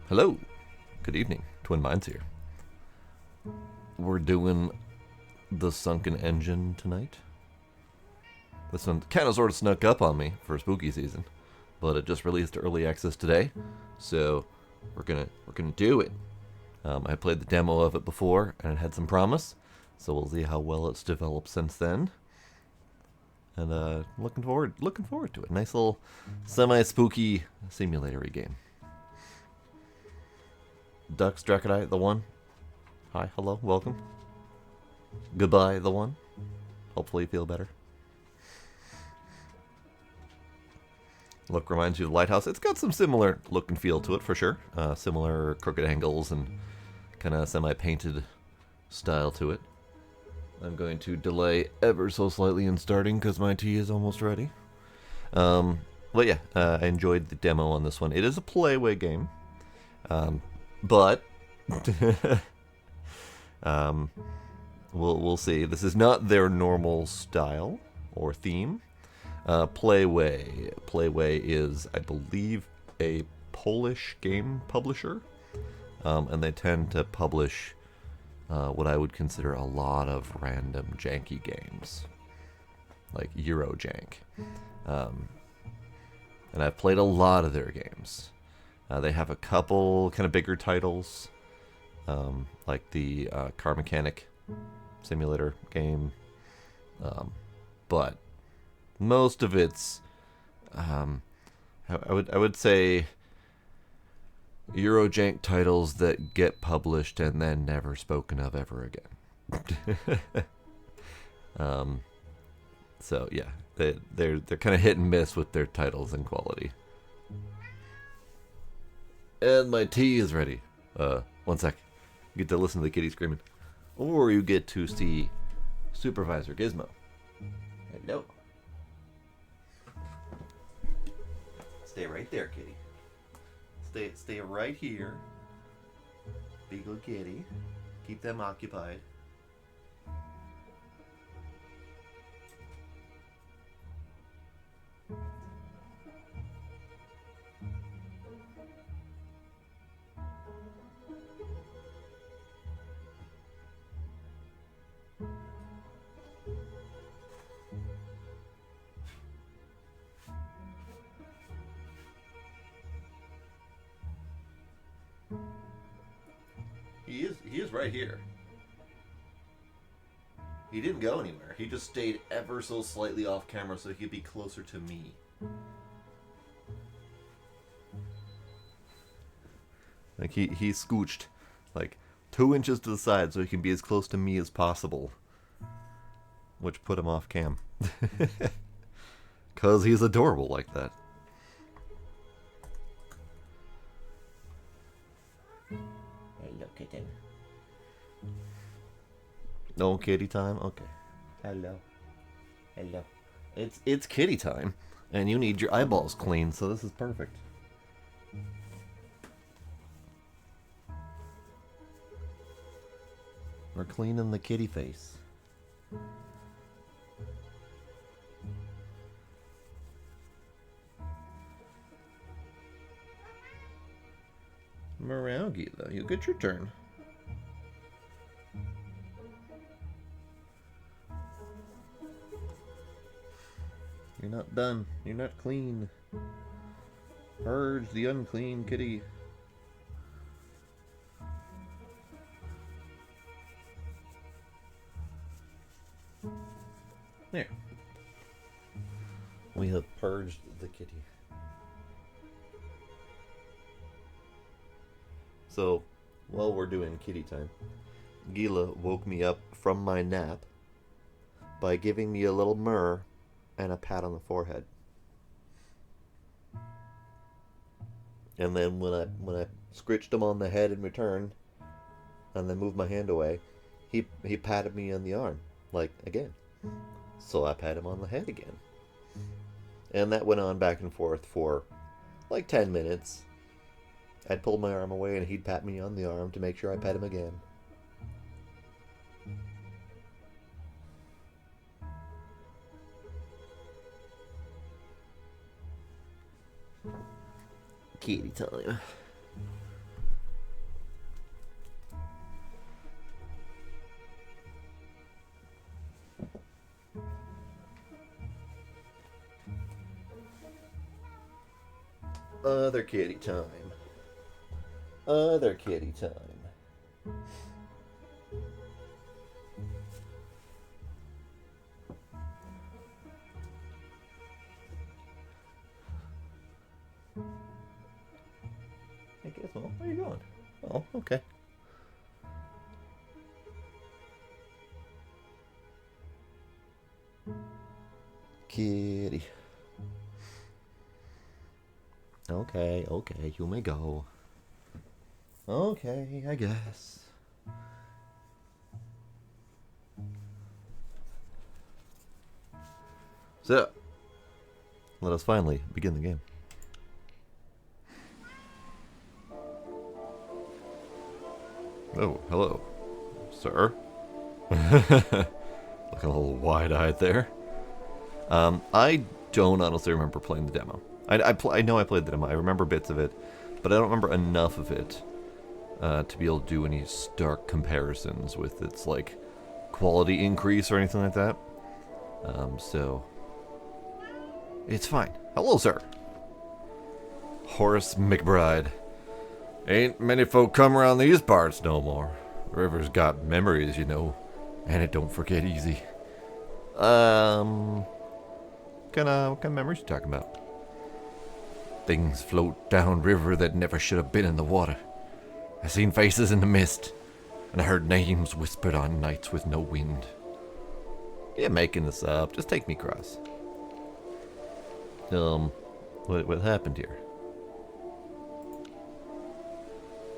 Hello, good evening, Twin Minds here. We're doing the Sunken engine tonight. This one kind of sort of snuck up on me for spooky season, but it just released early access today, so we're gonna do it. I played the demo of it before, and it had some promise, so we'll see how well it's developed since then. And looking forward to it. Nice little semi-spooky simulatory game. Ducks Dracodite, the one. Hi, hello, welcome. Goodbye, the one. Hopefully you feel better. Look reminds you of the lighthouse. It's got some similar look and feel to it, for sure. Similar crooked angles and kind of semi-painted style to it. I'm going to delay ever so slightly in starting because my tea is almost ready. But yeah, I enjoyed the demo on this one. It is a playway game. But we'll see. This is not their normal style or theme. Playway is, I believe, a Polish game publisher, and they tend to publish what I would consider a lot of random janky games, like Eurojank. And I've played a lot of their games. They have a couple kind of bigger titles, like the car mechanic simulator game, but most of it's, I would say, Eurojank titles that get published and then never spoken of ever again. So yeah, they're kind of hit and miss with their titles and quality. And my tea is ready. One sec. You get to listen to the kitty screaming. Or you get to see Supervisor Gizmo. Hello. Stay right there, kitty. Stay right here. Be good kitty. Keep them occupied. He is right here. He didn't go anywhere. He just stayed ever so slightly off camera so he'd be closer to me. Like he scooched like 2 inches to the side so he can be as close to me as possible. Which put him off cam. 'Cause he's adorable like that. Hello, kitten. No kitty time? Okay. Hello. Hello. It's kitty time. And you need your eyeballs cleaned, so this is perfect. We're cleaning the kitty face. Morale, Gila. You get your turn. You're not done. You're not clean. Purge the unclean kitty. There. We have purged the kitty. So, while we're doing kitty time, Gila woke me up from my nap by giving me a little myrrh and a pat on the forehead. And then when I scritched him on the head in return, and then moved my hand away, he patted me on the arm, like again. So I pat him on the head again. And that went on back and forth for like 10 minutes. I'd pull my arm away and he'd pat me on the arm to make sure I pet him again. Kitty time. Other kitty time. Other kitty time. Hey, guess what? Where are you going? Oh, okay. Kitty. Okay, okay, you may go. Okay, I guess. So, let us finally begin the game. Oh, hello, sir. Looking a little wide-eyed there. I don't honestly remember playing the demo. I know I played the demo. I remember bits of it, but I don't remember enough of it to be able to do any stark comparisons with its like quality increase or anything like that. So it's fine. Hello, sir. Horace McBride. Ain't many folk come around these parts no more. River's got memories, you know, and it don't forget easy. What kind of memories you talking about? Things float down river that never should have been in the water. I seen faces in the mist, and I heard names whispered on nights with no wind. You're making this up. Just take me across. What happened here?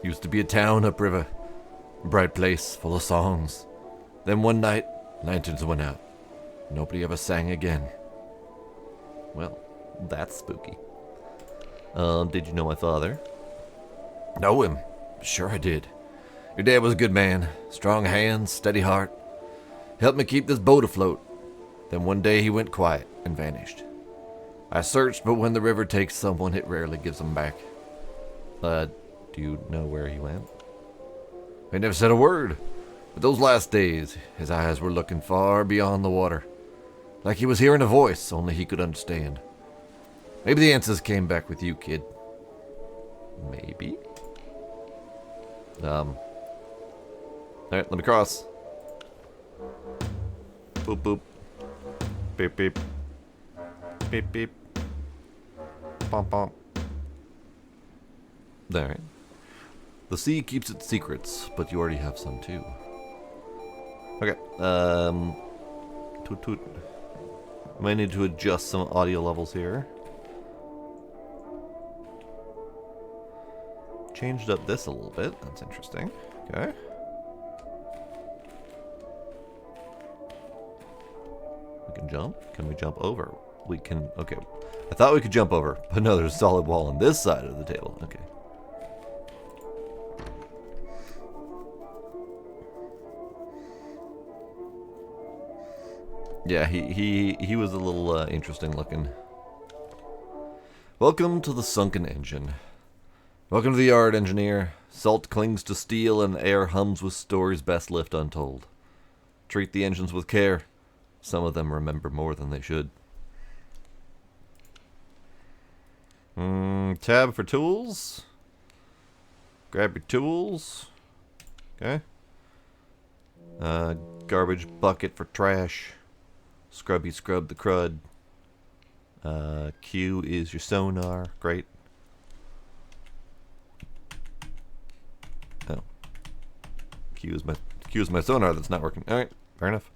Used to be a town upriver, a bright place full of songs. Then one night, lanterns went out. Nobody ever sang again. Well, that's spooky. Did you know my father? Know him? Sure I did. Your dad was a good man. Strong hands, steady heart. Helped me keep this boat afloat. Then one day he went quiet and vanished. I searched, but when the river takes someone, it rarely gives them back. Do you know where he went? He never said a word. But those last days, his eyes were looking far beyond the water. Like he was hearing a voice, only he could understand. Maybe the answers came back with you, kid. Maybe. Alright, let me cross. Boop, boop. Beep, beep. Beep, beep. Bump, bump. Alright. The sea keeps its secrets, but you already have some too. Okay, toot toot. I might need to adjust some audio levels here. Changed up this a little bit, that's interesting. Okay. We can jump. Can we jump over? We can, okay. I thought we could jump over, but no, there's a solid wall on this side of the table. Okay. Yeah, he was a little interesting looking. Welcome to the Sunken engine. Welcome to the yard, engineer. Salt clings to steel and air hums with stories best left untold. Treat the engines with care. Some of them remember more than they should. Tab for tools. Grab your tools. Okay. Garbage bucket for trash. Scrubby scrub the crud. Q is your sonar. Great. Oh. Q is my sonar that's not working. Alright, fair enough.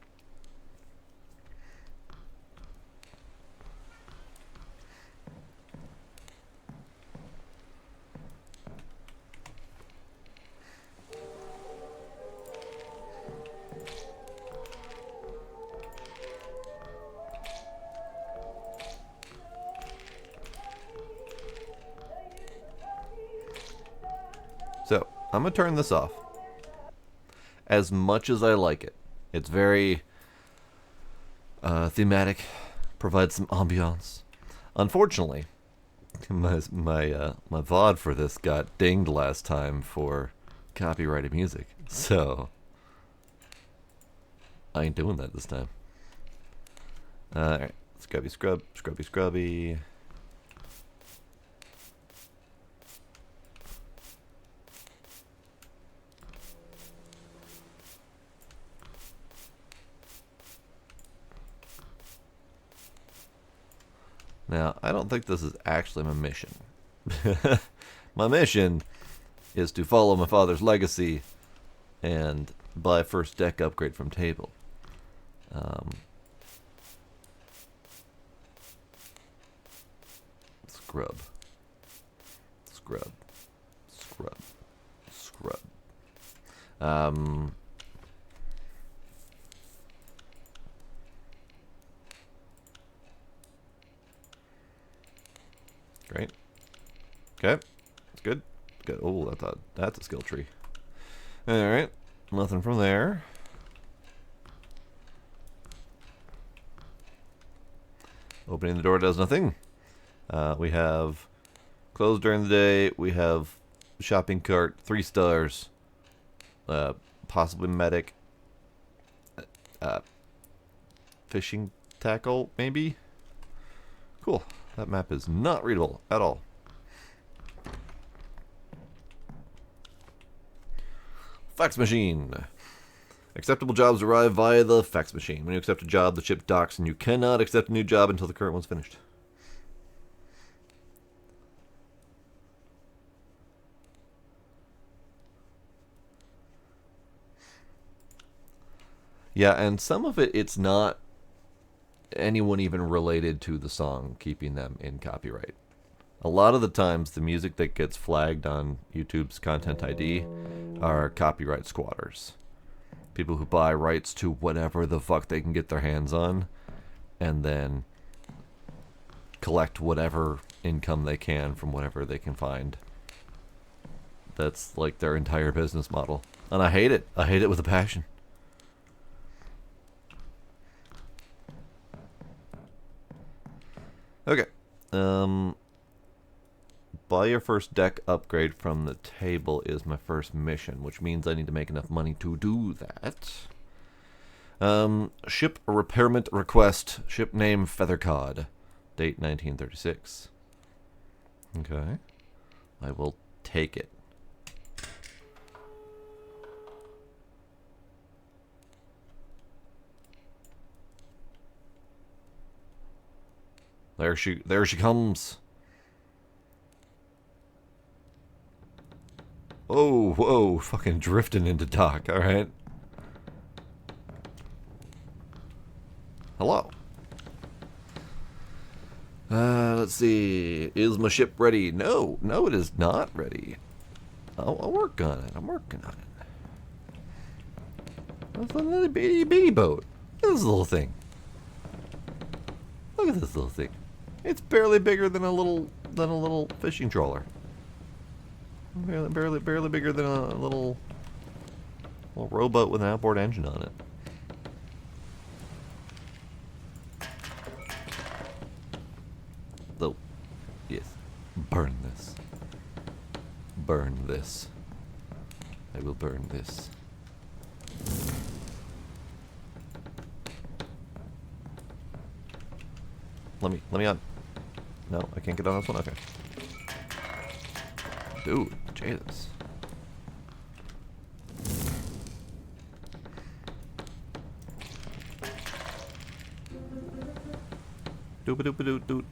So, I'm going to turn this off. As much as I like it. It's very thematic. Provides some ambiance. Unfortunately, my VOD for this got dinged last time for copyrighted music. So, I ain't doing that this time. Alright, scrubby scrub, scrubby scrubby. Now, I don't think this is actually my mission. My mission is to follow my father's legacy and buy first deck upgrade from table. Scrub. Scrub. Scrub. Scrub. Great. Okay. That's good. Good. Oh, that's a skill tree. Alright. Nothing from there. Opening the door does nothing. We have closed during the day. We have shopping cart, 3 stars. Possibly medic. Fishing tackle, maybe? Cool. That map is not readable at all. Fax machine. Acceptable jobs arrive via the fax machine. When you accept a job, the ship docks, and you cannot accept a new job until the current one's finished. Yeah, and some of it's not anyone even related to the song keeping them in copyright. A lot of the times the music that gets flagged on YouTube's Content ID are copyright squatters. People who buy rights to whatever the fuck they can get their hands on and then collect whatever income they can from whatever they can find. That's like their entire business model. And I hate it. I hate it with a passion. Okay. Buy your first deck upgrade from the table is my first mission, which means I need to make enough money to do that. Ship repairment request. Ship name Feathercod. Date 1936. Okay. I will take it. There she comes. Oh, whoa, fucking drifting into dock, alright. Hello. Let's see. Is my ship ready? No, it is not ready. I'll work on it. I'm working on it. That's a little bitty boat. Look at this little thing. Look at this little thing. It's barely bigger than a little fishing trawler. Barely bigger than a little rowboat with an outboard engine on it. So, yes, burn this. Burn this. I will burn this. Let me on. No, I can't get on this one? Okay. Dude, Jesus. Doop-a-doop-a-doot-doot.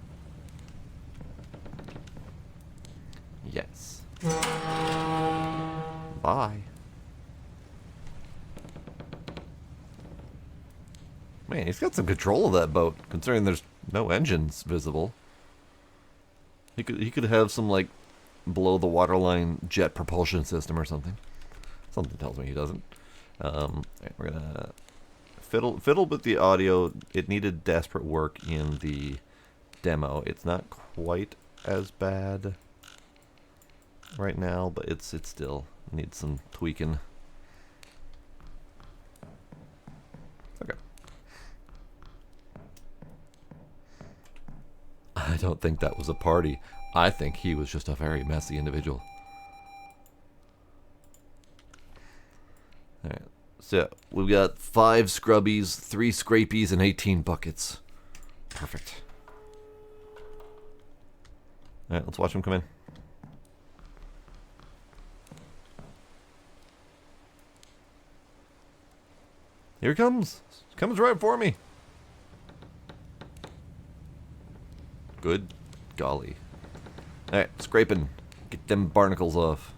Yes. Bye. Man, he's got some control of that boat, considering there's no engines visible. He could have some, like, below the waterline jet propulsion system or something. Something tells me he doesn't. We're gonna fiddle with the audio. It needed desperate work in the demo. It's not quite as bad right now, but it still needs some tweaking. Okay. I don't think that was a party. I think he was just a very messy individual. Alright, so we've got 5 scrubbies, 3 scrapies, and 18 buckets. Perfect. Alright, let's watch him come in. Here he comes. Comes right for me. Good golly. Alright, scraping. Get them barnacles off.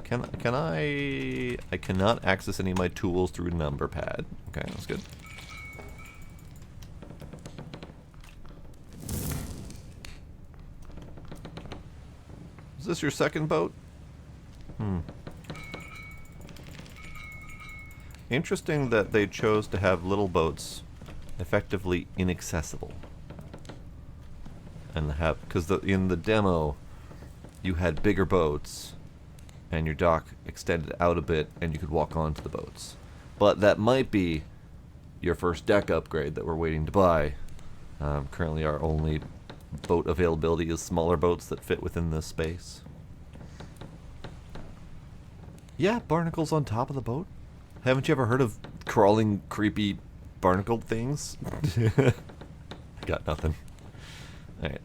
Can I cannot access any of my tools through number pad. Okay, that's good. Is this your second boat? Interesting that they chose to have little boats effectively inaccessible. And have, because in the demo you had bigger boats and your dock extended out a bit and you could walk onto the boats. But that might be your first deck upgrade that we're waiting to buy. Currently our only boat availability is smaller boats that fit within this space. Yeah, barnacles on top of the boat. Haven't you ever heard of crawling, creepy barnacle things? Got nothing. Alright,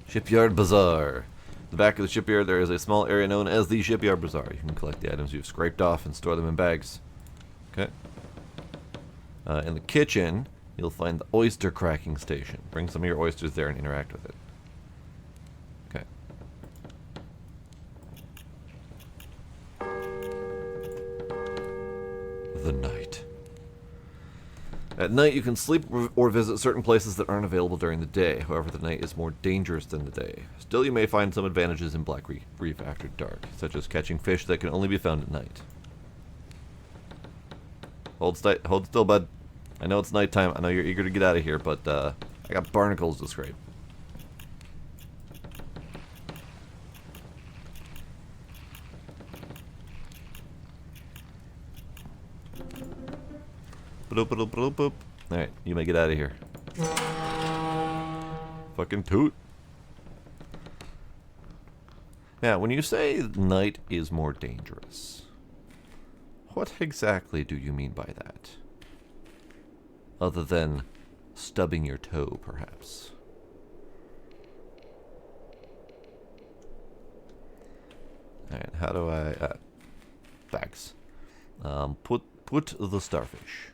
Shipyard Bazaar. At the back of the shipyard there is a small area known as the Shipyard Bazaar. You can collect the items you've scraped off and store them in bags. Okay. In the kitchen, you'll find the oyster cracking station. Bring some of your oysters there and interact with it. Okay. The night. At night, you can sleep or visit certain places that aren't available during the day. However, the night is more dangerous than the day. Still, you may find some advantages in Black Reef after dark, such as catching fish that can only be found at night. Hold still, bud. I know it's nighttime. I know you're eager to get out of here, but I got barnacles to scrape. Boop, boop, boop, boop. Alright, you may get out of here. Fucking toot. Now, when you say night is more dangerous, what exactly do you mean by that? Other than stubbing your toe, perhaps. Alright, how do I... bags. Put the starfish.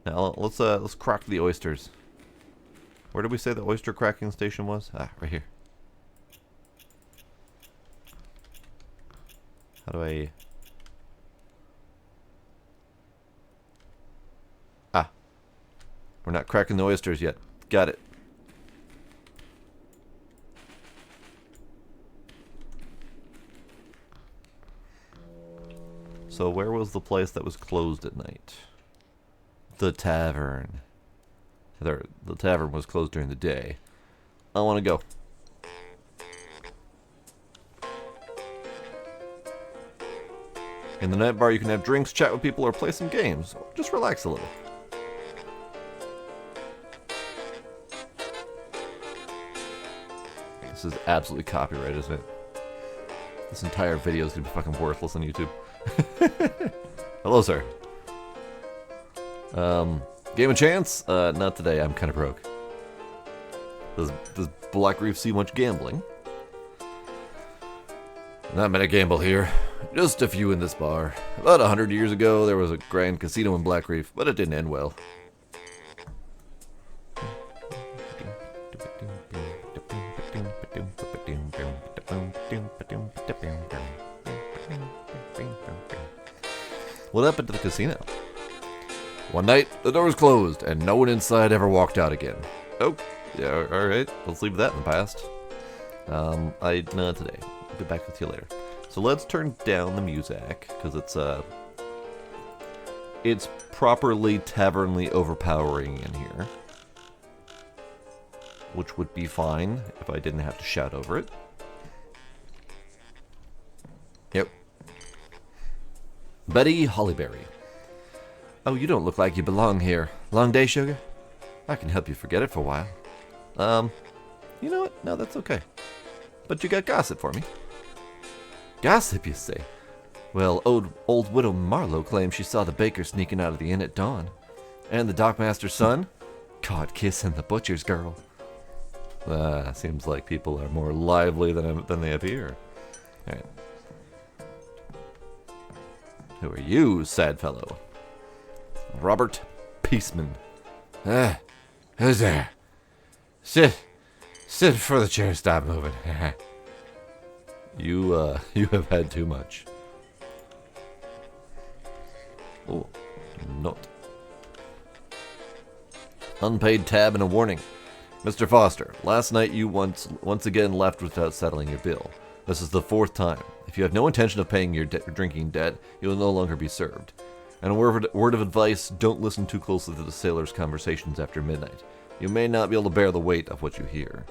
Now, let's crack the oysters. Where did we say the oyster cracking station was? Ah, right here. How do I... Ah. We're not cracking the oysters yet. Got it. So where was the place that was closed at night? The tavern. The tavern was closed during the day. I want to go. In the night bar, you can have drinks, chat with people, or play some games. Just relax a little. This is absolutely copyrighted, isn't it? This entire video is going to be fucking worthless on YouTube. Hello, sir. Game of chance? Not today. I'm kind of broke. Does Black Reef see much gambling? Not many gamble here. Just a few in this bar. About 100 years ago, there was a grand casino in Black Reef, but it didn't end well. What happened to the casino? One night, the doors closed, and no one inside ever walked out again. Oh, yeah, alright. Let's leave that in the past. Not today. I'll get back with you later. So let's turn down the music, because it's properly tavernly overpowering in here. Which would be fine if I didn't have to shout over it. Yep. Betty Hollyberry. Oh, you don't look like you belong here. Long day, sugar? I can help you forget it for a while. You know what? No, that's okay. But you got gossip for me. Gossip, you say? Well, old widow Marlowe claims she saw the baker sneaking out of the inn at dawn. And the dockmaster's son caught kissing the butcher's girl. Seems like people are more lively than they appear. Alright. Who are you, sad fellow? Robert Peaceman. Who's there? Sit before the chair stop moving. You have had too much. Oh, not. Unpaid tab and a warning. Mr. Foster, last night you once again left without settling your bill. This is the 4th time. If you have no intention of paying your drinking debt, you will no longer be served. And a word of advice, don't listen too closely to the sailors' conversations after midnight. You may not be able to bear the weight of what you hear.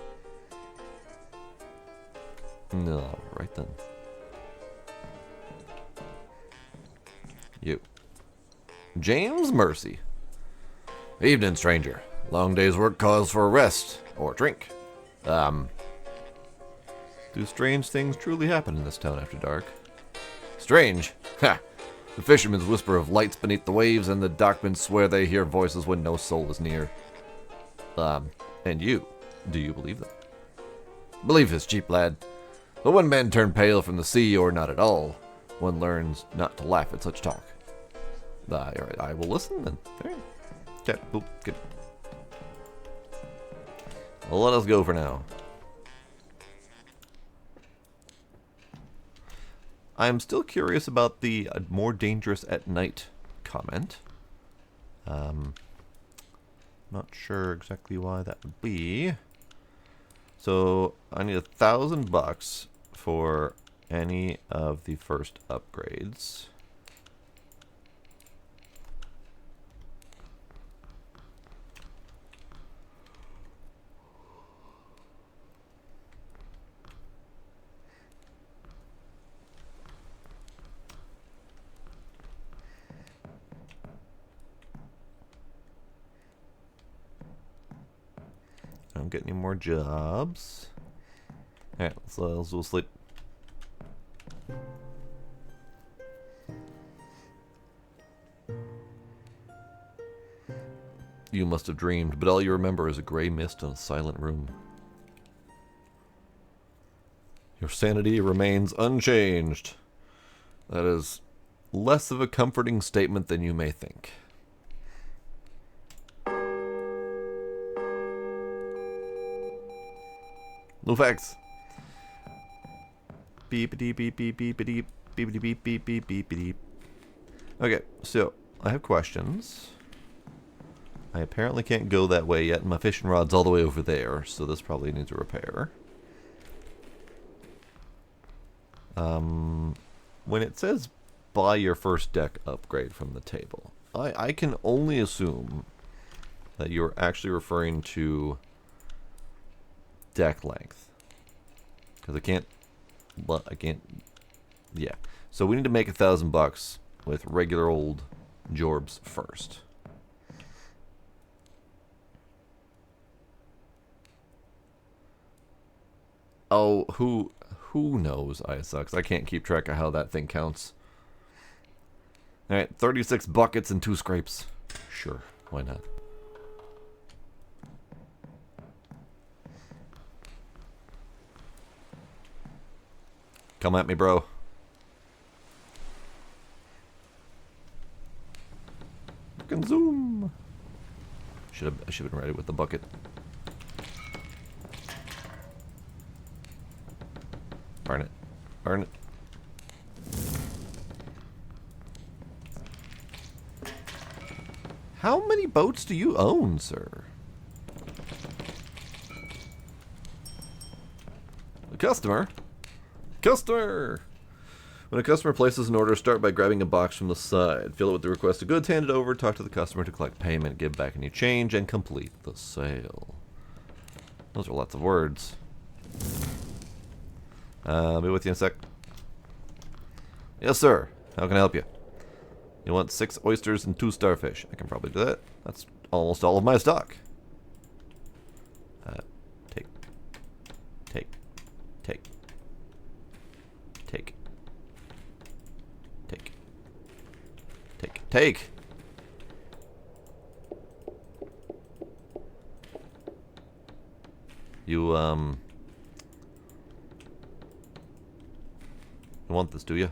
No, right then. You. James Mercy. Evening, stranger. Long day's work calls for a rest or drink. Do strange things truly happen in this town after dark? Strange? Ha! The fishermen's whisper of lights beneath the waves, and the dockmen swear they hear voices when no soul is near. And you? Do you believe them? Believe is cheap, lad. But when men turn pale from the sea, or not at all, one learns not to laugh at such talk. Alright, I will listen then. Alright. Okay, cool, good. Well, let us go for now. I'm still curious about the more dangerous at night comment. Not sure exactly why that would be. So I need $1,000 for any of the first upgrades. I don't get any more jobs. Alright, let's go sleep. you must have dreamed, but all you remember is a gray mist in a silent room. Your sanity remains unchanged. That is less of a comforting statement than you may think. No facts. Beepity beep beep beepity beepity beep beep beep beepity. Okay, so I have questions. I apparently can't go that way yet, and my fishing rod's all the way over there, so this probably needs a repair. When it says buy your first deck upgrade from the table, I can only assume that you're actually referring to deck length. Because I can't, yeah. So we need to make $1,000 with regular old Jorbs first. Oh, who knows, ISUcks? I can't keep track of how that thing counts. Alright, 36 buckets and 2 scrapes. Sure, why not? Come at me, bro. Fucking zoom. I should have been ready with the bucket. Burn it. Burn it. How many boats do you own, sir? The customer. Customer! When a customer places an order, start by grabbing a box from the side. Fill it with the requested goods, hand it over, talk to the customer to collect payment, give back any change, and complete the sale. Those are lots of words. I'll be with you in a sec. Yes, sir. How can I help you? You want 6 oysters and 2 starfish. I can probably do that. That's almost all of my stock. Take. You, you want this, do you?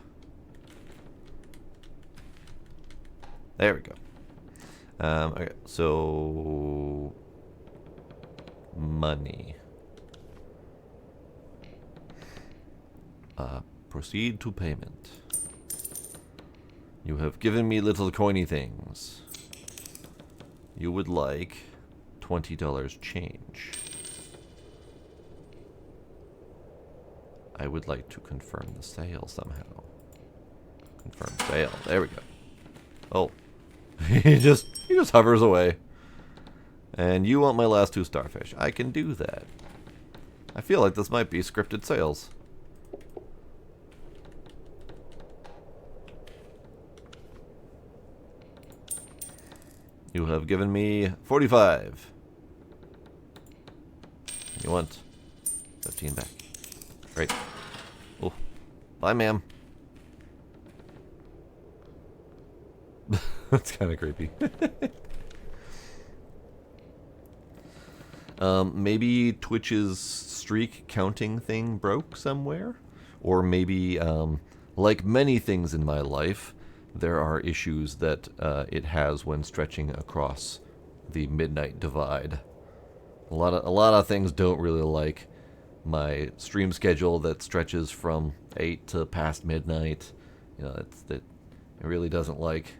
There we go. Okay, so... money. Proceed to payment. You have given me little coiny things. You would like $20 change. I would like to confirm the sale somehow. Confirm sale. There we go. Oh. he just hovers away. And you want my last 2 starfish. I can do that. I feel like this might be scripted sales. You have given me 45. You want 15 back. Great. Oh. Bye, ma'am. That's kind of creepy. Maybe Twitch's streak counting thing broke somewhere? Or maybe, like many things in my life, there are issues that it has when stretching across the midnight divide. A lot of things don't really like my stream schedule that stretches from 8 to past midnight. You know, it really doesn't like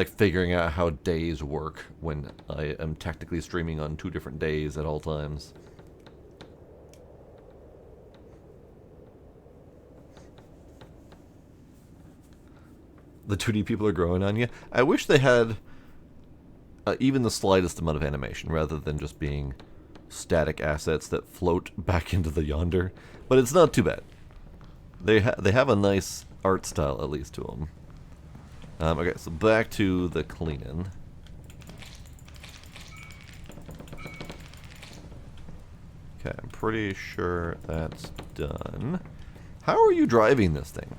figuring out how days work when I am technically streaming on 2 different days at all times. The 2D people are growing on you. I wish they had even the slightest amount of animation rather than just being static assets that float back into the yonder. But it's not too bad. They have a nice art style, at least, to them. Okay, so back to the cleaning. Okay, I'm pretty sure that's done. How are you driving this thing,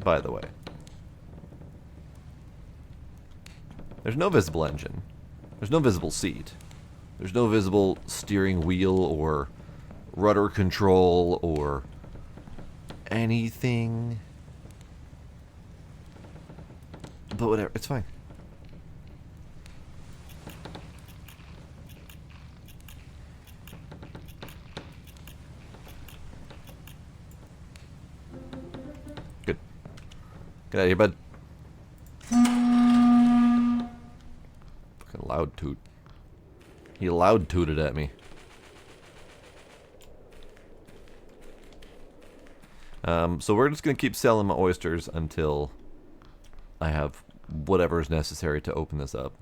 by the way? There's no visible engine. There's no visible seat. There's no visible steering wheel or rudder control or anything. But whatever, it's fine. Good. Get out of here, bud. Fucking loud toot. He loud tooted at me. So we're just gonna keep selling my oysters until I have whatever is necessary to open this up.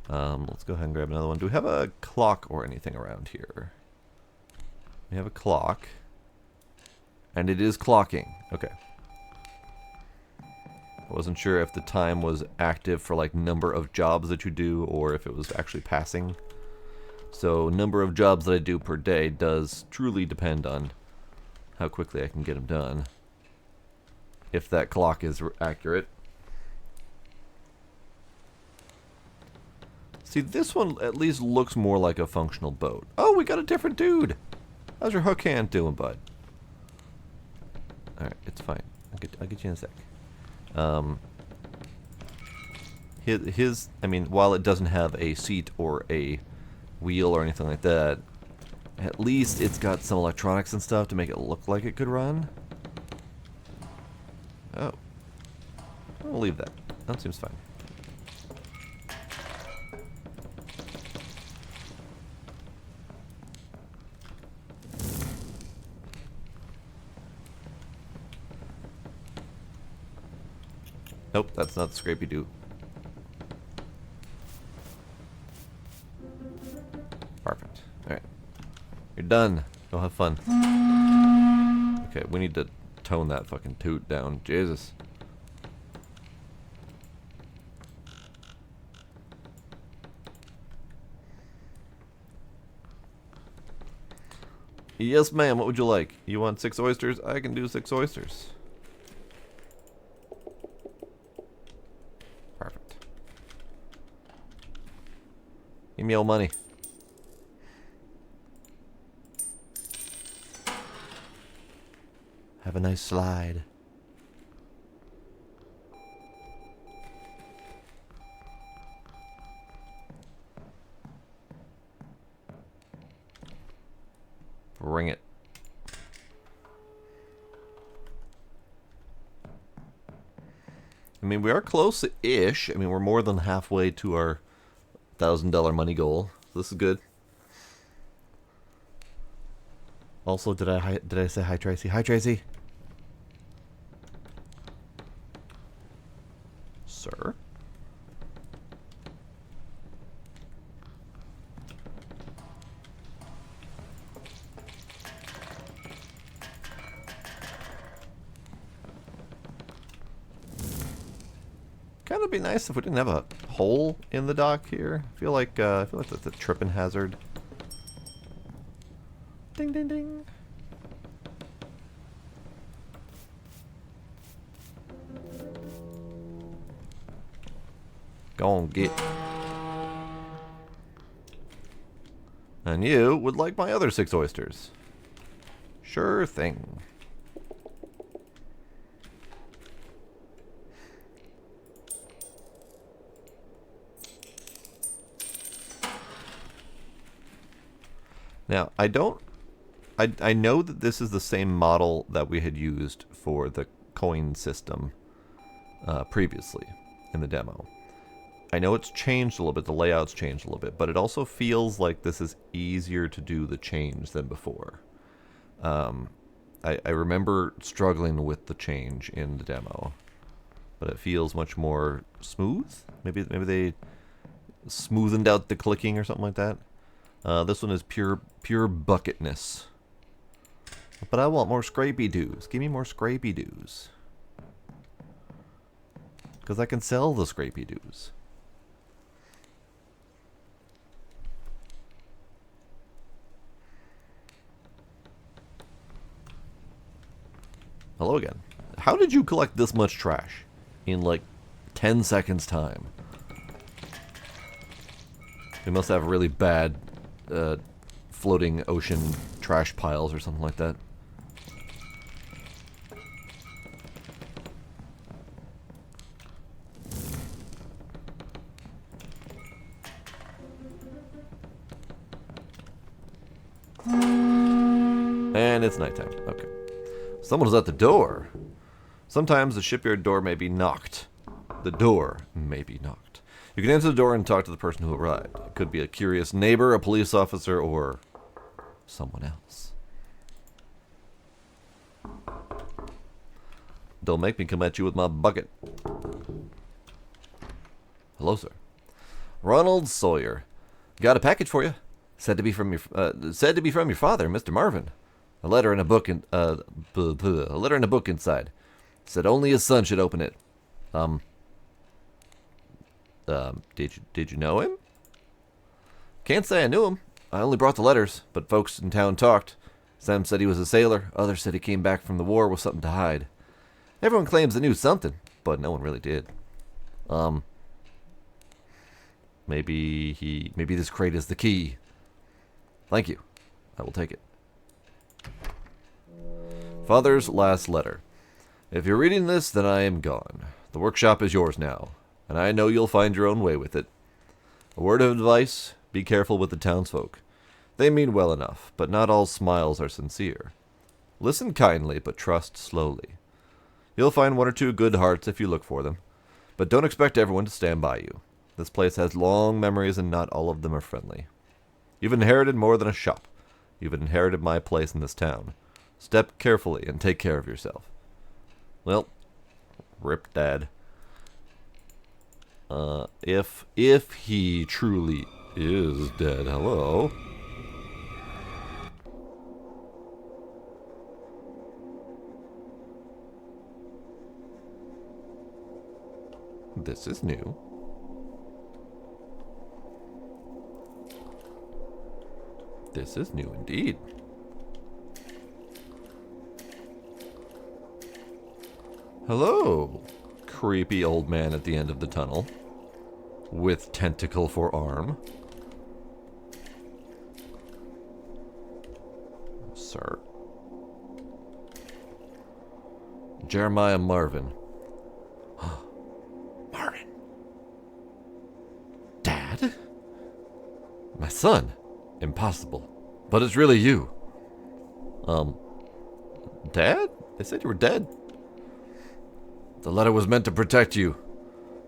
Let's go ahead and grab another one. Do we have a clock or anything around here? We have a clock. And it is clocking. Okay. I wasn't sure if the time was active for like number of jobs that you do or if it was actually passing. So number of jobs that I do per day does truly depend on how quickly I can get them done. If that clock is accurate. See, this one at least looks more like a functional boat. Oh, we got a different dude. How's your hook hand doing, bud? Alright, it's fine. I'll get you in a sec. I mean, while it doesn't have a seat or a wheel or anything like that, at least it's got some electronics and stuff to make it look like it could run. Oh. I'll leave that. That seems fine. Nope, that's not the Scrapey-Doo. Perfect. Alright. You're done. Go have fun. Okay, we need to tone that fucking toot down. Jesus. Yes, ma'am. What would you like? You want 6 oysters? I can do 6 oysters. Perfect. Give me your money. Have a nice slide. Bring it. I mean, we are close-ish. I mean, we're more than halfway to our $1,000 money goal. So this is good. Also, did I say hi, Tracy? Hi, Tracy. Sir? Kind of be nice if we didn't have a hole in the dock here. I feel like that's a tripping hazard. Ding, ding, ding. Go on, get. And you would like my other 6 oysters. Sure thing. Now, I know that this is the same model that we had used for the coin system previously in the demo. I know it's changed a little bit, the layout's changed a little bit, but it also feels like this is easier to do the change than before. I remember struggling with the change in the demo, but it feels much more smooth. Maybe they smoothened out the clicking or something like that. This one is pure bucketness. But I want more Scrapey-Doos. Give me more Scrapey-Doos. Because I can sell the Scrapey-Doos. Hello again. How did you collect this much trash in like 10 seconds time? We must have really bad floating ocean trash piles or something like that. And it's nighttime. Okay. Someone is at the door. Sometimes the shipyard door may be knocked. The door may be knocked. You can enter the door and talk to the person who arrived. It could be a curious neighbor, a police officer, or someone else. Don't make me come at you with my bucket. Hello, sir. Ronald Sawyer. Got a package for you. Said to be from your father, Mr. Marvin. A letter and a book a letter and a book inside. Said only his son should open it. Did you know him? Can't say I knew him. I only brought the letters, but folks in town talked. Some said he was a sailor. Others said he came back from the war with something to hide. Everyone claims they knew something, but no one really did. Maybe this crate is the key. Thank you. I will take it. Father's last letter. If you're reading this, then I am gone. The workshop is yours now, and I know you'll find your own way with it. A word of advice, be careful with the townsfolk. They mean well enough, but not all smiles are sincere. Listen kindly, but trust slowly. You'll find one or two good hearts if you look for them, but don't expect everyone to stand by you. This place has long memories, and not all of them are friendly. You've inherited more than a shop. You've inherited my place in this town. Step carefully and take care of yourself. Well, rip Dad. If he truly is dead, hello. This is new. This is new indeed. Hello, creepy old man at the end of the tunnel. With tentacle for arm. Sir. Jeremiah Marvin. Marvin. Dad? My son. Impossible. But it's really you. Dad? They said you were dead. The letter was meant to protect you.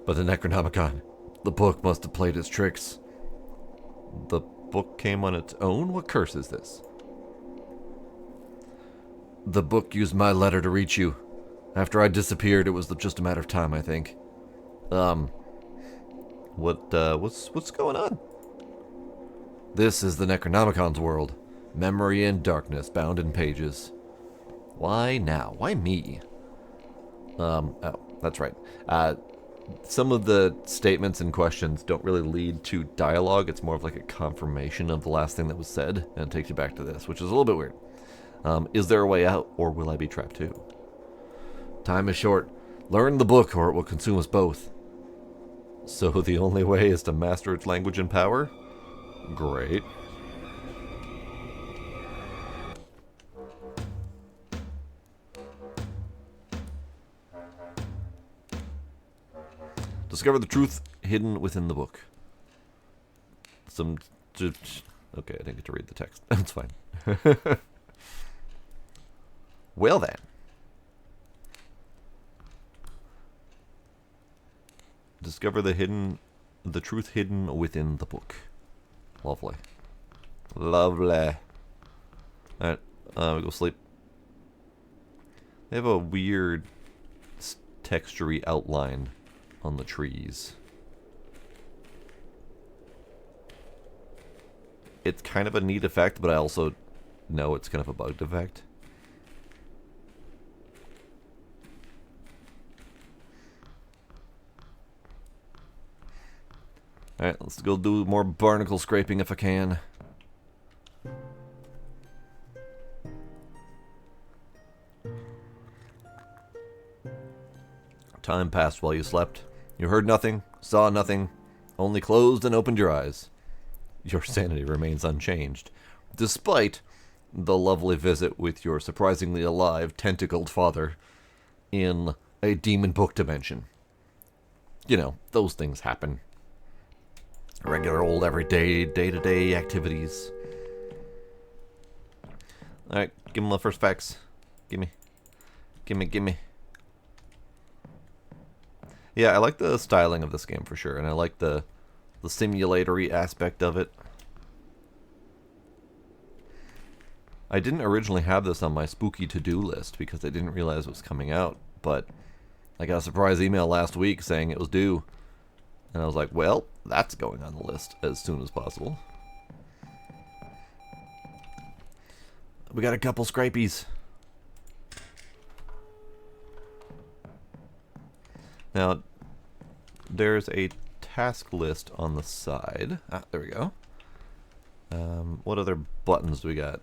But the Necronomicon, the book must have played its tricks. The book came on its own? What curse is this? The book used my letter to reach you. After I disappeared, it was just a matter of time, I think. What's going on? This is the Necronomicon's world. Memory and darkness bound in pages. Why now? Why me? Oh, that's right. Some of the statements and questions don't really lead to dialogue. It's more of like a confirmation of the last thing that was said, and it takes you back to this, which is a little bit weird. Is there a way out, or will I be trapped too? Time is short. Learn the book, or it will consume us both. So the only way is to master its language and power? Great. Discover the truth hidden within the book. Okay, I didn't get to read the text. That's fine. Well then. Discover the truth hidden within the book. Lovely. Lovely. Alright, we go sleep. They have a weird textury outline on the trees. It's kind of a neat effect, but I also know it's kind of a bugged effect. Alright, let's go do more barnacle scraping if I can. Time passed while you slept. You heard nothing, saw nothing, only closed and opened your eyes. your sanity remains unchanged, despite the lovely visit with your surprisingly alive, tentacled father in a demon book dimension. You know, those things happen. Regular old everyday, day-to-day activities. Alright, give him the first facts. Gimme. Yeah, I like the styling of this game for sure, and I like the simulatory aspect of it. I didn't originally have this on my spooky to-do list because I didn't realize it was coming out, but I got a surprise email last week saying it was due. And I was like, well, that's going on the list as soon as possible. We got a couple scrapies. Now, there's a task list on the side. Ah, there we go. What other buttons do we got?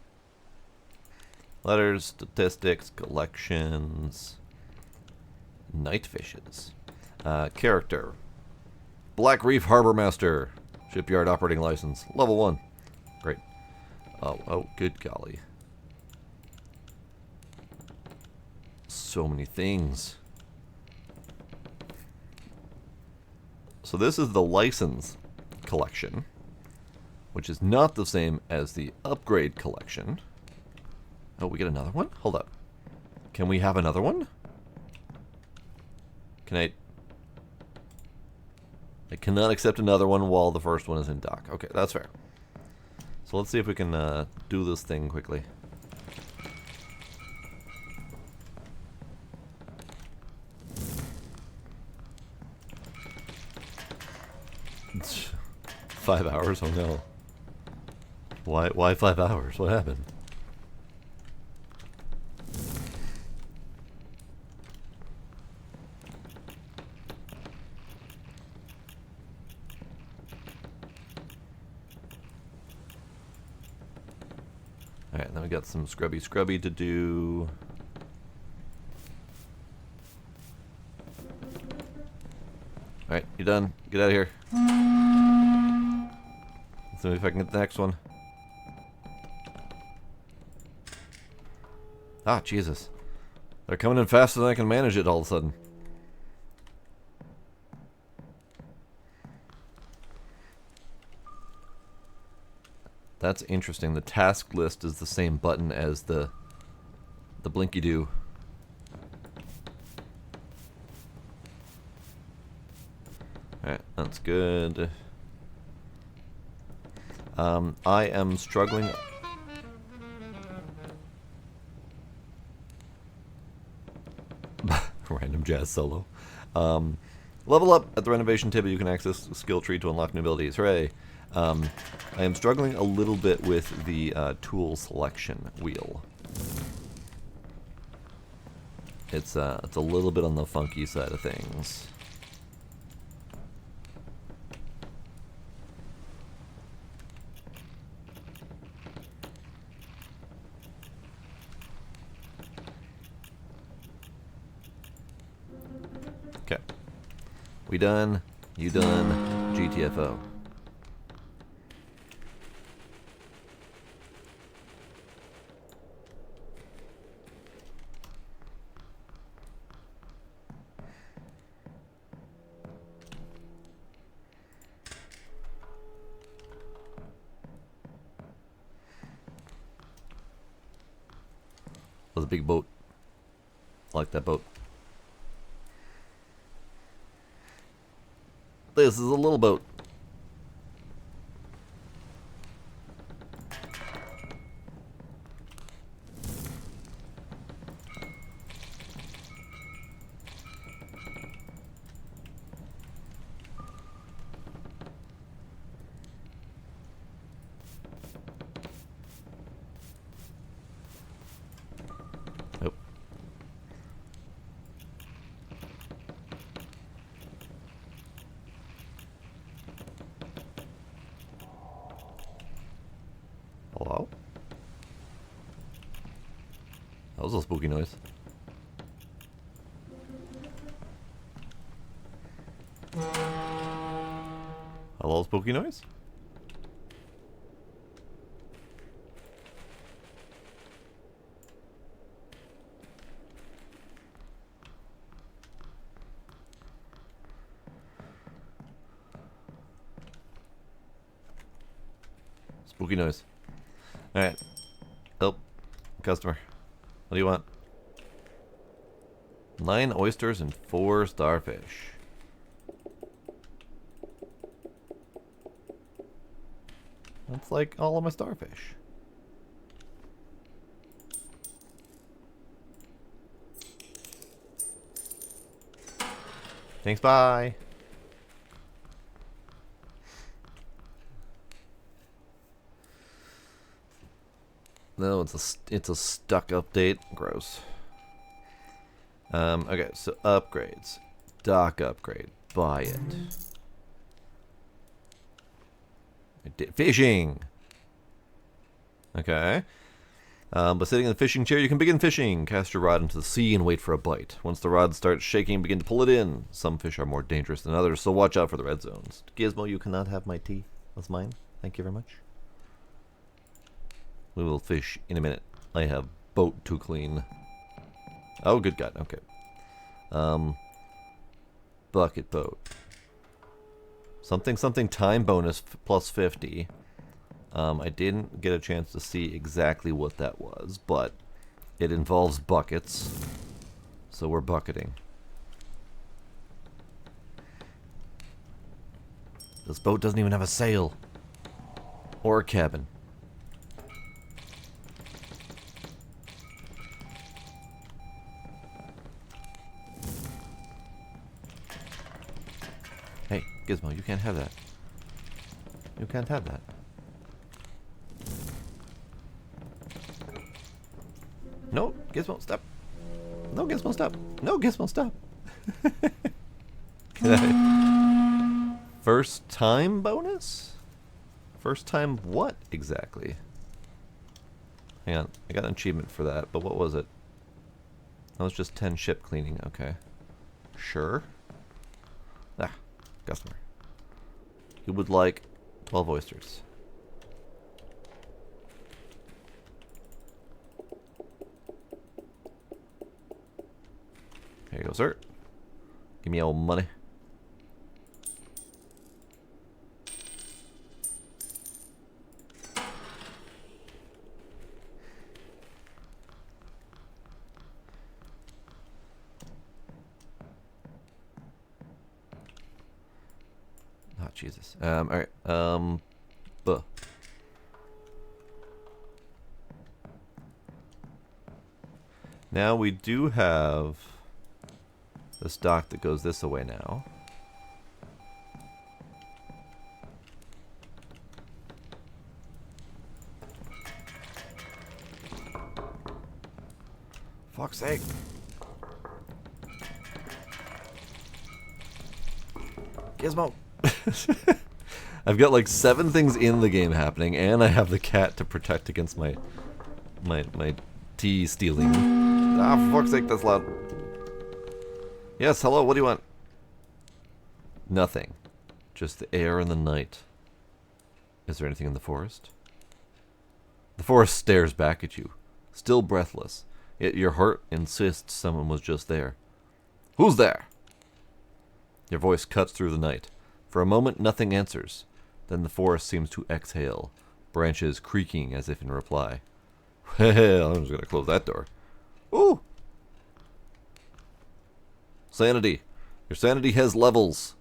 Letters, statistics, collections, night fishes. Character. Black Reef Harbor Master. Shipyard operating license. Level 1. Great. Oh, good golly. So many things. So this is the license collection, which is not the same as the upgrade collection. Oh, we get another one? Hold up. Can we have another one? Can I cannot accept another one while the first one is in dock. Okay, that's fair. So let's see if we can do this thing quickly. It's 5 hours? Oh no. Why 5 hours? What happened? Alright, then we got some scrubby to do. Alright, you done? Get out of here. Let's see if I can get the next one. Ah, Jesus. They're coming in faster than I can manage it all of a sudden. That's interesting. The task list is the same button as the Blinky-Doo. Alright, that's good. I am struggling. Random jazz solo. Level up. At the renovation table, you can access the skill tree to unlock new abilities. Hooray! I am struggling a little bit with the tool selection wheel. It's a little bit on the funky side of things. Okay. We done. You done. GTFO. Was a big boat. I like that boat. This is a little boat. Nope. Hello? That was a spooky noise. Hello, spooky noise? Spooky noise. Alright. Oh, customer. What do you want? 9 oysters and 4 starfish. That's like all of my starfish. Thanks, bye. No, it's a stuck update. Gross. Okay, so upgrades. Dock upgrade. Buy it. Fishing! Okay. By sitting in the fishing chair, you can begin fishing. Cast your rod into the sea and wait for a bite. Once the rod starts shaking, begin to pull it in. Some fish are more dangerous than others, so watch out for the red zones. Gizmo, you cannot have my tea. That's mine. Thank you very much. We will fish in a minute. I have boat to clean. Oh, good God. Okay. Bucket boat. Something time bonus plus 50. I didn't get a chance to see exactly what that was, but it involves buckets. So we're bucketing. This boat doesn't even have a sail. Or a cabin. Hey, Gizmo, you can't have that. You can't have that. No, Gizmo, stop. No, Gizmo, stop. No, Gizmo, stop. First time bonus? First time what exactly? Hang on, I got an achievement for that, but what was it? That was just 10 ship cleaning, okay. Sure. Ah, customer. You would like 12 oysters. Here you go, sir. Give me your money. Oh, Jesus. Alright. Buh. Now we do have this dock that goes this way now. Fuck's sake. Gizmo. I've got like 7 things in the game happening, and I have the cat to protect against my tea stealing. Ah, for fuck's sake, that's loud. Yes, hello, what do you want? Nothing. Just the air and the night. Is there anything in the forest? The forest stares back at you, still breathless, yet your heart insists someone was just there. Who's there? Your voice cuts through the night. For a moment, nothing answers. Then the forest seems to exhale, branches creaking as if in reply. Well, I'm just going to close that door. Ooh! Sanity. Your sanity has levels.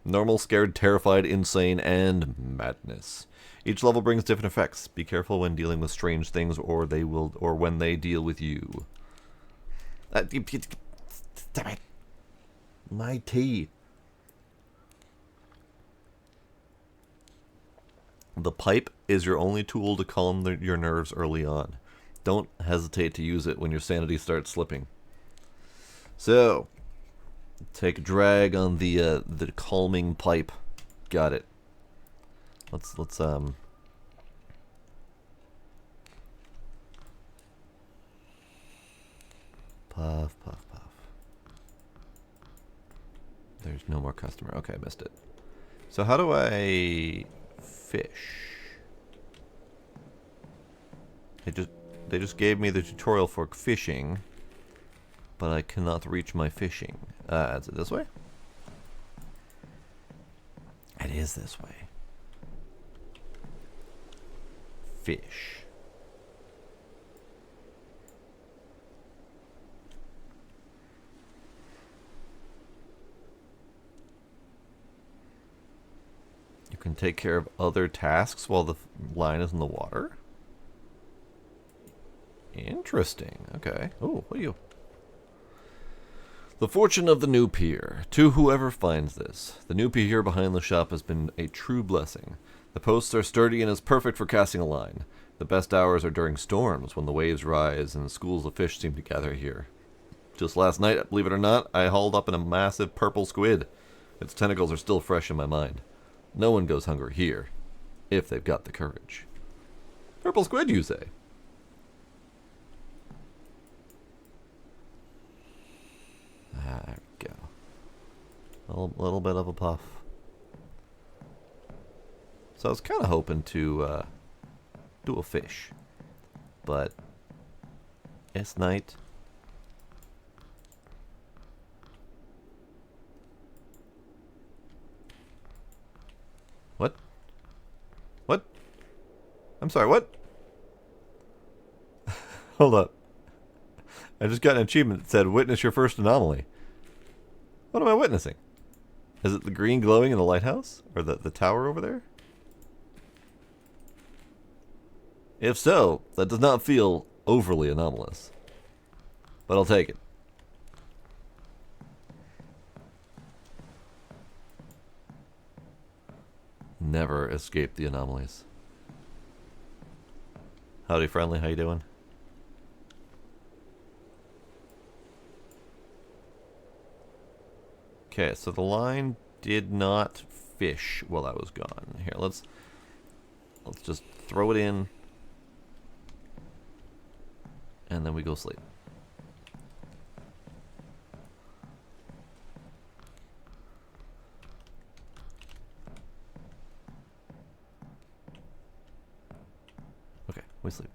Normal, scared, terrified, insane, and madness. Each level brings different effects. Be careful when dealing with strange things, or when they deal with you. Damn it. My tea. The pipe is your only tool to calm your nerves early on. Don't hesitate to use it when your sanity starts slipping. So, take a drag on the calming pipe. Got it. Let's puff, puff, puff. There's no more customer. Okay, I missed it. So how do I fish? They just gave me the tutorial for fishing, but I cannot reach my fishing. Is it this way? It is this way. fish. You can take care of other tasks while the line is in the water. Interesting. Okay. Oh, what are you? The fortune of the new pier. To whoever finds this, the new pier behind the shop has been a true blessing. The posts are sturdy and is perfect for casting a line. The best hours are during storms, when the waves rise and schools of fish seem to gather here. Just last night, believe it or not, I hauled up in a massive purple squid. Its tentacles are still fresh in my mind. No one goes hungry here, if they've got the courage. Purple squid, you say? There we go. A little bit of a puff. So I was kind of hoping to do a fish, but it's night. What? What? I'm sorry, what? Hold up. I just got an achievement that said, witness your first anomaly. What am I witnessing? Is it the green glowing in the lighthouse? Or the tower over there? If so, that does not feel overly anomalous. But I'll take it. Never escape the anomalies. Howdy, friendly. How you doing? Okay, so the line did not fish while I was gone. Here, let's just throw it in, and then we go sleep. Okay, we sleep.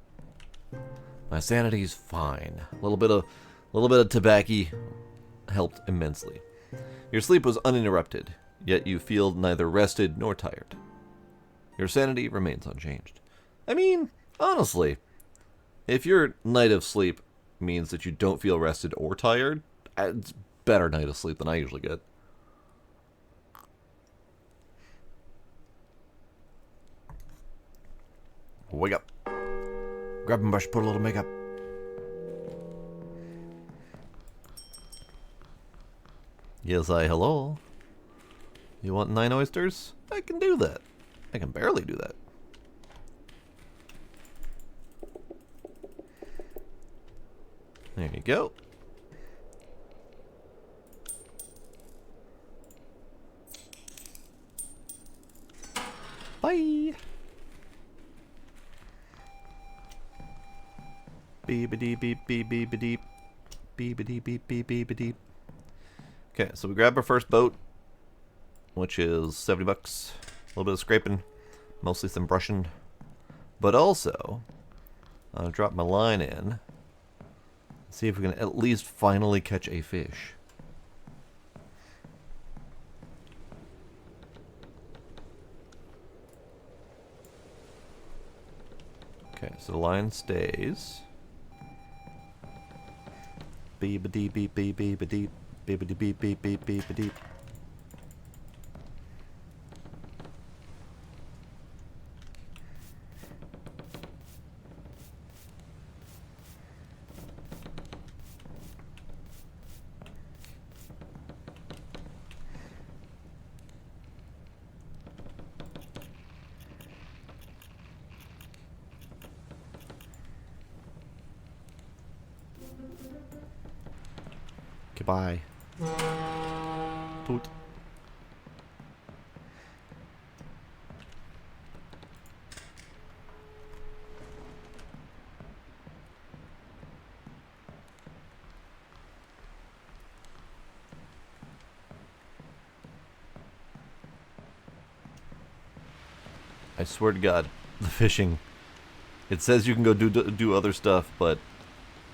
My sanity's fine. A little bit of tobacco helped immensely. Your sleep was uninterrupted, yet you feel neither rested nor tired. Your sanity remains unchanged. I mean, honestly, if your night of sleep means that you don't feel rested or tired, it's a better night of sleep than I usually get. Wake up. Grab a brush, put a little makeup. Yes, hello. You want 9 oysters? I can do that. I can barely do that. There you go. Bye. Beep-a-dee beep beep beep-a-deep. Beep-a-dee beep beep beep-a-deep. Okay, so we grab our first boat, which is $70. A little bit of scraping, mostly some brushing. But also, I'll drop my line in. See if we can at least finally catch a fish. Okay, so the line stays. Beep-a-dee beep beep beep-a-deep. Beep-a-dee beep beep beep beep-a-deep. Goodbye. Toot. I swear to God, the fishing. It says you can go do other stuff, but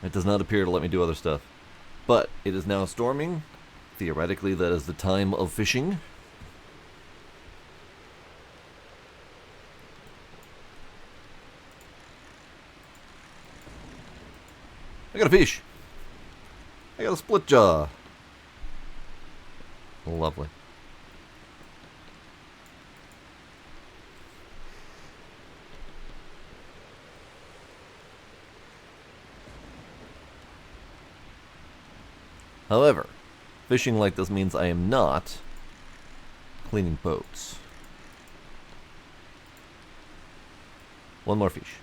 it does not appear to let me do other stuff. But it is now storming. Theoretically, that is the time of fishing. I got a fish. I got a split jaw. Lovely. However, fishing like this means I am not cleaning boats. One more fish.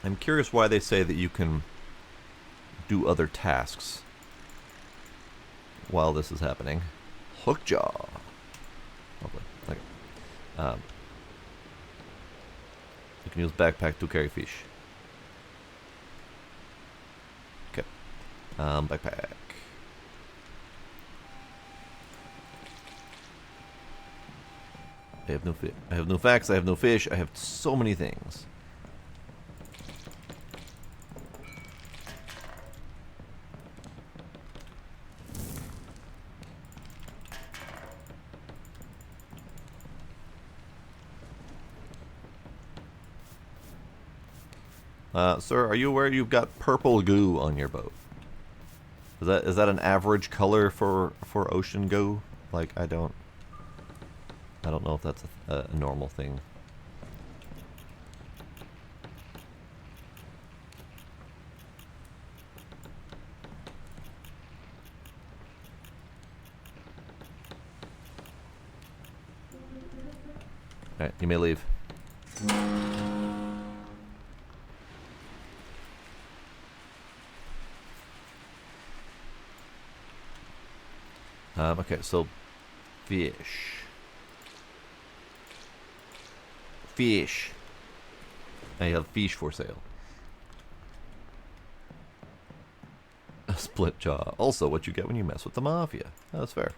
I'm curious why they say that you can do other tasks while this is happening. Hookjaw. Lovely. Okay. You can use backpack to carry fish. Okay. Backpack. I have no I have no facts. I have no fish. I have so many things. Sir, are you aware you've got purple goo on your boat? Is that an average color for ocean goo? Like, I don't know if that's a normal thing. Alright, you may leave. Okay, so fish. Fish. I have fish for sale. A split jaw. Also, what you get when you mess with the mafia. That's fair.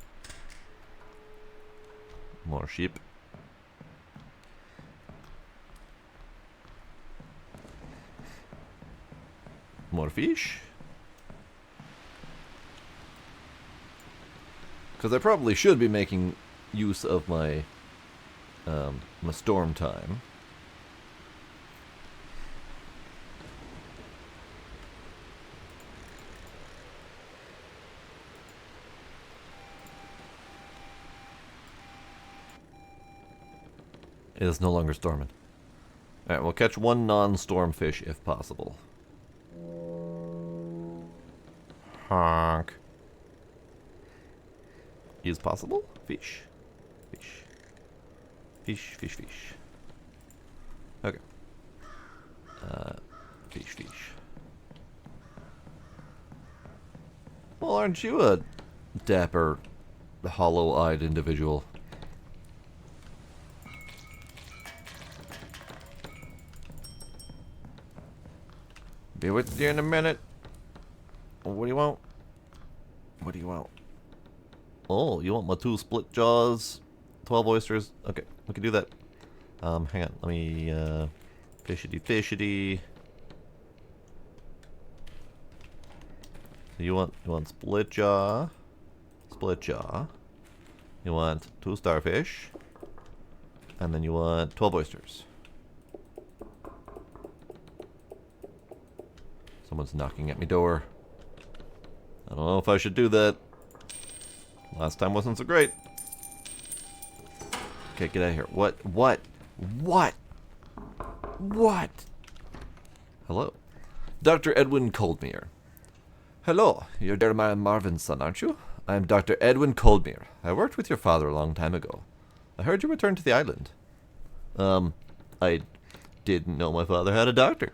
More sheep. More fish. Because I probably should be making use of my my storm time. It is no longer storming. Alright, we'll catch one non-storm fish if possible. Honk. Is possible? Fish. Fish. Fish, fish, fish. Okay. Fish, fish. Well, aren't you a dapper, hollow-eyed individual? Be with you in a minute. What do you want? What do you want? Oh, you want my 2 split jaws, 12 oysters? Okay, we can do that. Hang on, let me, fishity fishity. So you want split jaw, split jaw. You want 2 starfish, and then you want 12 oysters. Someone's knocking at my door. I don't know if I should do that. Last time wasn't so great. Okay, get out of here. What? Hello. Dr. Edwin Coldmere. Hello, you're Jeremiah Marvin's son, aren't you? I'm Dr. Edwin Coldmere. I worked with your father a long time ago. I heard you returned to the island. I didn't know my father had a doctor.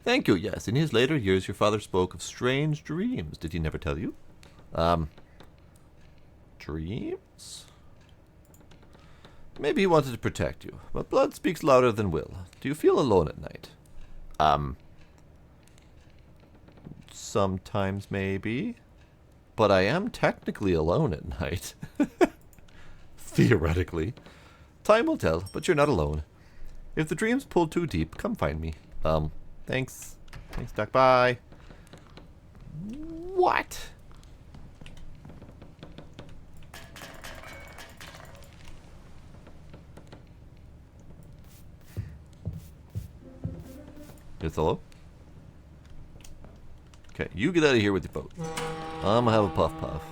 Thank you, yes. In his later years, your father spoke of strange dreams. Did he never tell you? Dreams? Maybe he wanted to protect you, but blood speaks louder than will. Do you feel alone at night? Sometimes maybe. But I am technically alone at night. Theoretically. Time will tell, but you're not alone. If the dreams pull too deep, come find me. Thanks. Thanks, Doc. Bye. What? Yes, hello? Okay, you get out of here with your boat. I'm gonna have a puff puff.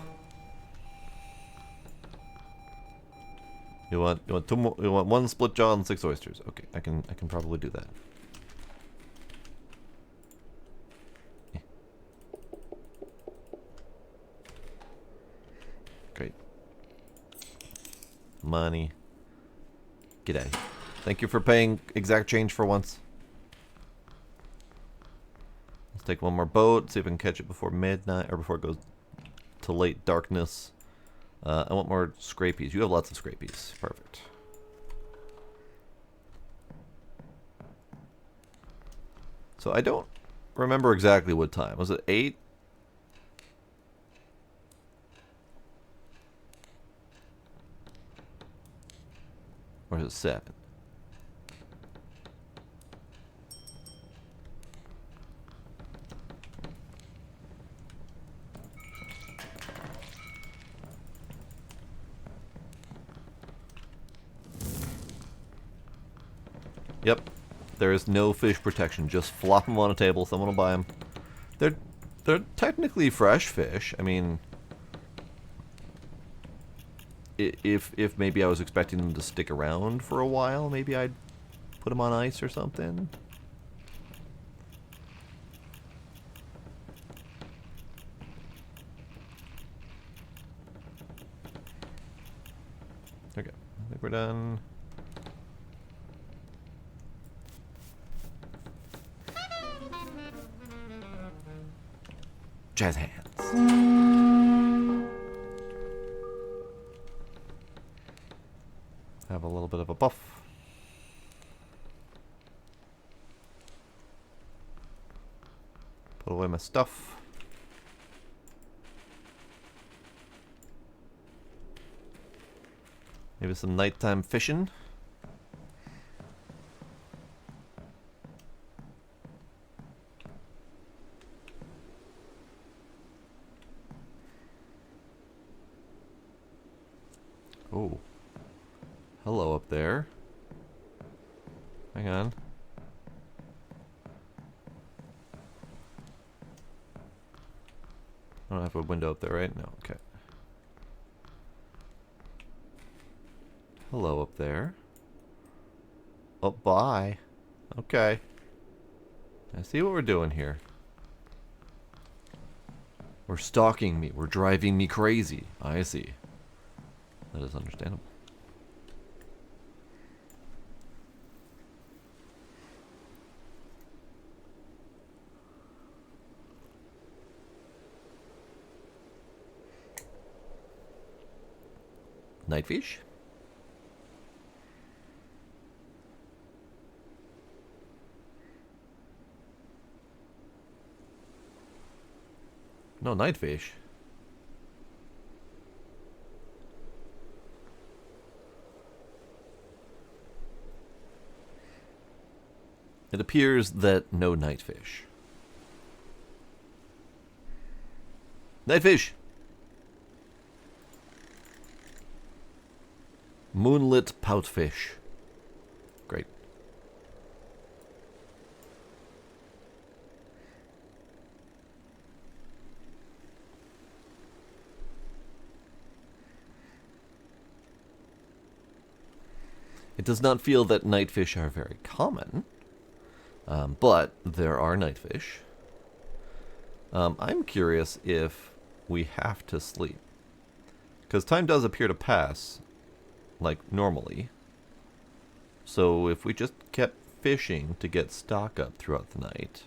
You want two more, you want one split jaw and 6 oysters. Okay, I can probably do that. Great. Money. Get out of here. Thank you for paying exact change for once. Let's take one more boat, see if I can catch it before midnight, or before it goes to late darkness. I want more scrapies. You have lots of scrapies. Perfect. So I don't remember exactly what time. Was it 8? Or is it 7? Yep. There is no fish protection. Just flop them on a table. Someone will buy them. They're technically fresh fish. I mean, if maybe I was expecting them to stick around for a while, maybe I'd put them on ice or something. Okay, I think we're done. Jazz hands. Have a little bit of a buff. Put away my stuff. Maybe some nighttime fishing. Oh. Hello up there. Hang on. I don't have a window up there, right? No, okay. Hello up there. Oh, bye. Okay. I see what we're doing here. We're stalking me. We're driving me crazy. I see. That is understandable. Nightfish? No, nightfish. It appears that no nightfish. Nightfish! Moonlit poutfish. Great. It does not feel that nightfish are very common, but there are nightfish. I'm curious if we have to sleep, because time does appear to pass like normally. So if we just kept fishing to get stock up throughout the night,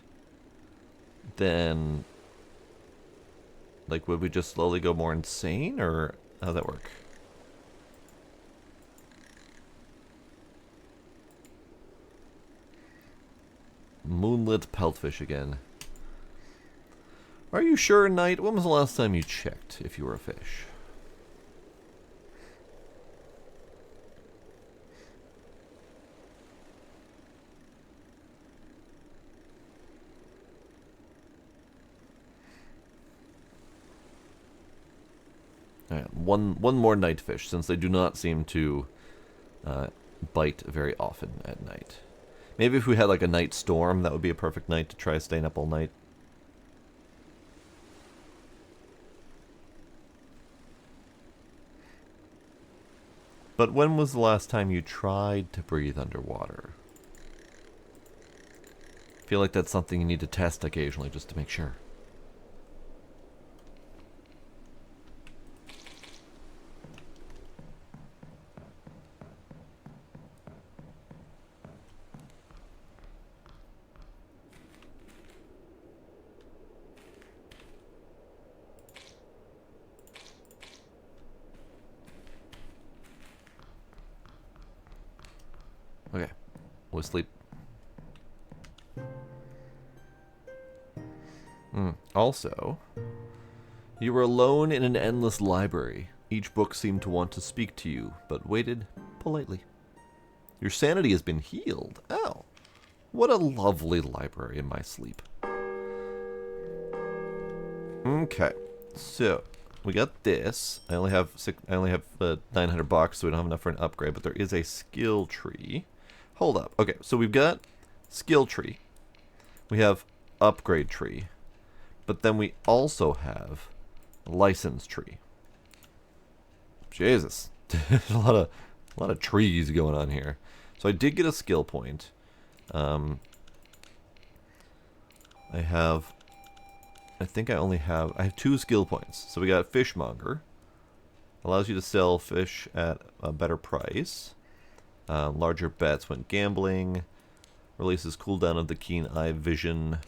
then like would we just slowly go more insane, or how'd that work? Moonlit peltfish again. Are you sure, Knight? When was the last time you checked if you were a fish? Alright, one more nightfish, since they do not seem to bite very often at night. Maybe if we had like a night storm, that would be a perfect night to try staying up all night. But when was the last time you tried to breathe underwater? I feel like that's something you need to test occasionally just to make sure. Okay, we'll sleep. Also, you were alone in an endless library. Each book seemed to want to speak to you, but waited politely. Your sanity has been healed. Oh, what a lovely library in my sleep. Okay, so we got this. I only have 900 bucks, so we don't have enough for an upgrade. But there is a skill tree. Hold up. Okay, so we've got skill tree. We have upgrade tree. But then we also have license tree. Jesus. There's a lot of trees going on here. So I did get a skill point. I have 2 skill points. So we got fishmonger. Allows you to sell fish at a better price. Larger bets when gambling. Releases cooldown of the keen eye vision.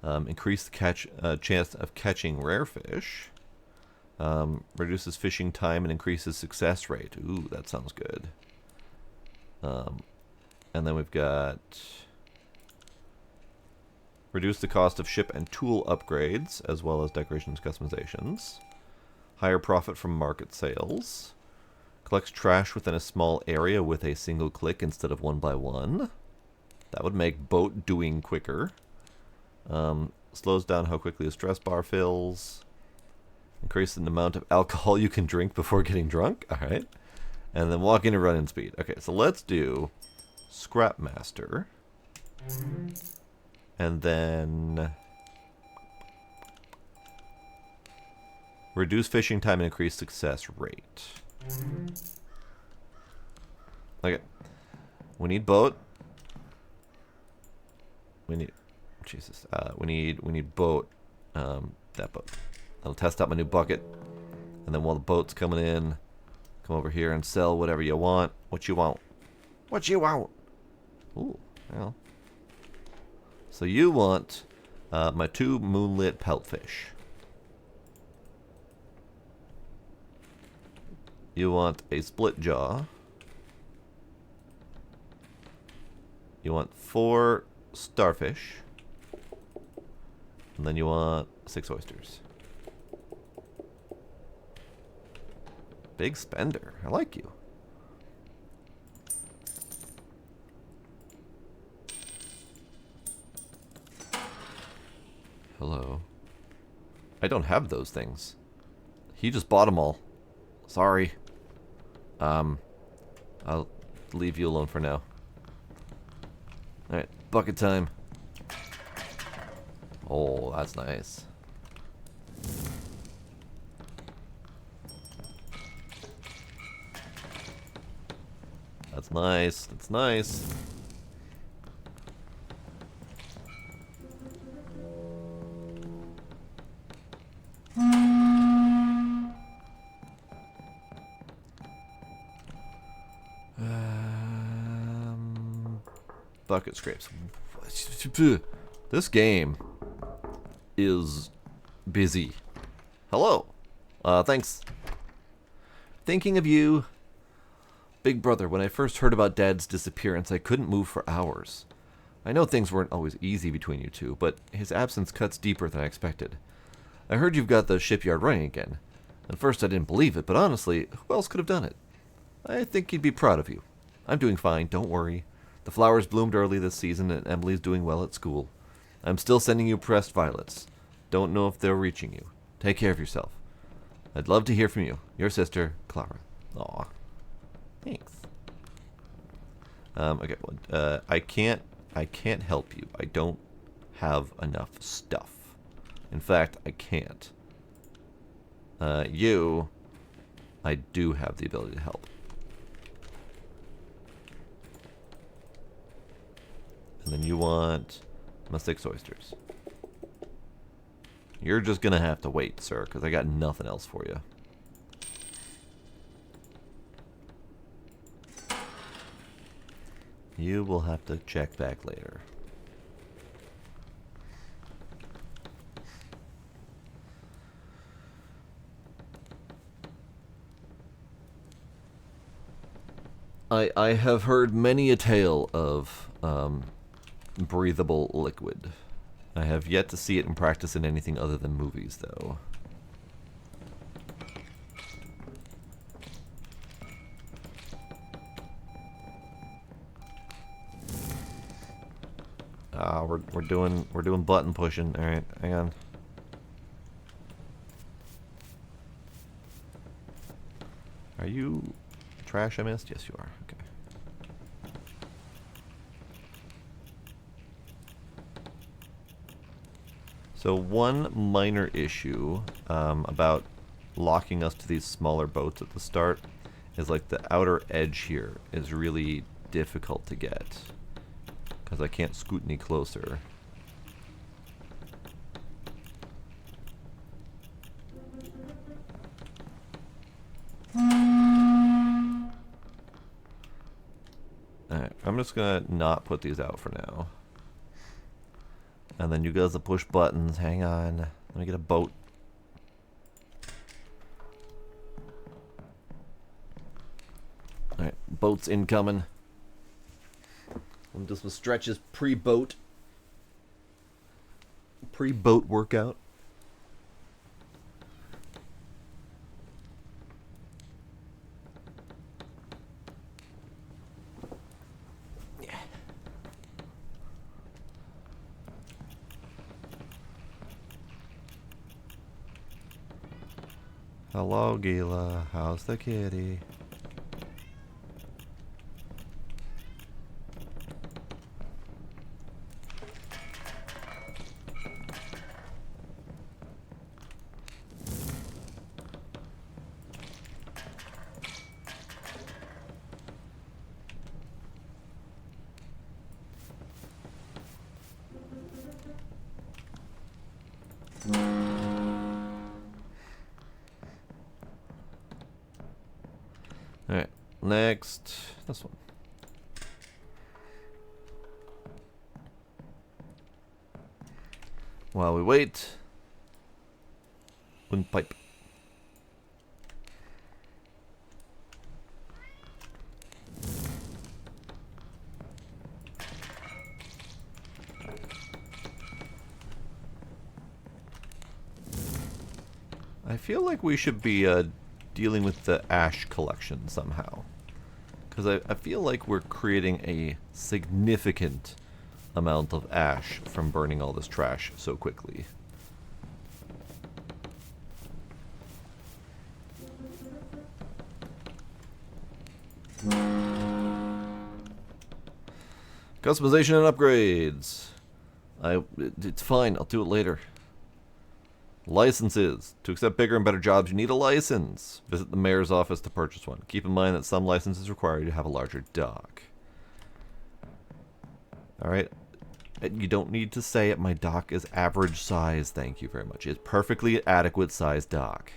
Increase the chance of catching rare fish. Reduces fishing time and increases success rate. Ooh, that sounds good. And then we've got reduce the cost of ship and tool upgrades, as well as decorations customizations. Higher profit from market sales. Collects trash within a small area with a single click instead of one by one. That would make boat doing quicker. Slows down how quickly a stress bar fills. Increase the amount of alcohol you can drink before getting drunk. Alright. And then walking and running speed. Okay, so let's do Scrap Master. And then reduce fishing time and increase success rate. Okay. We need boat. We need Jesus. We need boat. That boat. I'll test out my new bucket. And then while the boat's coming in, come over here and sell whatever you want. What you want? What you want? Ooh, well. So you want my 2 moonlit peltfish. You want a split jaw. You want 4 starfish. And then you want 6 oysters. Big spender. I like you. Hello. I don't have those things. He just bought them all. Sorry. I'll leave you alone for now. Alright, bucket time. Oh, that's nice. That's nice. That's nice. Bucket scrapes. This game is busy. Hello. Thanks. Thinking of you. Big brother, when I first heard about Dad's disappearance, I couldn't move for hours. I know things weren't always easy between you two, but his absence cuts deeper than I expected. I heard you've got the shipyard running again. At first I didn't believe it, but honestly, who else could have done it? I think he'd be proud of you. I'm doing fine, don't worry. The flowers bloomed early this season, and Emily's doing well at school. I'm still sending you pressed violets. Don't know if they're reaching you. Take care of yourself. I'd love to hear from you. Your sister, Clara. Aw. Thanks. Okay, well, I can't I can't help you. I don't have enough stuff. In fact, I can't. You, I do have the ability to help. And then you want my 6 oysters. You're just gonna have to wait, sir, because I got nothing else for you. You will have to check back later. I have heard many a tale of breathable liquid. I have yet to see it in practice in anything other than movies, though. We're doing button pushing. All right, hang on. Are you trash I missed? Yes, you are. Okay. So one minor issue about locking us to these smaller boats at the start is like the outer edge here is really difficult to get because I can't scoot any closer. Alright, I'm just gonna not put these out for now. And then you guys will push buttons. Hang on. Let me get a boat. Alright, boat's incoming. This was Stretch's pre-boat workout. Hello, Gila. How's the kitty? Alright, next, this one. While we wait, windpipe. I feel like we should be dealing with the ash collection somehow. Because I feel like we're creating a significant amount of ash from burning all this trash so quickly. Customization and upgrades. It's fine, I'll do it later. Licenses. To accept bigger and better jobs, you need a license. Visit the mayor's office to purchase one. Keep in mind that some licenses require you to have a larger dock. Alright. You don't need to say it. My dock is average size. Thank you very much. It's perfectly adequate size dock.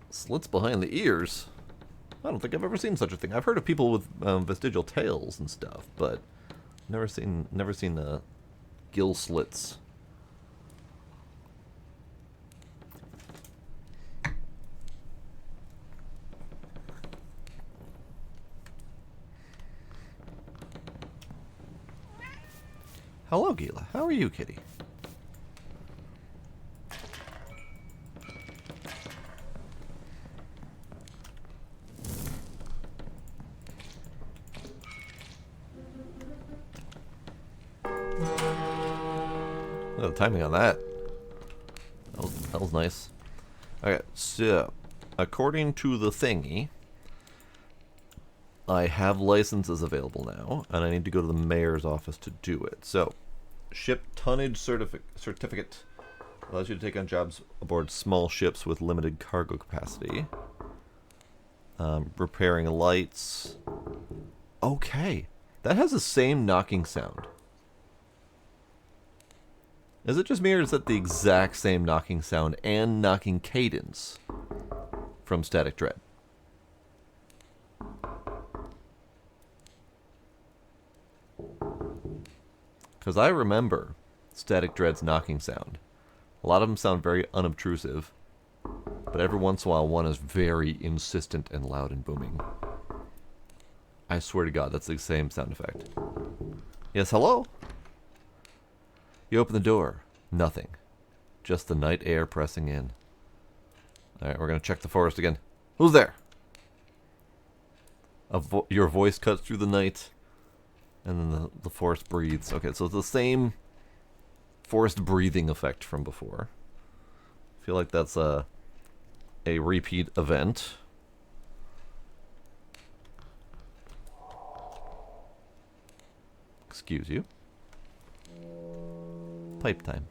Slits behind the ears? I don't think I've ever seen such a thing. I've heard of people with vestigial tails and stuff, but never seen gill slits. Hello, Gila. How are you, kitty? Look at the timing on that. That was nice. Okay, so according to the thingy, I have licenses available now, and I need to go to the mayor's office to do it. So, ship tonnage certificate allows you to take on jobs aboard small ships with limited cargo capacity. Repairing lights. Okay, that has the same knocking sound. Is it just me, or is that the exact same knocking sound and knocking cadence from Static Dread? Because I remember Static Dread's knocking sound. A lot of them sound very unobtrusive, but every once in a while one is very insistent and loud and booming. I swear to God, that's the same sound effect. Yes, hello? You open the door. Nothing. Just the night air pressing in. Alright, we're going to check the forest again. Who's there? Your voice cuts through the night, and then the forest breathes. Okay, so it's the same forest breathing effect from before. I feel like that's a repeat event. Excuse you. Pipe time.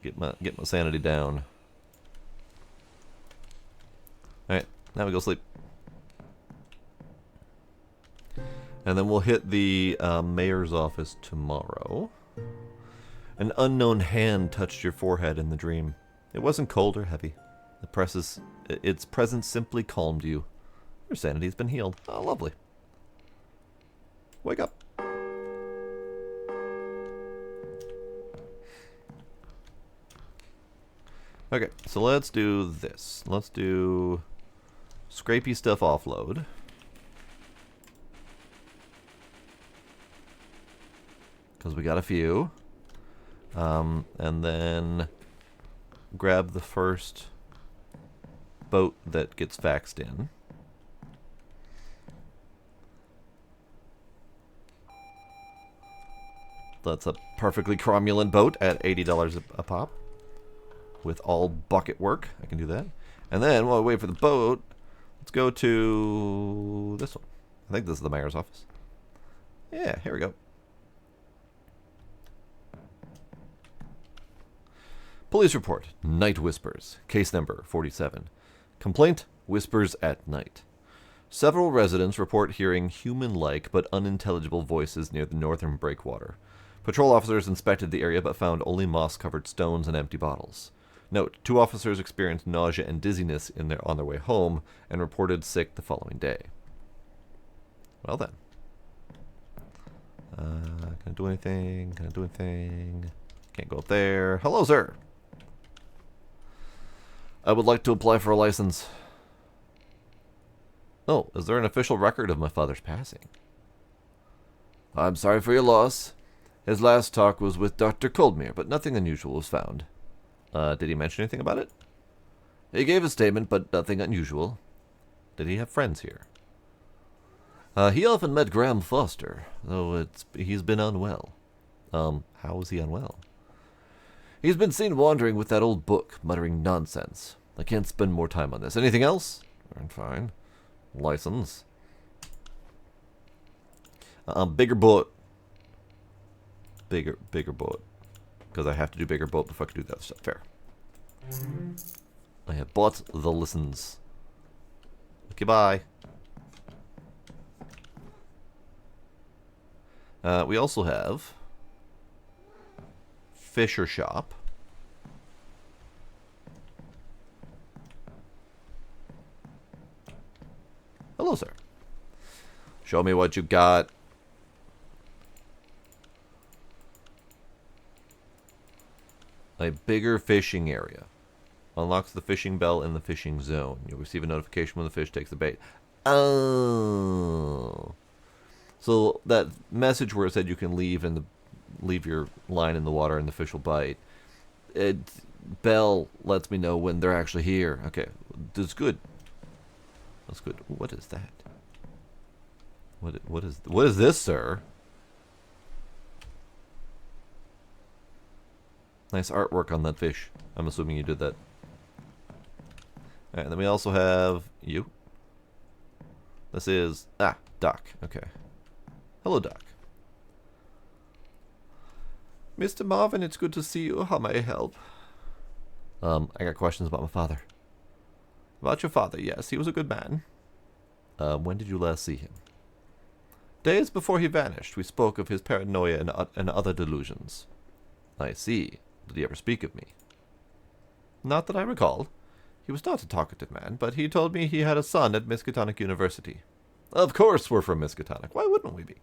Get my sanity down. Alright, now we go sleep. And then we'll hit the mayor's office tomorrow. An unknown hand touched your forehead in the dream. It wasn't cold or heavy. Its presence simply calmed you. Your sanity's been healed. Oh, lovely. Wake up. Okay, so let's do this. Let's do scrapey stuff offload. Because we got a few. And then grab the first boat that gets faxed in. That's a perfectly cromulent boat at $80 a pop. With all bucket work. I can do that. And then while we wait for the boat, let's go to this one. I think this is the mayor's office. Yeah, here we go. Police report. Night whispers. Case number 47. Complaint. Whispers at night. Several residents report hearing human-like but unintelligible voices near the northern breakwater. Patrol officers inspected the area but found only moss-covered stones and empty bottles. Note, 2 officers experienced nausea and dizziness on their way home and reported sick the following day. Well then. Can I do anything? Can I do anything? Can't go up there. Hello, sir. I would like to apply for a license. Oh, is there an official record of my father's passing? I'm sorry for your loss. His last talk was with Dr. Coldmere, but nothing unusual was found. Did he mention anything about it? He gave a statement, but nothing unusual. Did he have friends here? He often met Graham Foster, though he's been unwell. How was he unwell? He's been seen wandering with that old book, muttering nonsense. I can't spend more time on this. Anything else? Fine. License. Bigger boat. Bigger boat. Because I have to do bigger boat before I can do that stuff. Fair. I have bought the listens. Okay, bye. We also have Fisher Shop. Hello, sir. Show me what you got. A bigger fishing area. Unlocks the fishing bell in the fishing zone. You'll receive a notification when the fish takes the bait. Oh. So that message where it said you can leave your line in the water and the fish will bite. Bell lets me know when they're actually here. Okay, that's good. That's good. What is that? What is this, sir? Nice artwork on that fish. I'm assuming you did that. Alright, then we also have you. This is... Doc. Okay. Hello, Doc. Mr. Marvin, it's good to see you. How may I help? I got questions about my father. About your father, yes. He was a good man. When did you last see him? Days before he vanished, we spoke of his paranoia and other delusions. I see. Did he ever speak of me? Not that I recall. He was not a talkative man, but he told me he had a son at Miskatonic University. Of course we're from Miskatonic. Why wouldn't we be?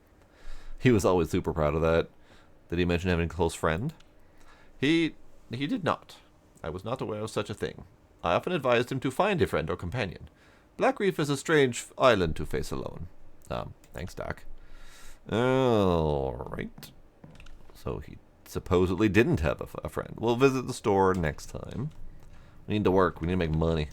He was always super proud of that. Did he mention having a close friend? He did not. I was not aware of such a thing. I often advised him to find a friend or companion. Black Reef is a strange island to face alone. Thanks, Doc. Alright. So he supposedly didn't have a friend. We'll visit the store next time. We need to work. We need to make money.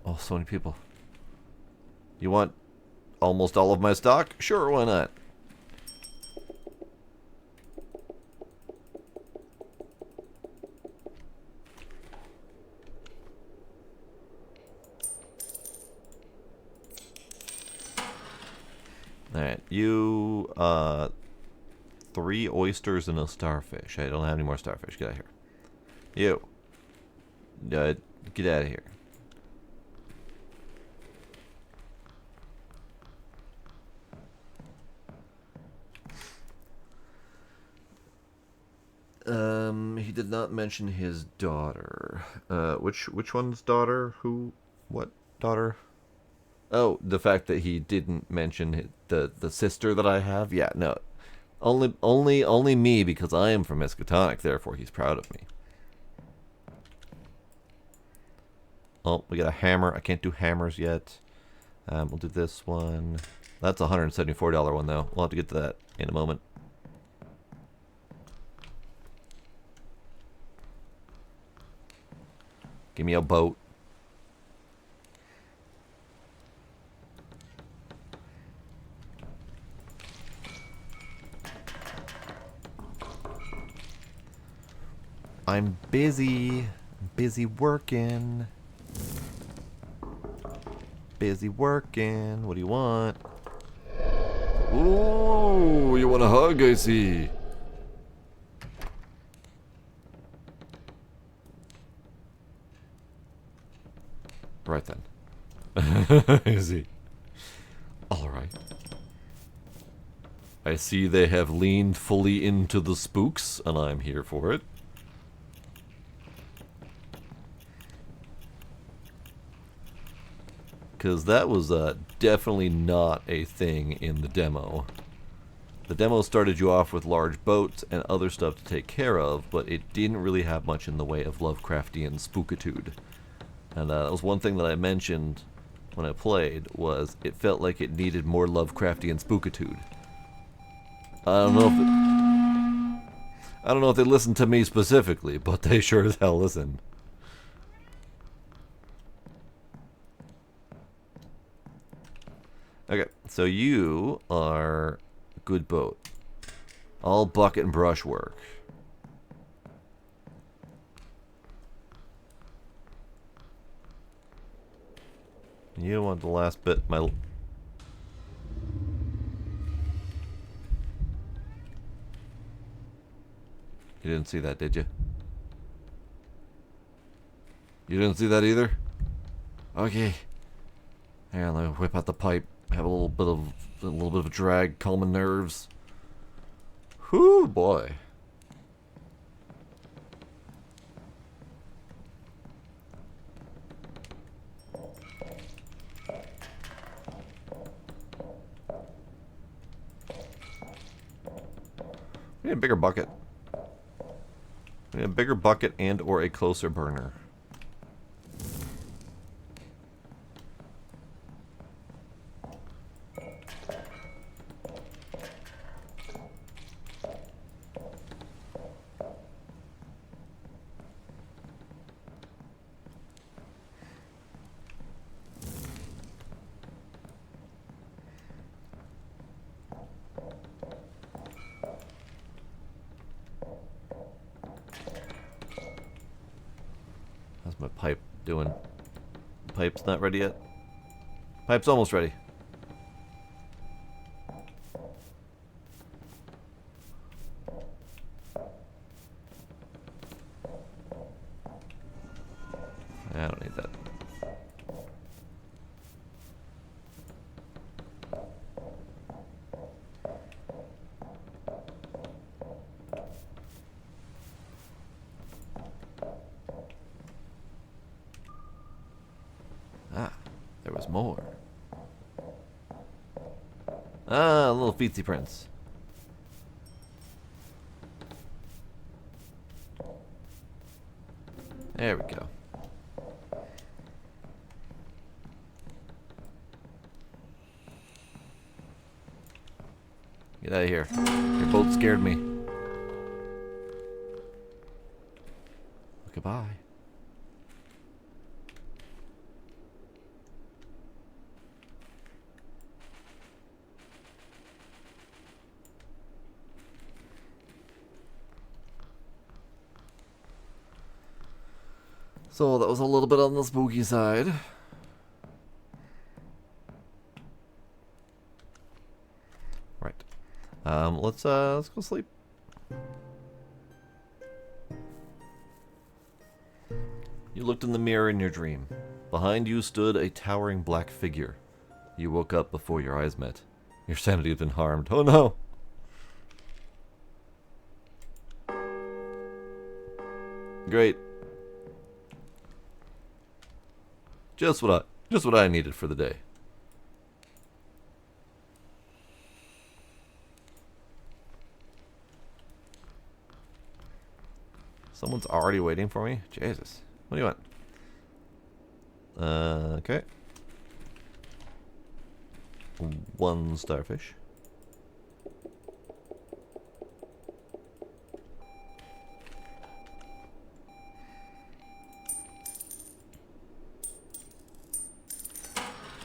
Oh, so many people. You want almost all of my stock? Sure, why not? Alright, you, 3 oysters and a starfish. I don't have any more starfish. Get out of here. You. Get out of here. He did not mention his daughter. Which one's daughter? Who? What daughter? Oh, the fact that he didn't mention the sister that I have. Yeah, no, only me, because I am from Miskatonic. Therefore, he's proud of me. Oh, we got a hammer. I can't do hammers yet. We'll do this one. That's a $174 one though. We'll have to get to that in a moment. Give me a boat. I'm busy. Busy working. Busy working. What do you want? Ooh, you want a hug, I see. Right then. I see. Alright. I see they have leaned fully into the spooks, and I'm here for it. Because that was definitely not a thing in the demo. The demo started you off with large boats and other stuff to take care of, but it didn't really have much in the way of Lovecraftian spookitude. And that was one thing that I mentioned when I played, was it felt like it needed more Lovecraftian spookitude. I don't know if they listened to me specifically, but they sure as hell listened. Okay, so you are a good boat. All bucket and brush work. You want the last bit, my... You didn't see that, did you? You didn't see that either? Okay. Hang on, let me whip out the pipe. Have a little bit of a drag, calm my nerves. Whoo, boy. We need a bigger bucket. We need a bigger bucket and or a closer burner. doing? Pipe's not ready yet? Pipe's almost ready. I don't need that. Ah, there was more. Ah, little feetsy prints. There we go. Get out of here. Your boat scared me. Goodbye. So that was a little bit on the spooky side. Right. Let's go sleep. You looked in the mirror in your dream. Behind you stood a towering black figure. You woke up before your eyes met. Your sanity had been harmed. Oh no! Great. Just what I needed for the day. Someone's already waiting for me? Jesus. What do you want? Okay. 1 starfish.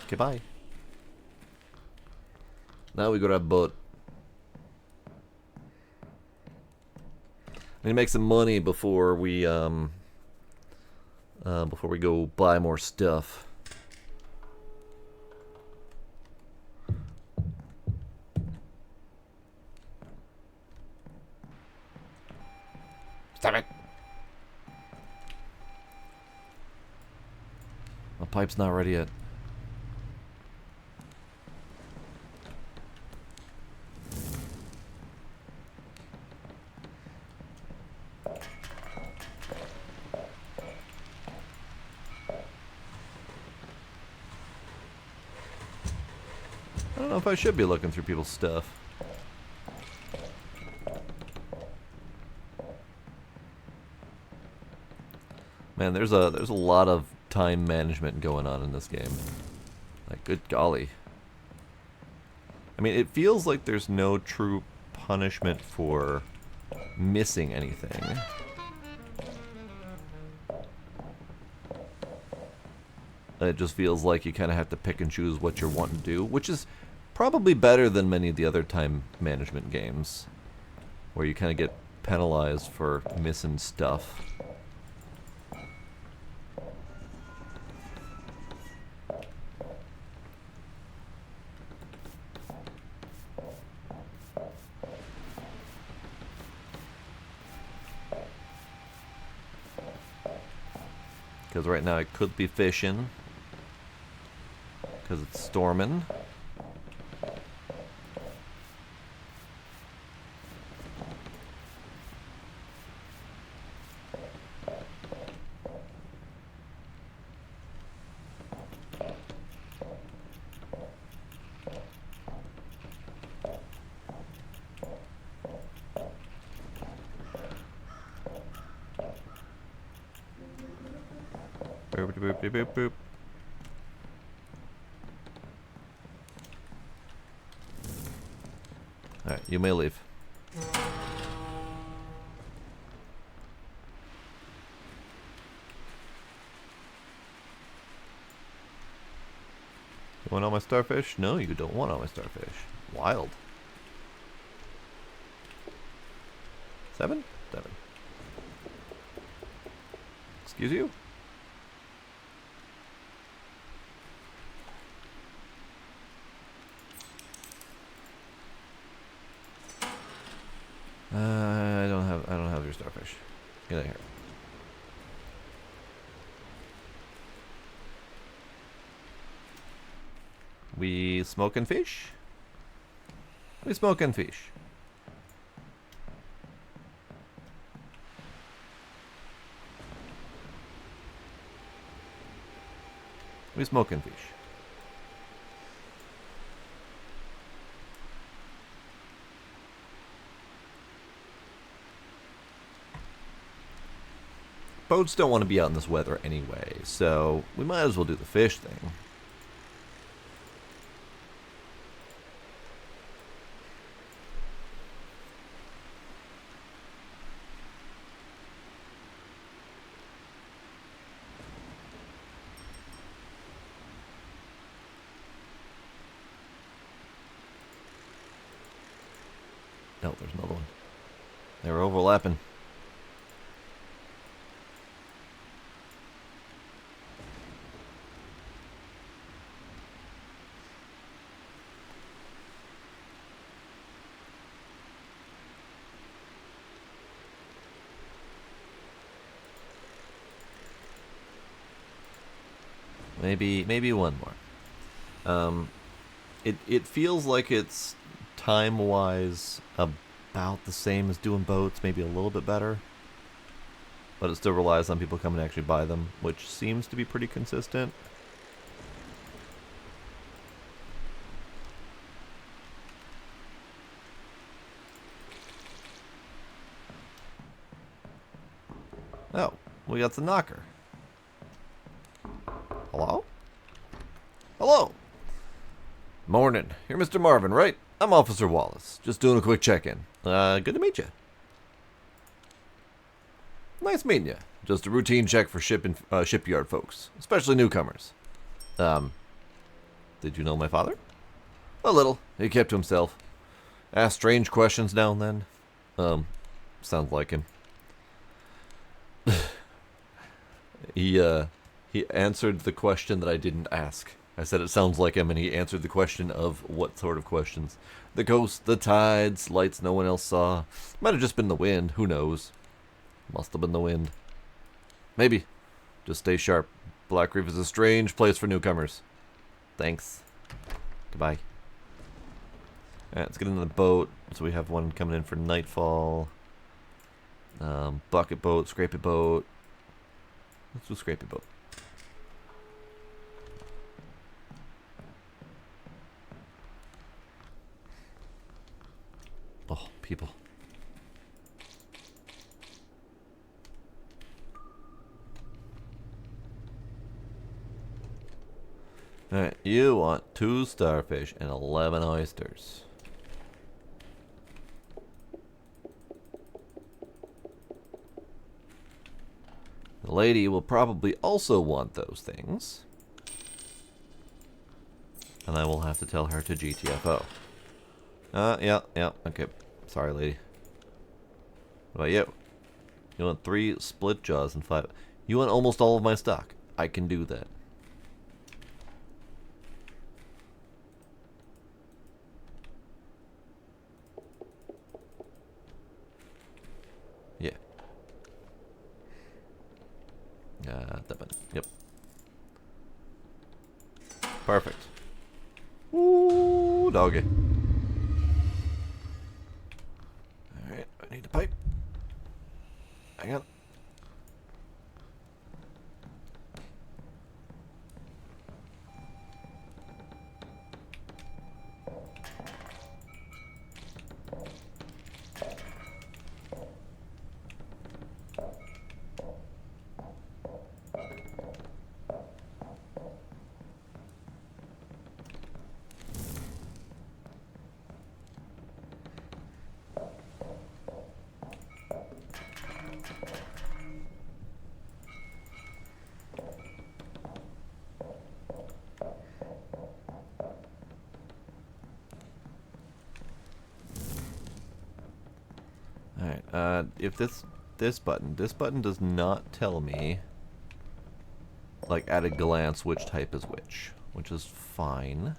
Okay, bye. Now we go to a boat. I need to make some money before we go buy more stuff. Stop it! My pipe's not ready yet. I don't know if I should be looking through people's stuff. Man, there's a lot of time management going on in this game. Like, good golly. I mean, it feels like there's no true punishment for missing anything. It just feels like you kind of have to pick and choose what you're wanting to do, which is probably better than many of the other time management games, where you kind of get penalized for missing stuff. Because right now I could be fishing. Because it's storming. Boop, boop, boop, boop, boop. Alright, you may leave. You want all my starfish? No, you don't want all my starfish. Wild. 7? 7. Excuse you? starfish. Get out of here. We smoking fish? We smoking fish. We smoking fish. Boats don't want to be out in this weather anyway, so we might as well do the fish thing. No, there's another one. They were overlapping. Maybe one more. It feels like it's time-wise about the same as doing boats, maybe a little bit better. But it still relies on people coming to actually buy them, which seems to be pretty consistent. Oh, we got the knocker. Hello? Hello! Morning. You're Mr. Marvin, right? I'm Officer Wallace. Just doing a quick check-in. Good to meet you. Nice meeting you. Just a routine check for shipyard folks, especially newcomers. Did you know my father? A little. He kept to himself. Asked strange questions now and then. Sounds like him. He answered the question that I didn't ask. I said it sounds like him, and he answered the question of what sort of questions. The ghost, the tides, lights no one else saw. Might have just been the wind. Who knows? Must have been the wind. Maybe. Just stay sharp. Black Reef is a strange place for newcomers. Thanks. Goodbye. Alright, let's get into the boat. So we have one coming in for nightfall. Bucket boat, scrapey boat. Let's do scrapey boat. Oh, people. Alright, you want 2 starfish and 11 oysters. The lady will probably also want those things. And I will have to tell her to GTFO. Yeah, okay. Sorry, lady. What about you? You want 3 split jaws and 5. You want almost all of my stock. I can do that. Yeah. That button. Yep. Perfect. Ooh, doggy. Alright, I need a pipe. Hang on. If this button does not tell me, like at a glance, which type is which is fine.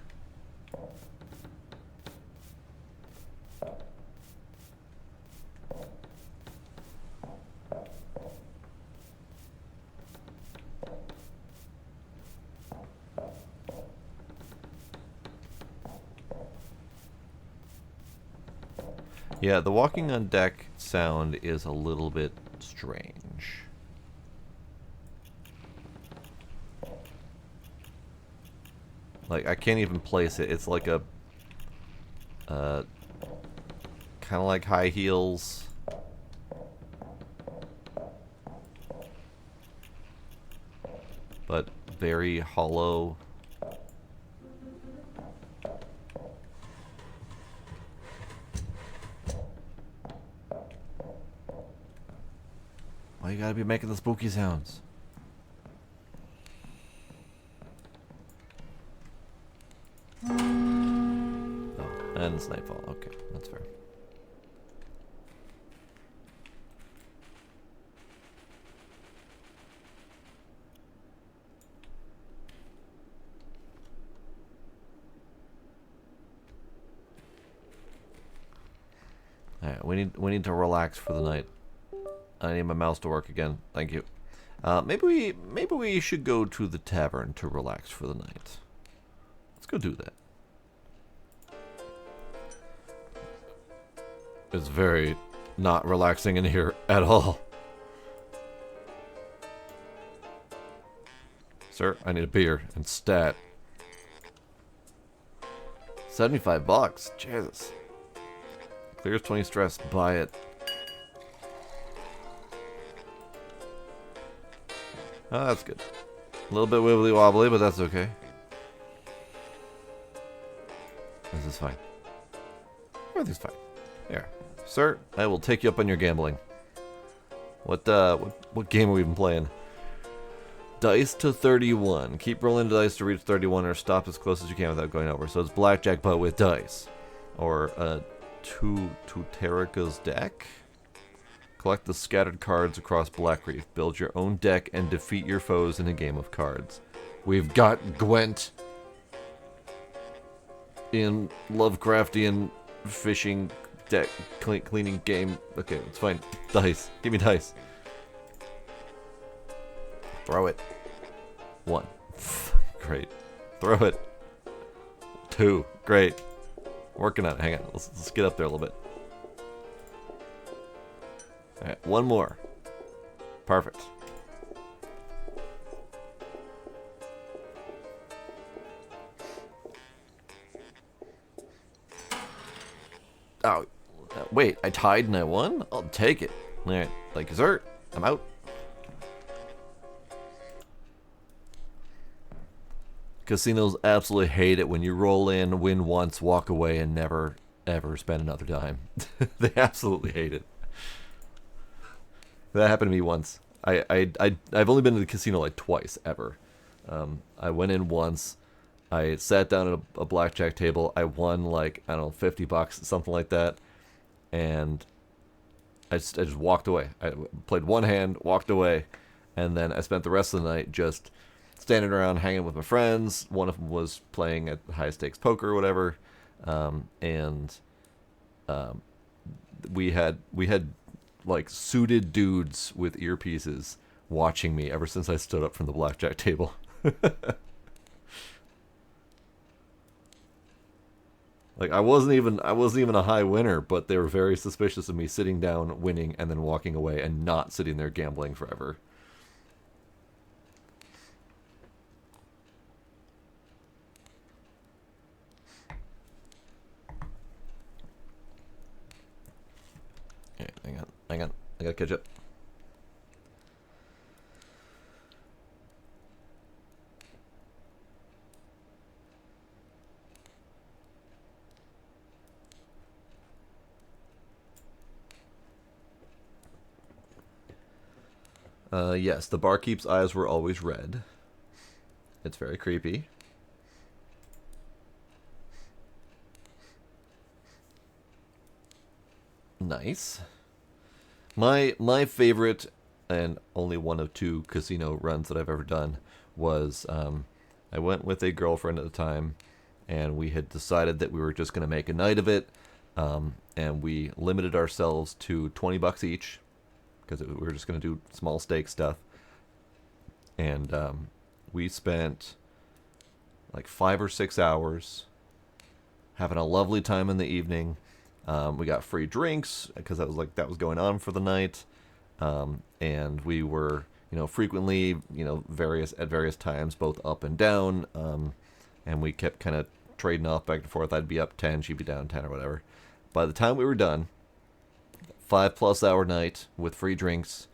Yeah, the walking on deck sound is a little bit strange. Like, I can't even place it. It's like a... kind of like high heels. But very hollow. Why you gotta be making the spooky sounds? Oh, and it's nightfall. Okay, that's fair. Alright, we need to relax for the night. I need my mouse to work again. Thank you. Maybe we should go to the tavern to relax for the night. Let's go do that. It's very not relaxing in here at all. Sir, I need a beer and stat. $75. Jesus. Clears 20 stress. Buy it. Oh, that's good. A little bit wibbly wobbly, but that's okay. This is fine. Everything's fine. Here. Sir, I will take you up on your gambling. What game have we been playing? Dice to 31. Keep rolling the dice to reach 31 or stop as close as you can without going over. So it's blackjack but with dice. Or Tuterica's deck. Collect the scattered cards across Blackreef. Build your own deck and defeat your foes in a game of cards. We've got Gwent in Lovecraftian fishing deck cleaning game. Okay, it's fine. Dice. Give me dice. Throw it. 1. Great. Throw it. 2. Great. Working on it. Hang on. Let's get up there a little bit. Alright, one more. Perfect. Oh, wait, I tied and I won? I'll take it. Alright, like dessert. I'm out. Casinos absolutely hate it when you roll in, win once, walk away, and never, ever spend another dime. They absolutely hate it. That happened to me once. I've only been to the casino like twice, ever. I went in once. I sat down at a blackjack table. I won like, I don't know, $50, something like that. And I just walked away. I played one hand, walked away. And then I spent the rest of the night just standing around hanging with my friends. One of them was playing at high stakes poker or whatever. We had like suited dudes with earpieces watching me ever since I stood up from the blackjack table. Like I wasn't even a high winner, but they were very suspicious of me sitting down, winning, and then walking away and not sitting there gambling forever. Okay, hang on. I gotta catch up. Yes, the barkeep's eyes were always red. It's very creepy. Nice. My favorite and only one of 2 casino runs that I've ever done was I went with a girlfriend at the time, and we had decided that we were just going to make a night of it, and we limited ourselves to $20 each because we were just going to do small stake stuff, and we spent like 5 or 6 hours having a lovely time in the evening. We got free drinks because that was going on for the night, and we were frequently at various times both up and down, and we kept kind of trading off back and forth. I'd be up 10, she'd be down 10 or whatever. By the time we were done, 5+ hour night with free drinks,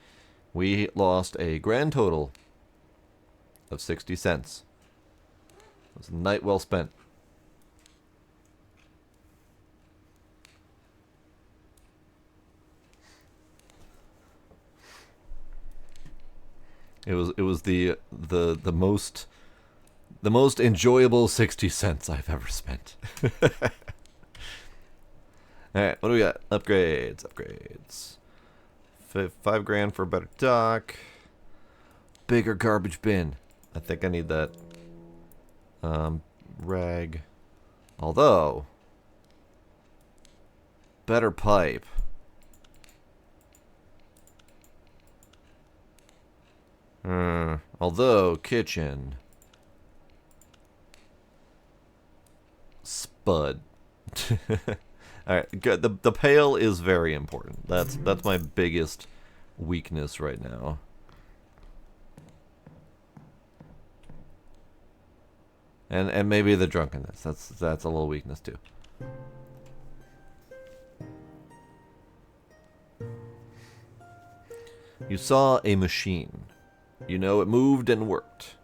we lost a grand total of 60 cents. It was a night well spent. It was the most enjoyable 60 cents I've ever spent. Alright, what do we got? Upgrades. 5 grand for a better dock. Bigger garbage bin. I think I need that. Rag. Although, better pipe. Although, kitchen. Spud. Alright, good. The pail is very important. That's my biggest weakness right now. And maybe the drunkenness. That's a little weakness too. You saw a machine. You know it moved and worked.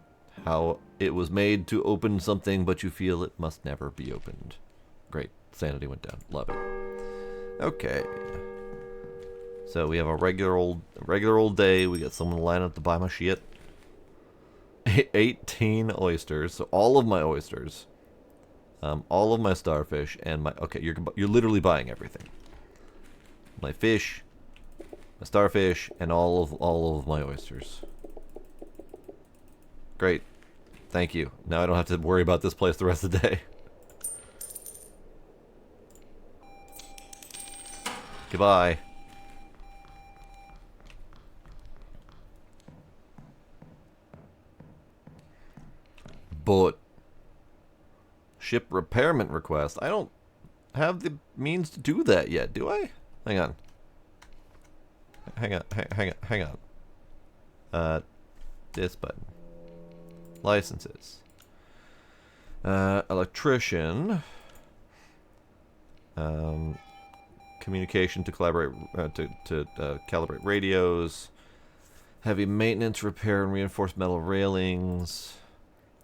How it was made to open something, but you feel it must never be opened. Great. Sanity went down. Love it. Okay. So we have a regular old day. We got someone lined up to buy my shit. 18 oysters. So all of my oysters, all of my starfish, and my you're literally buying everything. My fish, my starfish, and all of my oysters. Great. Thank you. Now I don't have to worry about this place the rest of the day. Goodbye. But ship repairment request. I don't have the means to do that yet, do I? Hang on. Hang on. This button. Licenses. Electrician. Communication to collaborate to calibrate radios. Heavy maintenance, repair and reinforced metal railings.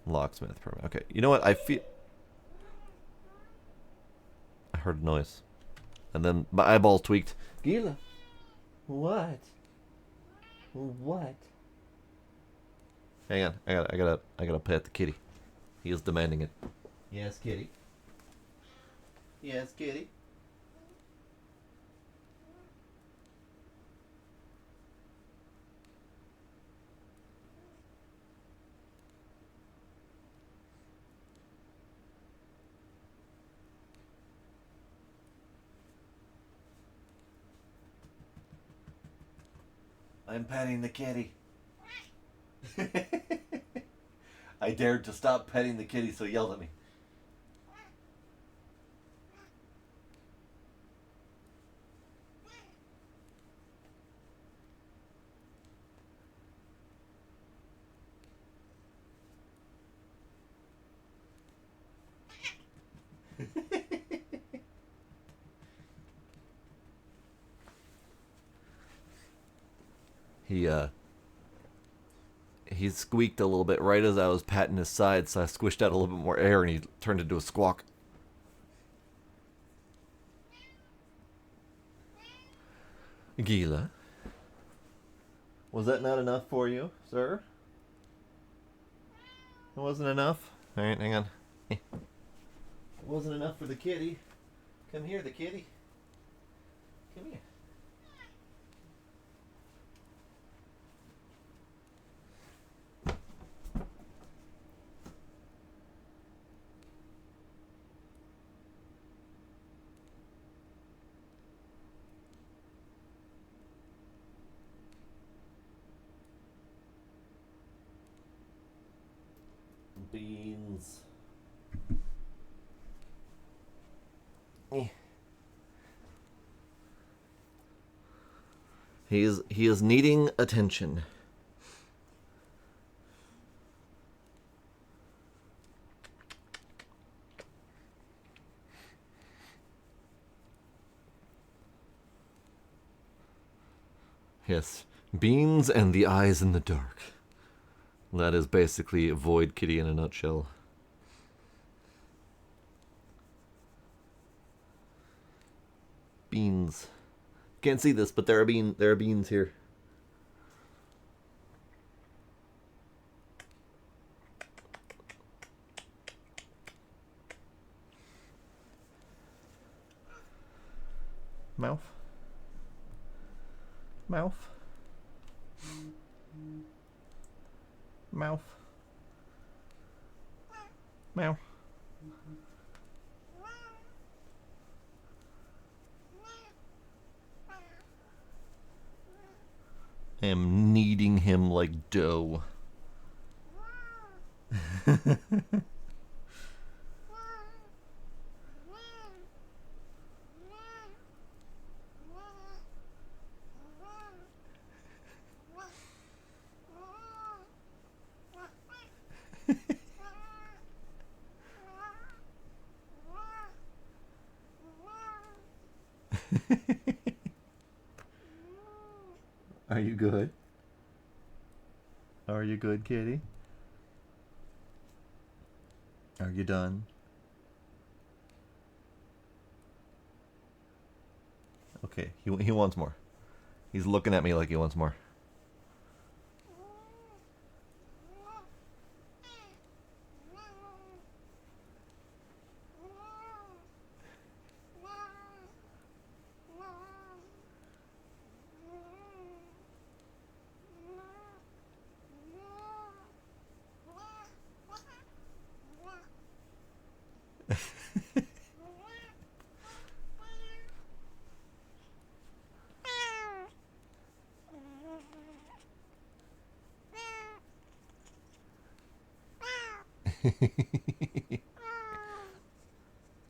Locksmith permit. Okay, you know what? I heard a noise, and then my eyeball tweaked. Gila. What? What? Hang on, I gotta pet the kitty. He is demanding it. Yes, kitty. Yes, kitty. I'm petting the kitty. I dared to stop petting the kitty, so he yelled at me. He squeaked a little bit right as I was patting his side, so I squished out a little bit more air and he turned into a squawk. Gila. Was that not enough for you, sir? It wasn't enough? Alright, hang on. It wasn't enough for the kitty. Come here, the kitty. Come here. Beans. He is needing attention. Yes, beans and the eyes in the dark. That is basically Void Kitty in a nutshell. Beans. Can't see this, but there are beans here. Mouth. Mouth. Mouth. Meow. I am kneading him like dough. Are you good? Are you good, kitty? Are you done? Okay, he wants more. He's looking at me like he wants more.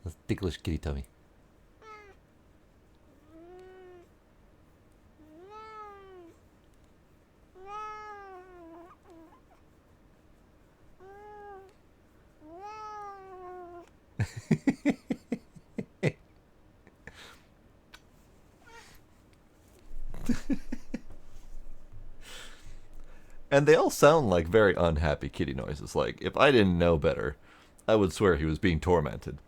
That's ticklish kitty tummy. And they all sound like very unhappy kitty noises. Like, if I didn't know better, I would swear he was being tormented.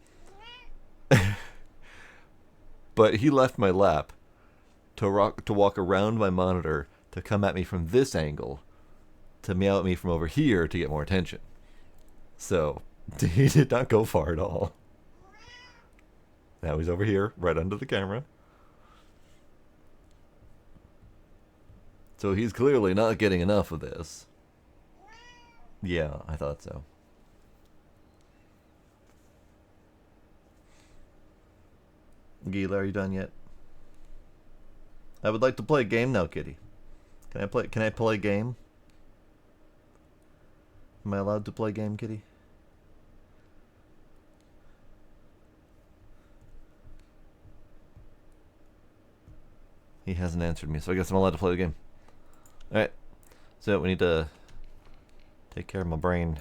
But he left my lap to walk around my monitor to come at me from this angle to meow at me from over here to get more attention. So, he did not go far at all. Now he's over here, right under the camera. So he's clearly not getting enough of this. Yeah, I thought so. Gila, are you done yet? I would like to play a game now, kitty. Can I play a game? Am I allowed to play a game, kitty? He hasn't answered me, so I guess I'm allowed to play the game. Alright. So we need to take care of my brain.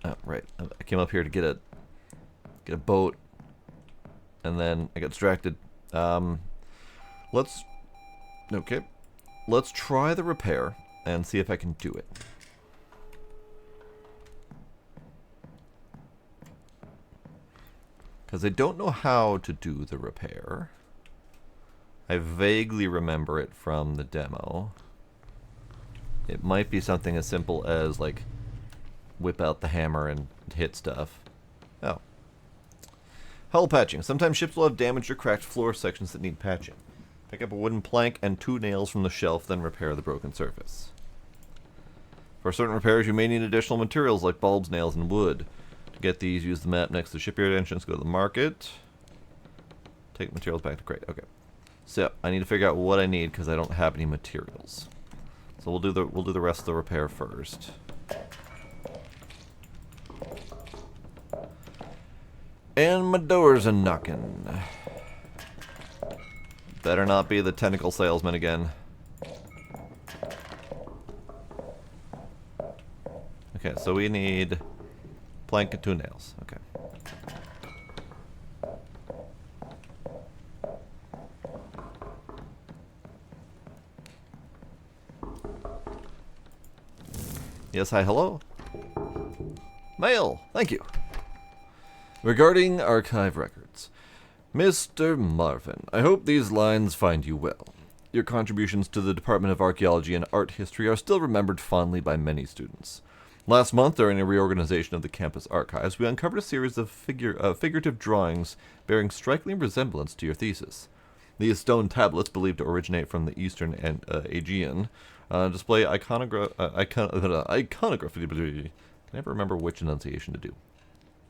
Oh, right. I came up here to get a boat, and then I got distracted. Let's try the repair and see if I can do it. Because I don't know how to do the repair. I vaguely remember it from the demo. It might be something as simple as, like, whip out the hammer and hit stuff. Oh. Hull patching. Sometimes ships will have damaged or cracked floor sections that need patching. Pick up a wooden plank and 2 nails from the shelf, then repair the broken surface. For certain repairs, you may need additional materials like bulbs, nails, and wood. To get these, use the map next to the shipyard entrance, go to the market. Take materials back to crate. Okay. So, I need to figure out what I need because I don't have any materials. So we'll do the rest of the repair first. And my doors are knocking. Better not be the tentacle salesman again. Okay, so we need plank and 2 nails. Okay. Yes, hi, hello. Mail, thank you. Regarding archive records. Mr. Marvin, I hope these lines find you well. Your contributions to the Department of Archaeology and Art History are still remembered fondly by many students. Last month, during a reorganization of the campus archives, we uncovered a series of figurative drawings bearing striking resemblance to your thesis. These stone tablets, believed to originate from the Eastern and Aegean, display iconography. Can I never remember which enunciation to do.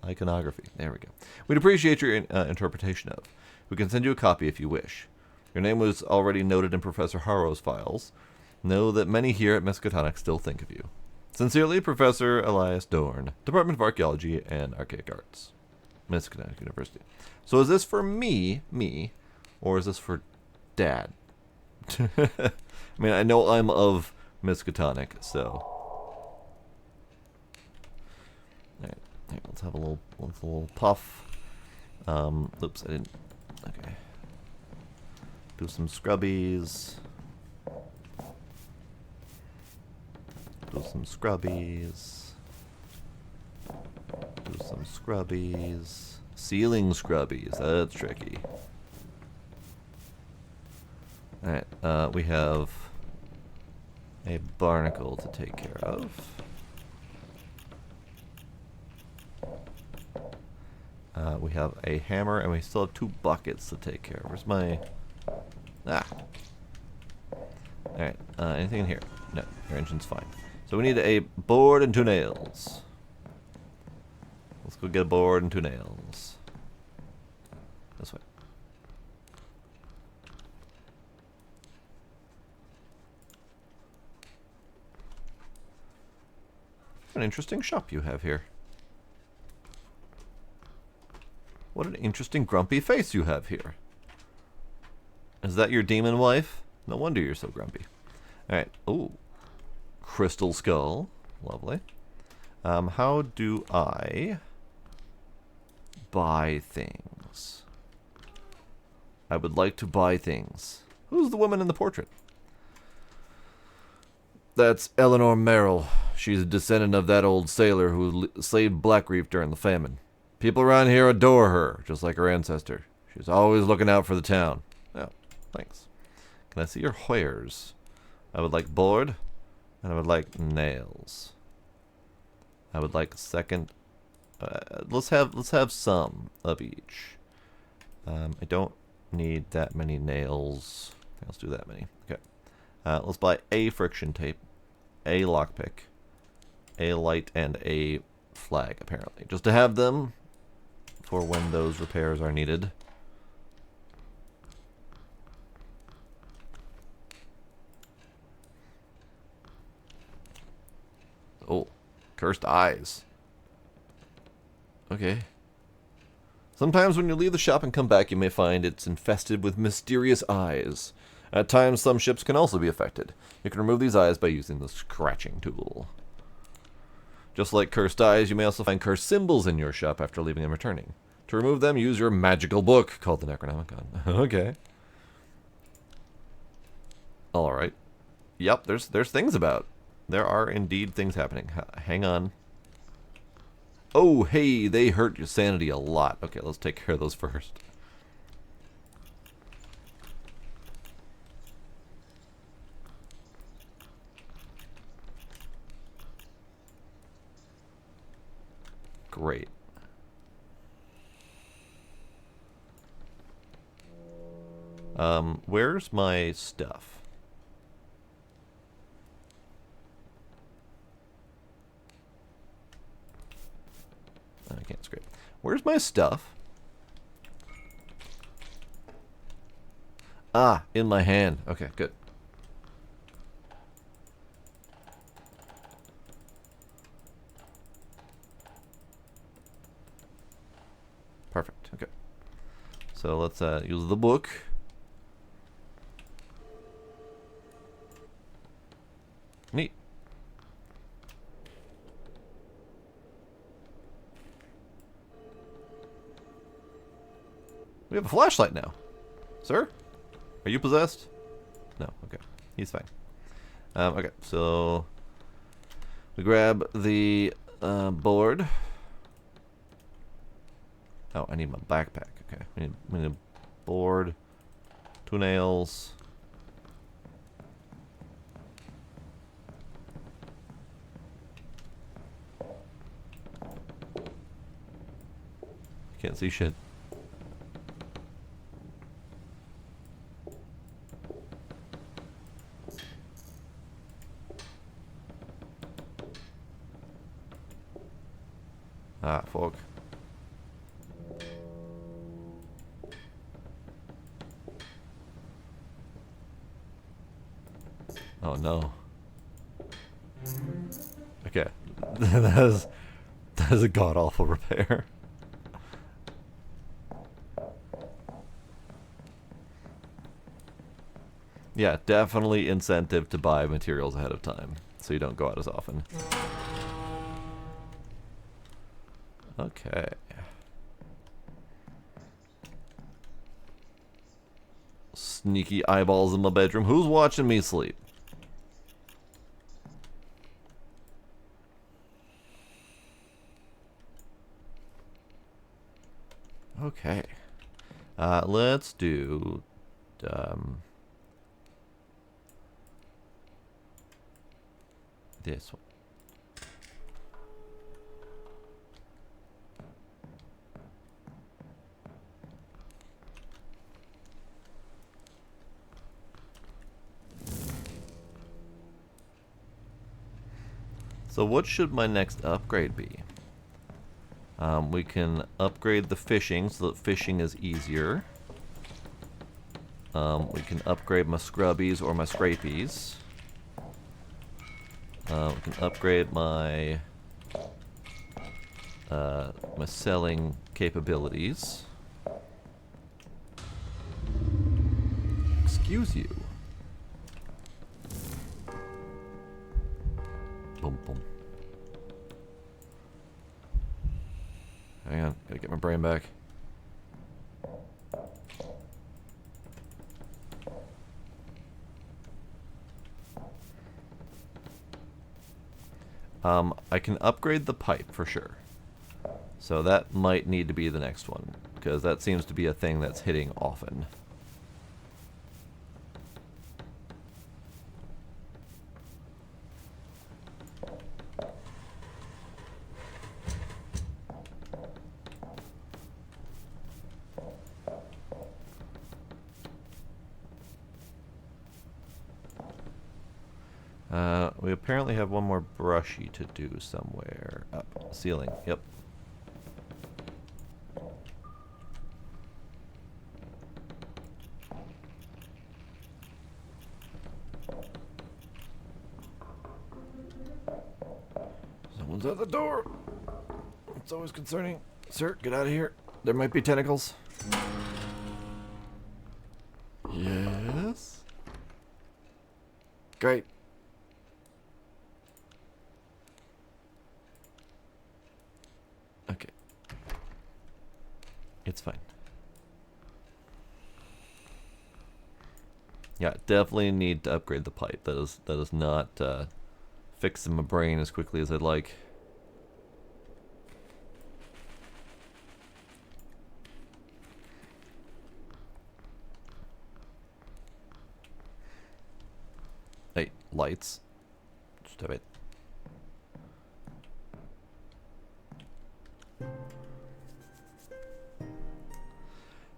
Iconography. There we go. We'd appreciate your interpretation of. We can send you a copy if you wish. Your name was already noted in Professor Harrow's files. Know that many here at Miskatonic still think of you. Sincerely, Professor Elias Dorn, Department of Archaeology and Archaic Arts, Miskatonic University. So is this for me, or is this for Dad? I mean, I know I'm of Miskatonic, so. Alright, let's have a little puff. Oops, I didn't. Okay. Do some scrubbies. Do some scrubbies. Do some scrubbies. Ceiling scrubbies. That's tricky. Alright, we have a barnacle to take care of. We have a hammer, and we still have 2 buckets to take care of. Where's my... Ah. Alright, anything in here? No, your engine's fine. So we need a board and 2 nails. Let's go get a board and 2 nails. This way. An interesting shop you have here. What an interesting grumpy face you have here. Is that your demon wife? No wonder you're so grumpy. Alright. Ooh. Crystal skull. Lovely. How do I buy things? I would like to buy things. Who's the woman in the portrait? That's Eleanor Merrill. She's a descendant of that old sailor who slaved Black Reef during the famine. People around here adore her, just like her ancestor. She's always looking out for the town. Oh, thanks. Can I see your wares? I would like board, and I would like nails. I would like a second. Let's have some of each. I don't need that many nails. Let's do that many. Okay. Let's buy a friction tape, a lockpick, a light, and a flag, apparently. Just to have them for when those repairs are needed. Oh, cursed eyes. Okay. Sometimes when you leave the shop and come back, you may find it's infested with mysterious eyes. At times, some ships can also be affected. You can remove these eyes by using the scratching tool. Just like cursed eyes, you may also find cursed symbols in your shop after leaving and returning. To remove them, use your magical book, called the Necronomicon. Okay. Alright. Yep, there's things about. There are indeed things happening. Hang on. Oh, hey, they hurt your sanity a lot. Okay, let's take care of those first. Great. Where's my stuff? I can't scrape. Where's my stuff? Ah, in my hand. Okay, good. Perfect. Okay. So let's use the book. We have a flashlight now. Sir? Are you possessed? No, okay. He's fine. Okay, so we grab the board. Oh, I need my backpack. Okay, we need a board, 2 nails. Can't see shit. Ah, fuck. Oh no. Okay. that is a god awful repair. Yeah, definitely incentive to buy materials ahead of time so you don't go out as often. Okay. Sneaky eyeballs in my bedroom. Who's watching me sleep? Okay. Let's do this one. So what should my next upgrade be? We can upgrade the fishing so that fishing is easier. We can upgrade my scrubbies or my scrapies. We can upgrade my my selling capabilities. Excuse you. Boom, boom. Hang on, gotta get my brain back. I can upgrade the pipe for sure. So that might need to be the next one, because that seems to be a thing that's hitting often. We apparently have one more brushy to do somewhere. Up. Ceiling. Yep. Someone's at the door. It's always concerning. Sir, get out of here. There might be tentacles. Yes. Great. Okay. It's fine. Yeah, definitely need to upgrade the pipe. That is not fixing my brain as quickly as I'd like. Hey, lights. Stop it.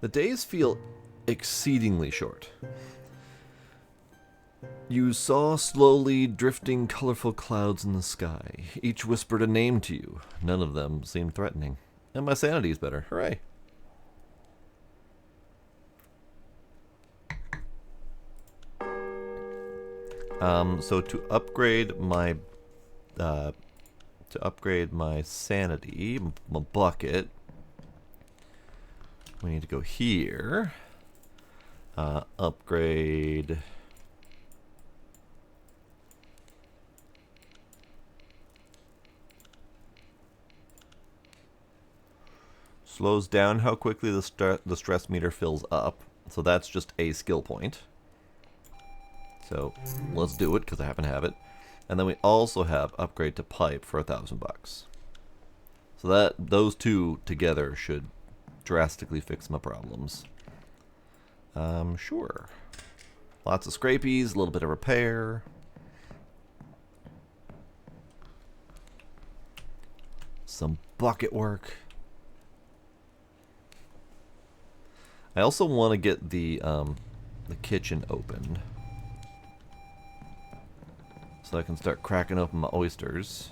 The days feel exceedingly short. You saw slowly drifting colorful clouds in the sky. Each whispered a name to you. None of them seemed threatening. And my sanity's better. Hooray. So to upgrade my sanity, my bucket, we need to go here. Upgrade. slows down how quickly the stress meter fills up. So that's just a skill point. So let's do it because I happen to have it. And then we also have upgrade to pipe for $1,000. So that those two together should drastically fix my problems. Sure. Lots of scrapies, a little bit of repair. Some bucket work. I also want to get the kitchen open, so I can start cracking open my oysters.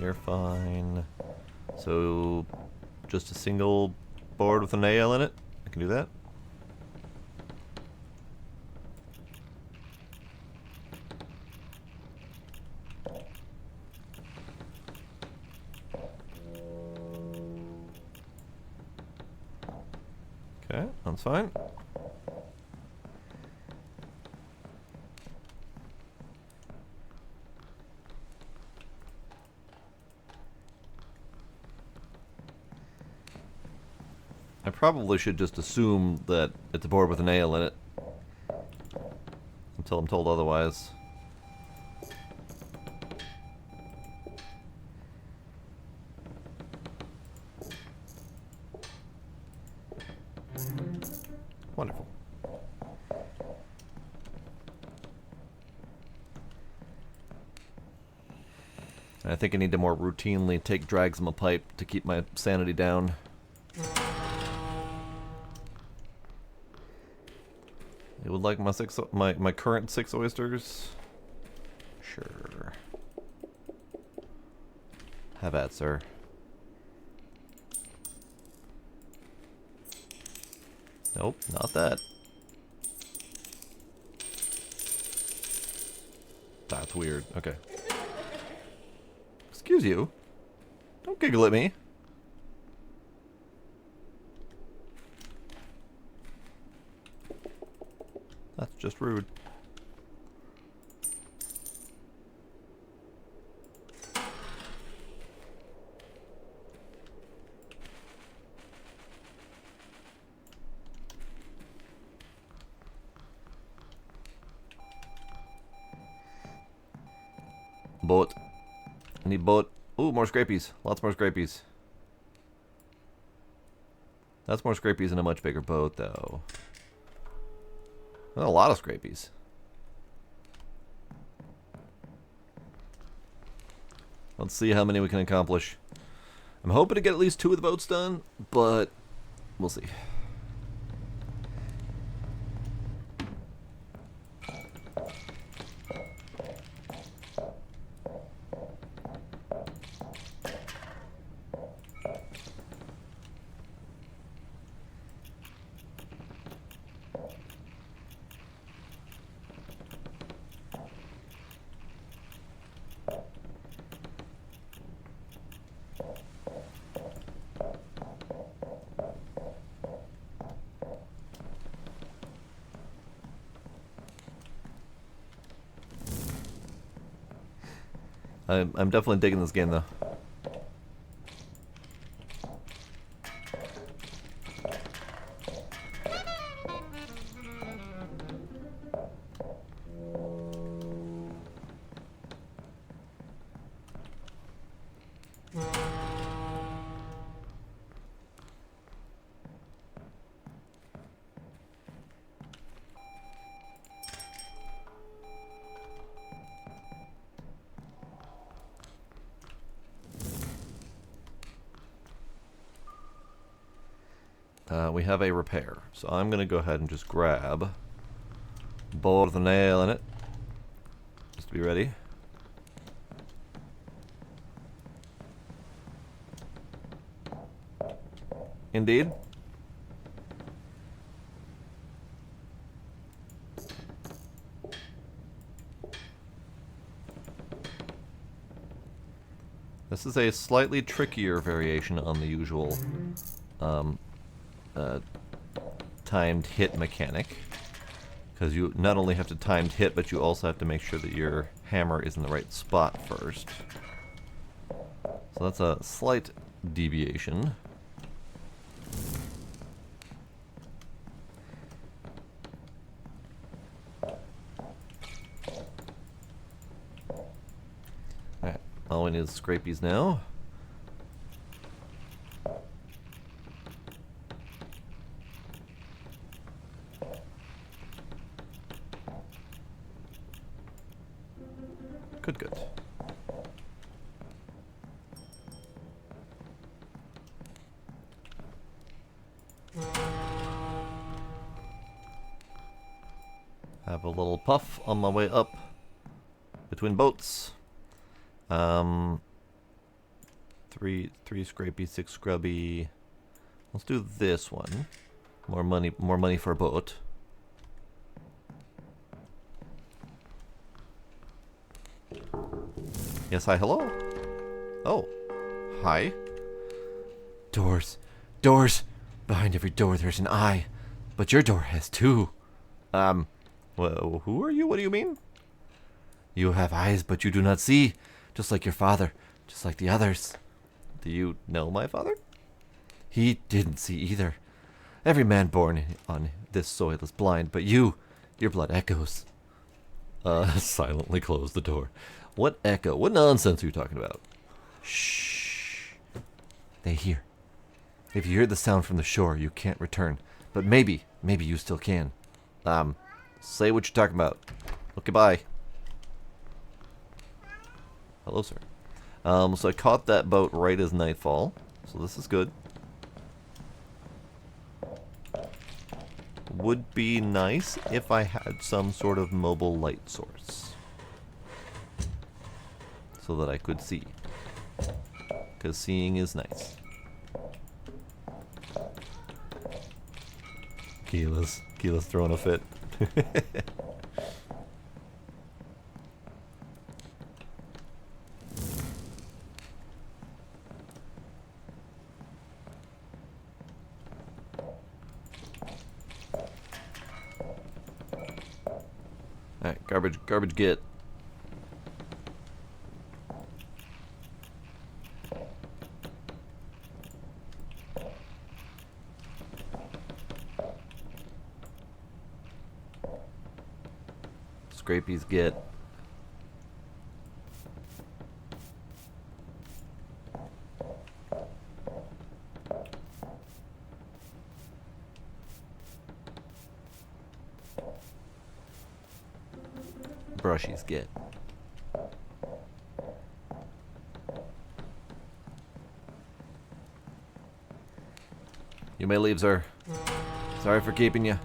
You're fine. So, just a single board with a nail in it? I can do that? Okay, that's fine. I probably should just assume that it's a board with a nail in it until I'm told otherwise. Wonderful. I think I need to more routinely take drags on my pipe to keep my sanity down. You would like my current 6 oysters? Sure. Have at, sir. Nope, not that. That's weird. Okay. Excuse you. Don't giggle at me. That's just rude. Boat. I need boat. Ooh, more scrapies. Lots more scrapies. That's more scrapies in a much bigger boat, though. A lot of scrapies. Let's see how many we can accomplish. I'm hoping to get at least 2 of the boats done, but we'll see. I'm definitely digging this game, though. We have a repair, so I'm going to go ahead and just grab a bolt with a nail in it, just to be ready. Indeed. is a slightly trickier variation on the usual timed hit mechanic. Because you not only have to timed hit, but you also have to make sure that your hammer is in the right spot first. So that's a slight deviation. Alright, all we need is scrapies now. Good, good. Have a little puff on my way up between boats. Three scrapey, 6 scrubby. Let's do this one. More money for a boat. Yes, hi, hello. Oh, hi. Doors. Doors. Behind every door there's an eye. But your door has 2. Well, who are you? What do you mean? You have eyes, but you do not see. Just like your father. Just like the others. Do you know my father? He didn't see either. Every man born on this soil is blind, but your blood echoes. Silently close the door. What echo? What nonsense are you talking about? Shh. They hear. If you hear the sound from the shore, you can't return. But maybe you still can. Say what you're talking about. Okay, bye. Hello, sir. So I caught that boat right as nightfall. So this is good. Would be nice if I had some sort of mobile light source. So that I could see. Because seeing is nice. Keela's throwing a fit. Alright, garbage get. Scrapies get. Brushies get. You may leave, sir. Sorry for keeping you.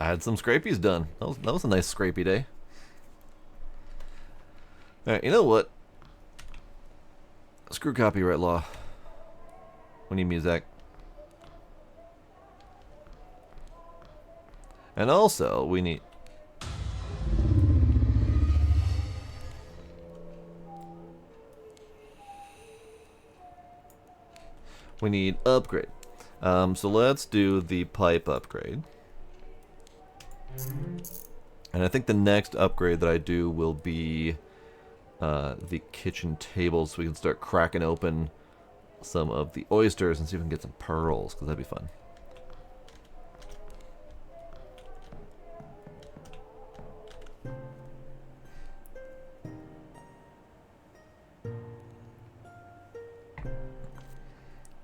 I had some scrapies done. That was a nice scrapey day. Alright, you know what? Screw copyright law. We need music. And also, we need... We need upgrade. So let's do the pipe upgrade. And I think the next upgrade that I do will be the kitchen table, so we can start cracking open some of the oysters and see if we can get some pearls, because that'd be fun.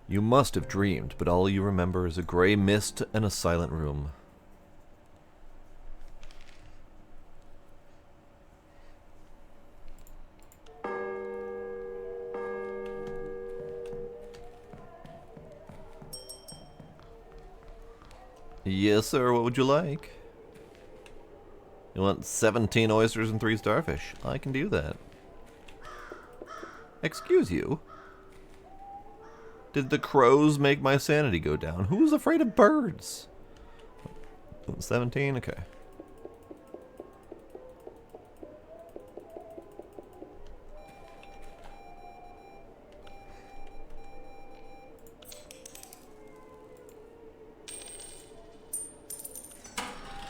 You must have dreamed, but all you remember is a gray mist and a silent room. Yes, sir, what would you like? You want 17 oysters and 3 starfish? I can do that. Excuse you? Did the crows make my sanity go down? Who's afraid of birds? 17? Okay.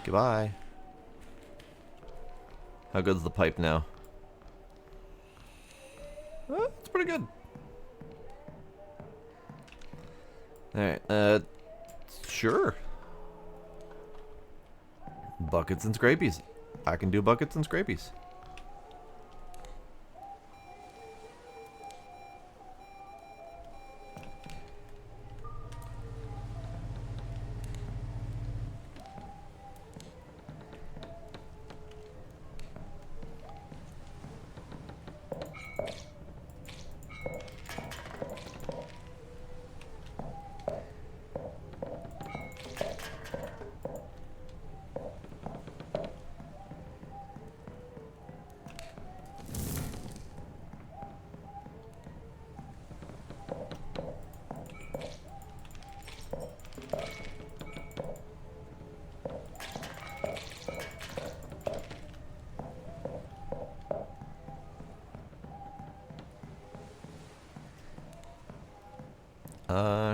Goodbye. How good's the pipe now? It's pretty good. Alright, sure. Buckets and scrapies. I can do buckets and scrapies.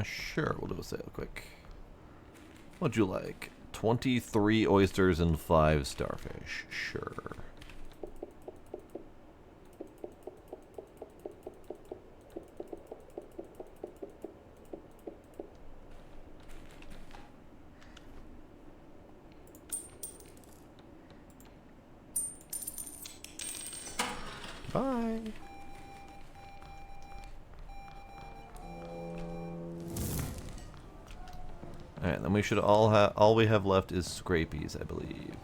Sure, we'll do a sale quick. What'd you like? 23 oysters and 5 starfish. Sure. Bye. Alright, then we should all we have left is scrapies, I believe.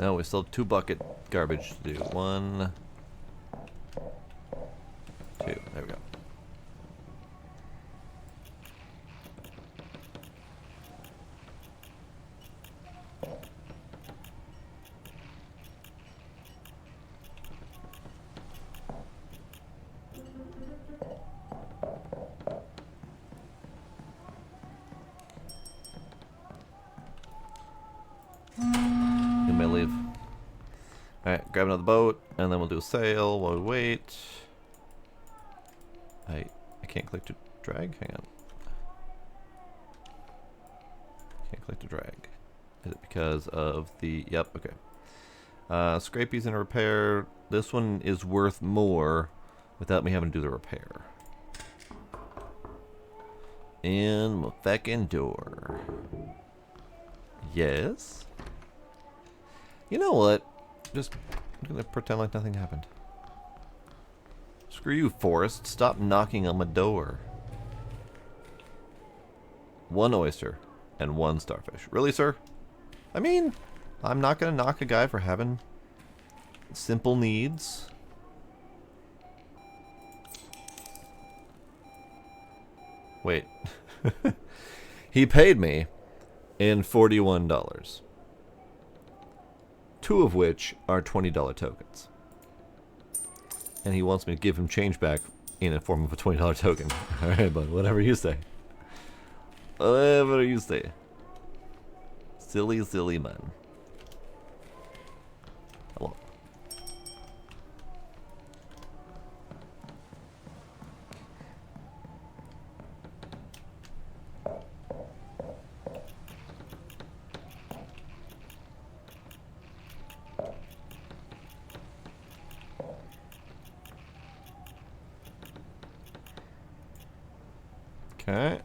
No, we still have 2 bucket garbage to do. 1, 2. There we go. You may leave. Alright, grab another boat, and then we'll do a sail while we wait. I can't click to drag? Hang on. Can't click to drag. Is it because of the... Yep, okay. Scrapies and repair. This one is worth more without me having to do the repair. In my fucking door. Yes? You know what? Just I'm gonna pretend like nothing happened. Screw you, Forrest. Stop knocking on my door. 1 oyster and 1 starfish. Really, sir? I mean, I'm not gonna knock a guy for having simple needs. Wait. He paid me in $41. 2 of which are $20 tokens. And he wants me to give him change back in a form of a $20 token. Alright, bud, whatever you say. Whatever you say. Silly, silly man. Hello. Okay.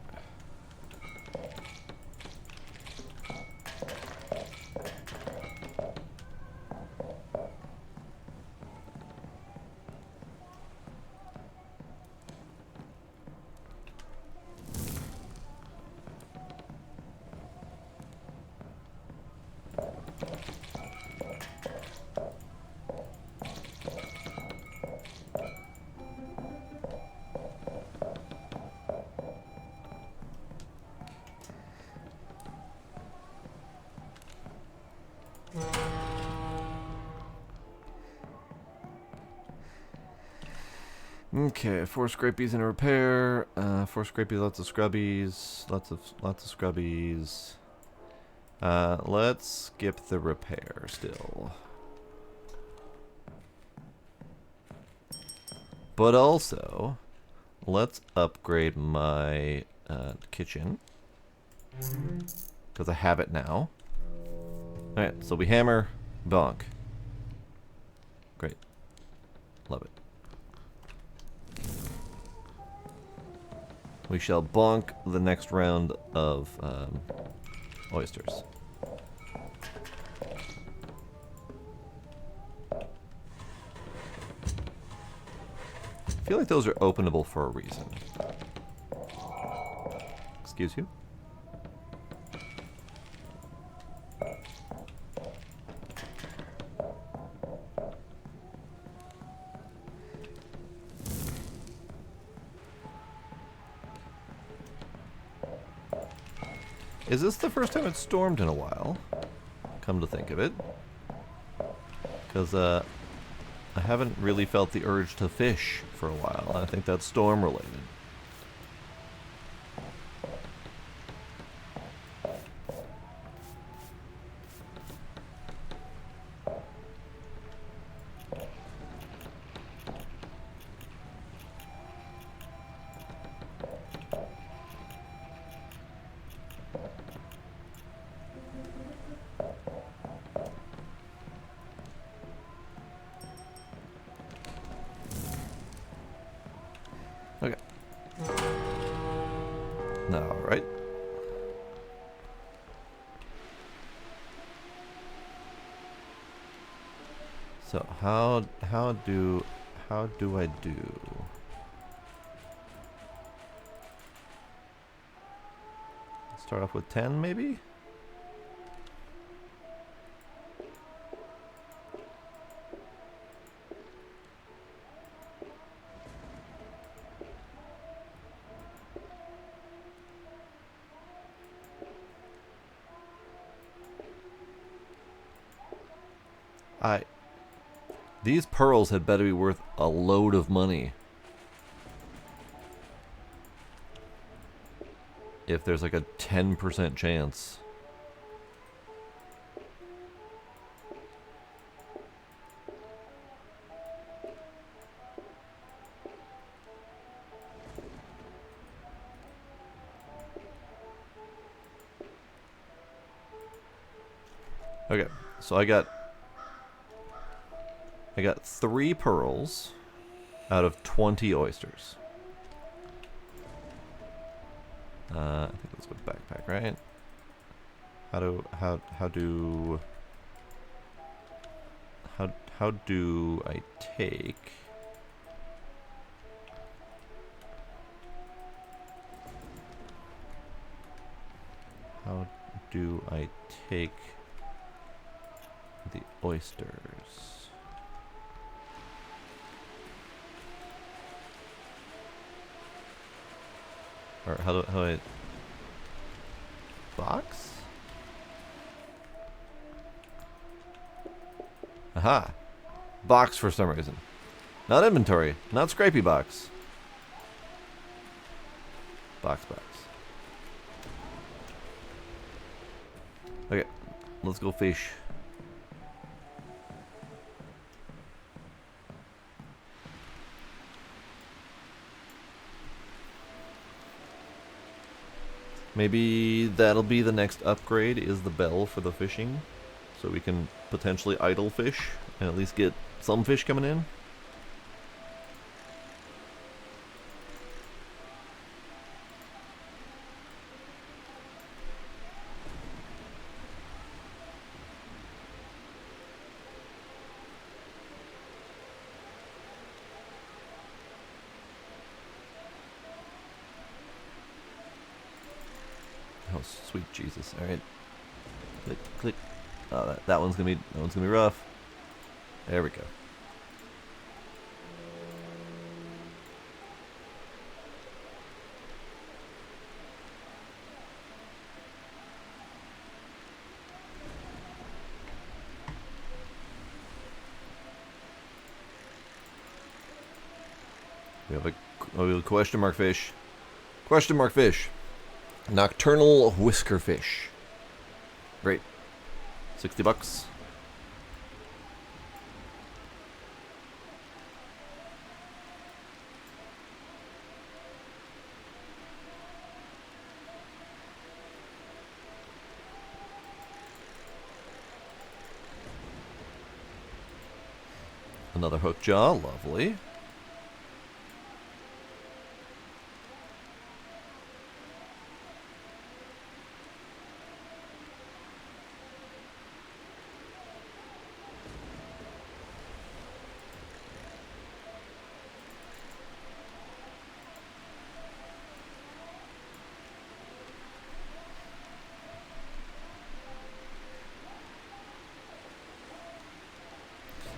Okay, 4 scrapies in a repair. 4 scrapies, lots of scrubbies. Lots of scrubbies. Let's skip the repair still. But also, let's upgrade my kitchen. Because I have it now. Alright, so we hammer, bonk. Great. Love it. We shall bonk the next round of oysters. I feel like those are openable for a reason. Excuse you? Is this the first time it's stormed in a while? Come to think of it. Because, I haven't really felt the urge to fish for a while. I think that's storm related. Okay. Alright. So how do I do? Start off with 10 maybe? These pearls had better be worth a load of money. If there's like a 10% chance. Okay, so I got 3 pearls out of 20 oysters. I think let's go backpack, right? How do I take the oysters? Or how do I box? Aha! Box for some reason. Not inventory, not scrapey box. Box. Okay, let's go fish. Maybe that'll be the next upgrade, is the bell for the fishing. So we can potentially idle fish and at least get some fish coming in. Oh, sweet Jesus. Alright. Click. Oh, that one's gonna be rough. There we go. We have a question mark fish. Question mark fish. Nocturnal whisker fish. Great. $60. Another hook jaw, lovely.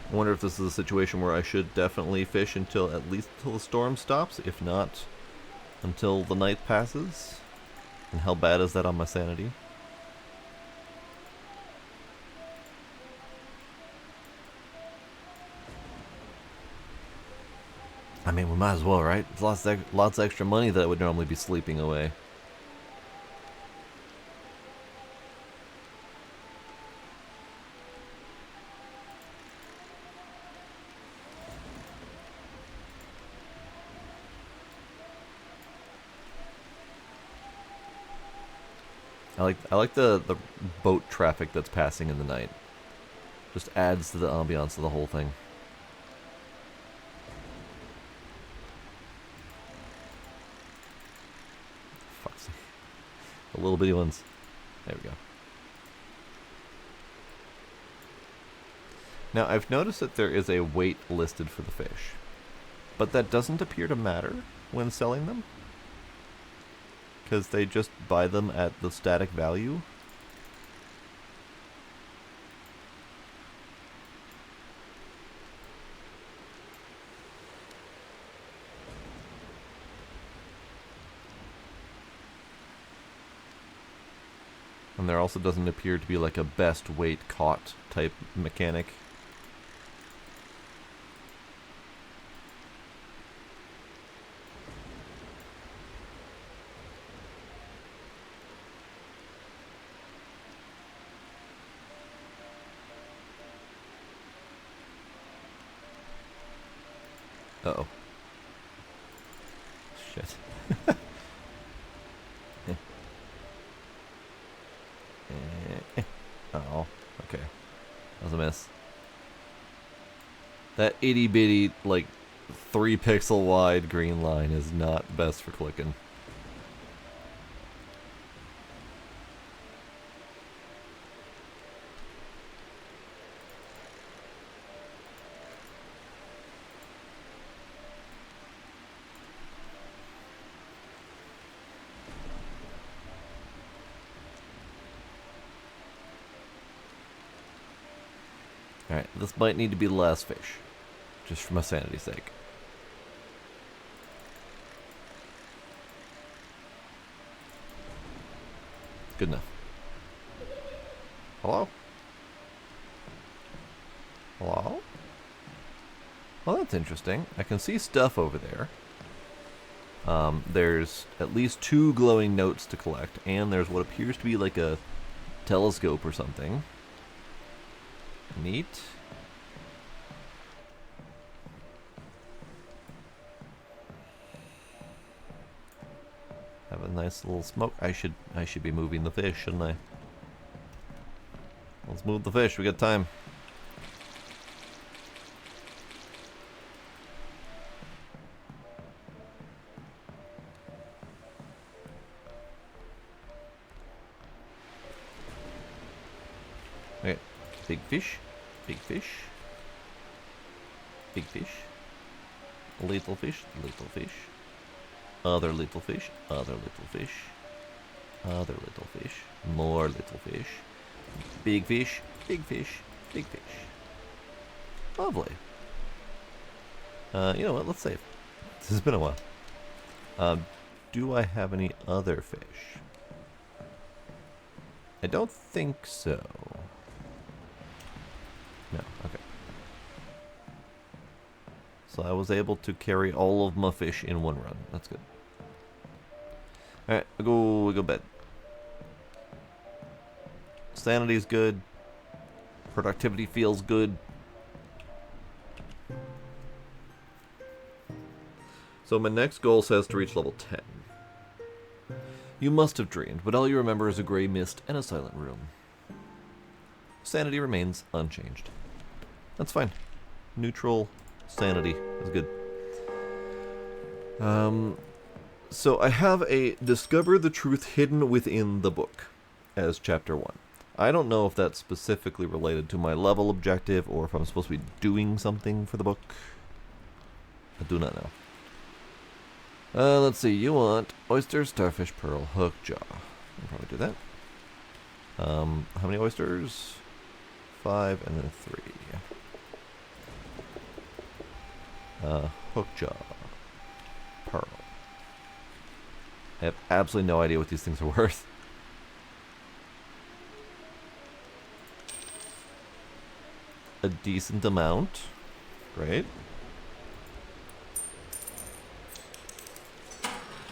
I wonder if this is a situation where I should definitely fish until at least until the storm stops, if not until the night passes. And how bad is that on my sanity? I mean, we might as well, right? It's lots of extra money that I would normally be sleeping away. I like the boat traffic that's passing in the night. Just adds to the ambiance of the whole thing. Fuck's sake. The little bitty ones. There we go. Now I've noticed that there is a weight listed for the fish, but that doesn't appear to matter when selling them. Because they just buy them at the static value. And there also doesn't appear to be like a best weight caught type mechanic. Uh-oh. Shit. Oh, okay. That was a miss. That itty bitty, like, 3 pixel wide green line is not best for clicking. Alright, this might need to be the last fish. Just for my sanity's sake. Good enough. Hello? Hello? Well, that's interesting. I can see stuff over there. There's at least 2 glowing notes to collect, and there's what appears to be like a telescope or something. Neat. Have a nice little smoke. I should be moving the fish, shouldn't I? Let's move the fish. We got time. Okay. Big fish. Big fish. Big fish. Little fish. Little fish. Other little fish. Other little fish. Other little fish. More little fish. Big fish. Big fish. Big fish. Lovely. You know what? Let's save. This has been a while. Do I have any other fish? I don't think so. No, okay. So I was able to carry all of my fish in one run. That's good. Alright, we go bed. Sanity's good. Productivity feels good. So my next goal says to reach level 10. You must have dreamed, but all you remember is a gray mist and a silent room. Sanity remains unchanged. That's fine. Neutral sanity is good. So I have a Discover the Truth Hidden Within the Book as Chapter 1. I don't know if that's specifically related to my level objective or if I'm supposed to be doing something for the book. I do not know. Let's see. You want oyster, starfish, pearl, hook, jaw. I'll probably do that. How many oysters? 5 and then 3. Hook, jaw, pearl. I have absolutely no idea what these things are worth. A decent amount. Great.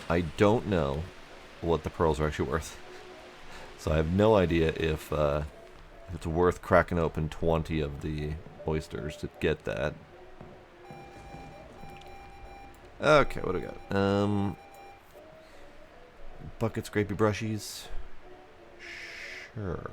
I don't know what the pearls are actually worth. So I have no idea if it's worth cracking open 20 of the oysters to get that. Okay, what do we got? Bucket scrapey brushies. Sure.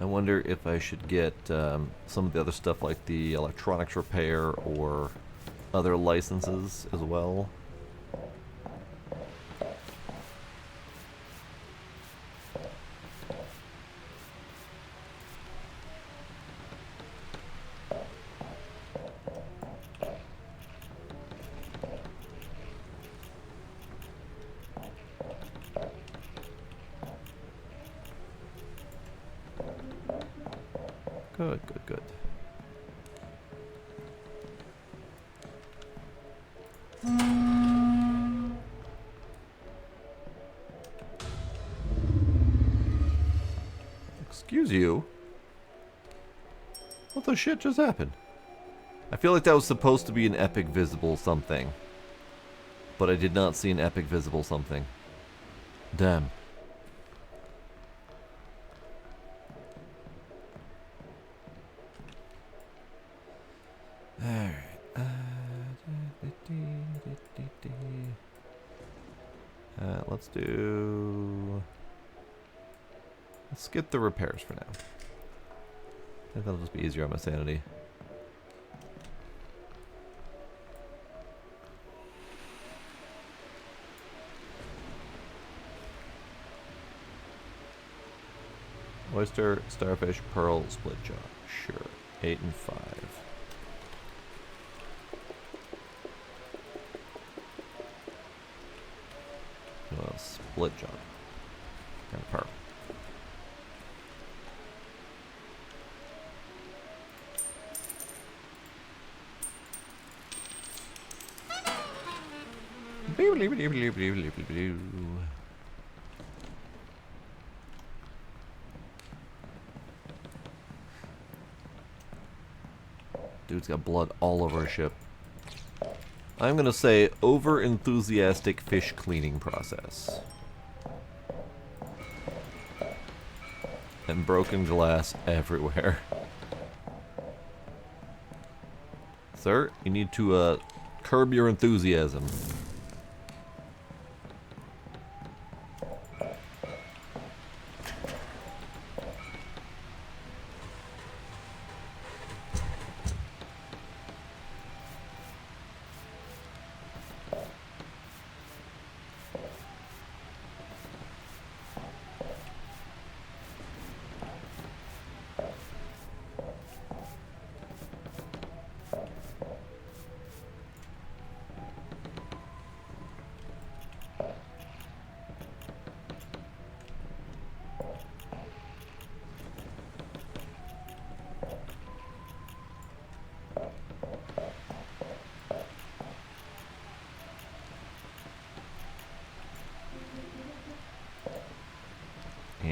I wonder if I should get some of the other stuff like the electronics repair or other licenses as well. Good, good, good. Excuse you? What the shit just happened? I feel like that was supposed to be an epic visible something. But I did not see an epic visible something. Damn. Alright. Let's do... Let's skip the repairs for now. I think that'll just be easier on my sanity. Oyster, starfish, pearl, split jaw. Sure. 8 and 5. Well, split jaw. And pearl. Dude's got blood all over his ship. I'm gonna say over-enthusiastic fish cleaning process. And broken glass everywhere. Sir, you need to curb your enthusiasm.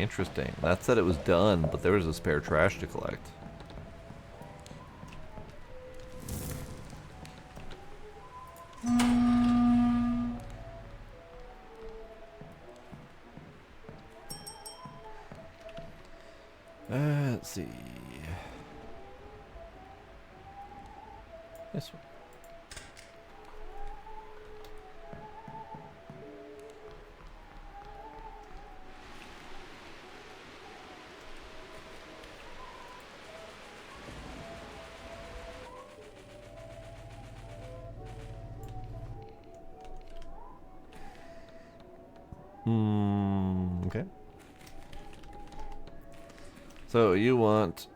Interesting. That said it was done, but there was a spare trash to collect. Let's see. This one. Okay. So you want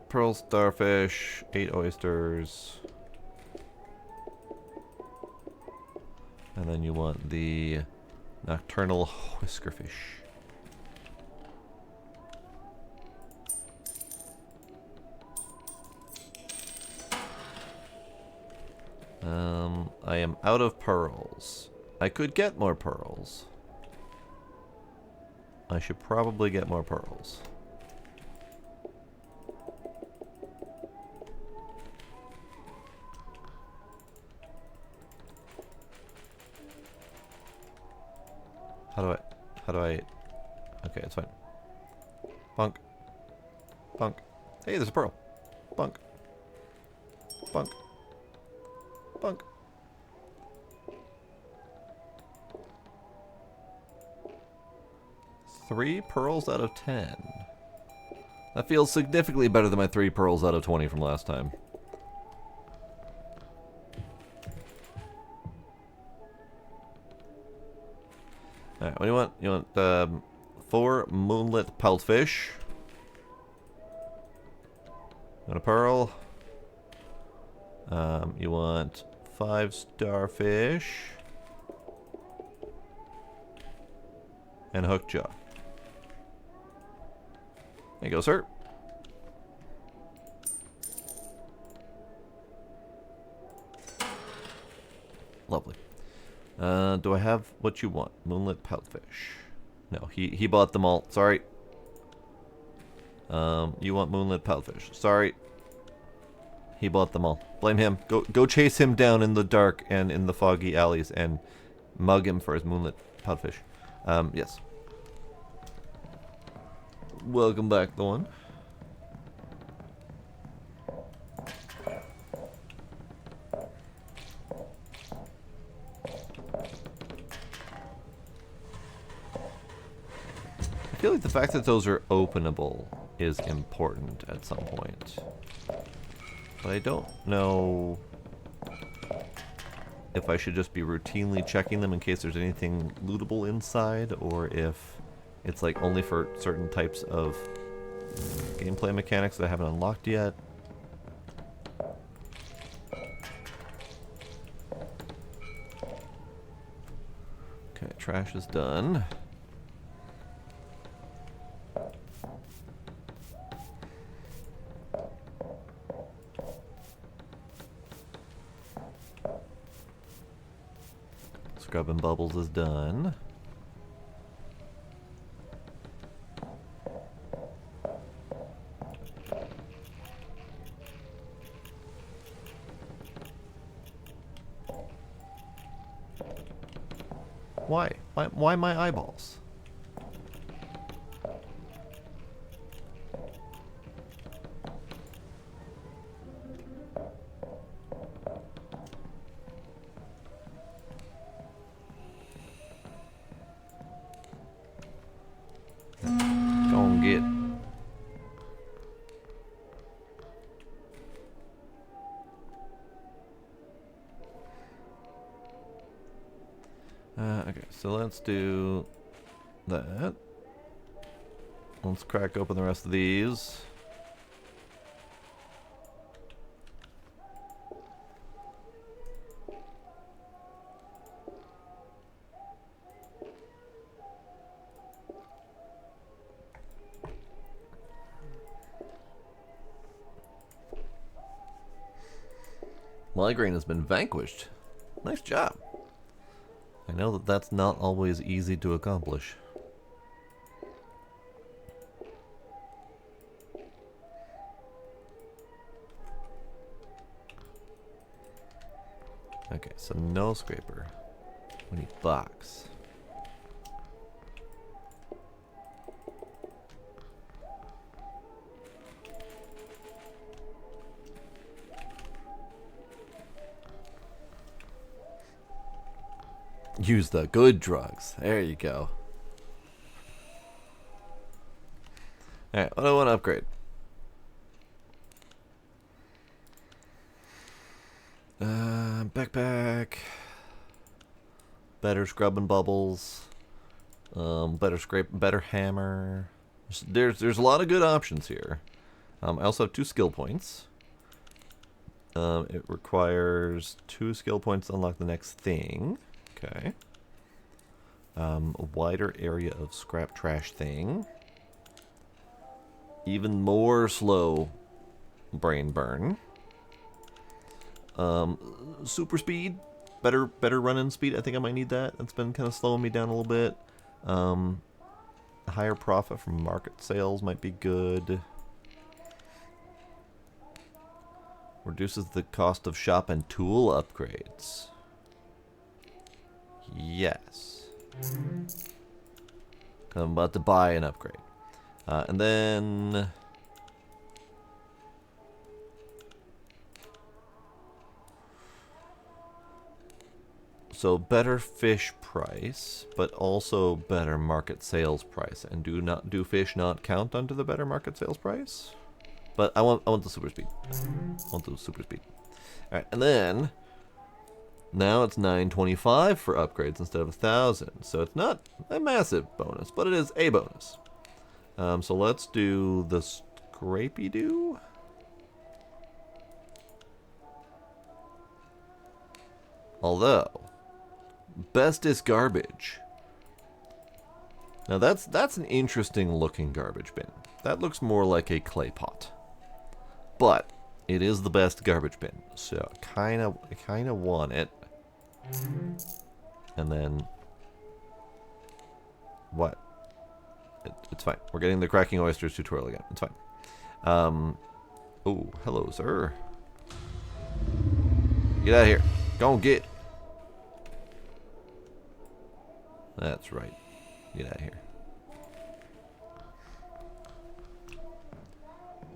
pearl starfish, 8 oysters, and then you want the nocturnal whiskerfish. I am out of pearls. I could get more pearls. I should probably get more pearls. How do I, okay, it's fine. Bunk. Bunk. Hey, there's a pearl. Bunk. Bunk. Bunk. Three pearls out of 10. That feels significantly better than my 3 pearls out of 20 from last time. Alright, what do you want? You want 4 moonlit peltfish. You want a pearl. You want 5 starfish. And hookjaw. There you go, sir. Lovely. Do I have what you want? Moonlit peltfish. No, he bought them all. Sorry. You want moonlit peltfish. Sorry. He bought them all. Blame him. Go chase him down in the dark and in the foggy alleys and mug him for his moonlit peltfish. Yes. Welcome back, the one. I feel like the fact that those are openable is important at some point. But I don't know if I should just be routinely checking them in case there's anything lootable inside, or if it's like only for certain types of gameplay mechanics that I haven't unlocked yet. Okay, trash is done. Scrubbing bubbles is done. Why? Why my eyeballs? Go and get. Okay, so let's do that. Let's crack open the rest of these. Migraine has been vanquished. Nice job. I know that that's not always easy to accomplish. Okay, so no scraper. We need box. Use the good drugs. There you go. Alright, what do I want to upgrade? Backpack. Better scrub and bubbles. Better scrape, better hammer. There's a lot of good options here. I also have 2 skill points. It requires 2 skill points to unlock the next thing. Okay. A wider area of scrap trash thing. Even more slow brain burn. Super speed. Better run-in speed. I think I might need that. That's been kind of slowing me down a little bit. Higher profit from market sales might be good. Reduces the cost of shop and tool upgrades. Yes. 'Cause I'm about to buy an upgrade. And then... So better fish price, but also better market sales price. And do fish not count under the better market sales price? But I want the super speed. I want the super speed. All right, and then now it's 925 for upgrades instead of 1,000. So it's not a massive bonus, but it is a bonus. So let's do the scrapey do. Although bestest garbage. Now that's an interesting looking garbage bin. That looks more like a clay pot. But it is the best garbage bin. So I kinda want it. And then what? It's fine. We're getting the cracking oysters tutorial again. It's fine. Oh, hello, sir. Get out of here. Go and get. That's right. Get out of here.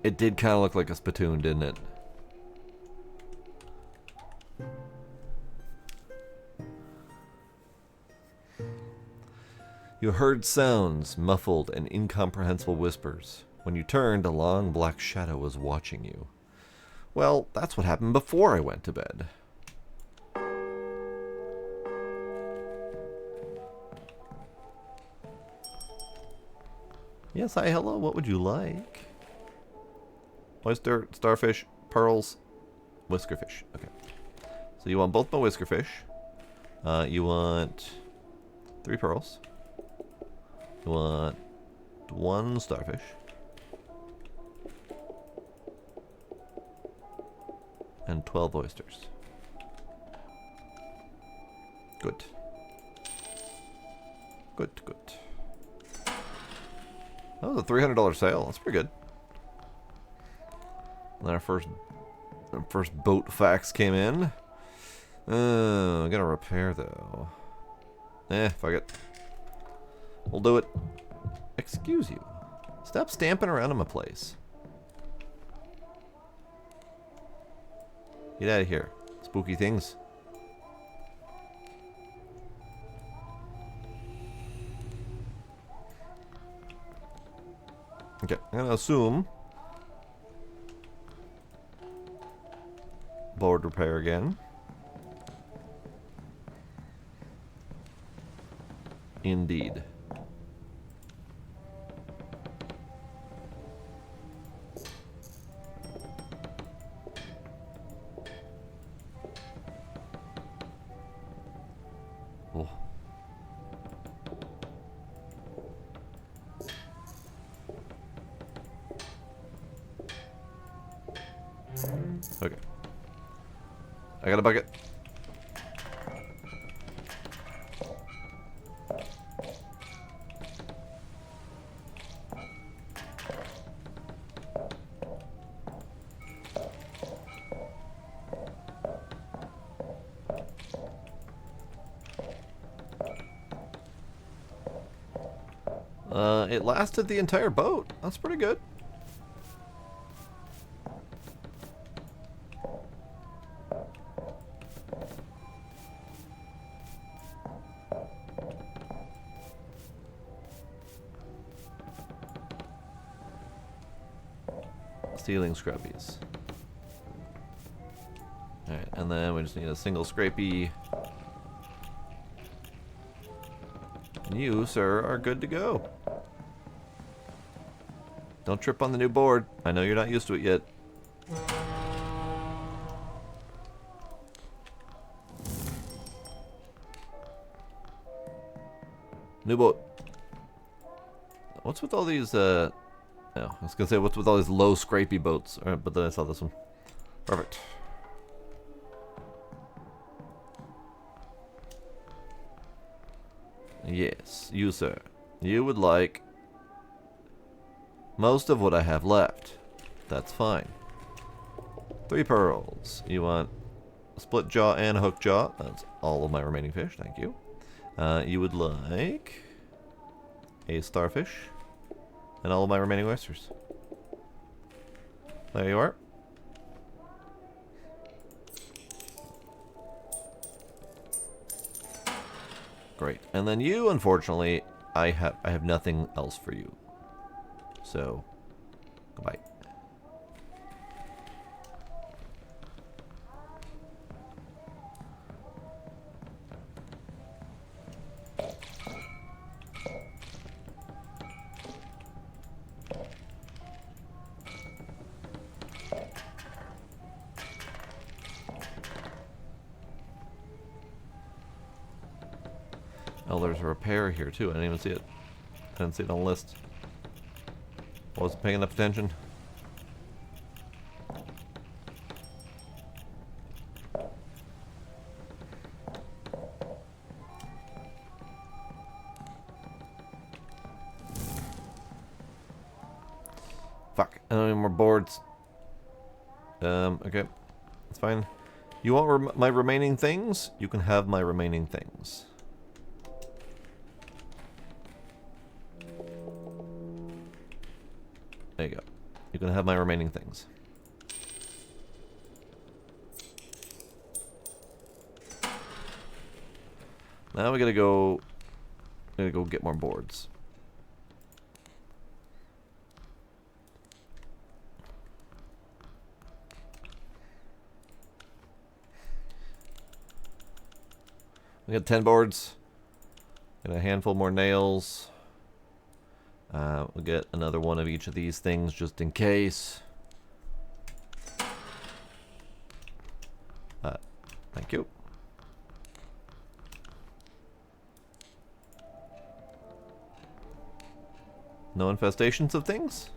It did kind of look like a spittoon, didn't it? You heard sounds, muffled and incomprehensible whispers. When you turned, a long black shadow was watching you. Well, that's what happened before I went to bed. Yes, hi, hello, what would you like? Oyster, starfish, pearls, whiskerfish. Okay. So you want both my whiskerfish. You want 3 pearls. You want 1 starfish. And 12 oysters. Good. Good, good. That was a $300 sale. That's pretty good. And our first boat fax came in. I gotta repair though. Fuck it. We'll do it. Excuse you. Stop stamping around in my place. Get out of here. Spooky things. Okay, I'm gonna assume board repair again. Indeed. Oh. Okay. I got a bucket. It lasted the entire boat. That's pretty good. Stealing scrubbies. Alright, and then we just need a single scrapey. And you, sir, are good to go. Don't trip on the new board. I know you're not used to it yet. New boat. What's with all these, no, I was gonna say, what's with all these low, scrapey boats? Alright, but then I saw this one. Perfect. Yes, you, sir. You would like most of what I have left. That's fine. 3 pearls. You want a split jaw and a hook jaw. That's all of my remaining fish. Thank you. You would like a starfish and all of my remaining oysters. There you are. Great. And then you, unfortunately, I have nothing else for you. So, goodbye. Oh, there's a repair here too. I didn't even see it. I didn't see it on the list. Wasn't paying enough attention. Fuck. I don't need more boards. Okay. That's fine. You want my remaining things? You can have my remaining things. There you go. You can have my remaining things. Now we gotta go get more boards. We got 10 boards. Got a handful more nails. We'll get another one of each of these things just in case. Thank you. No infestations of things?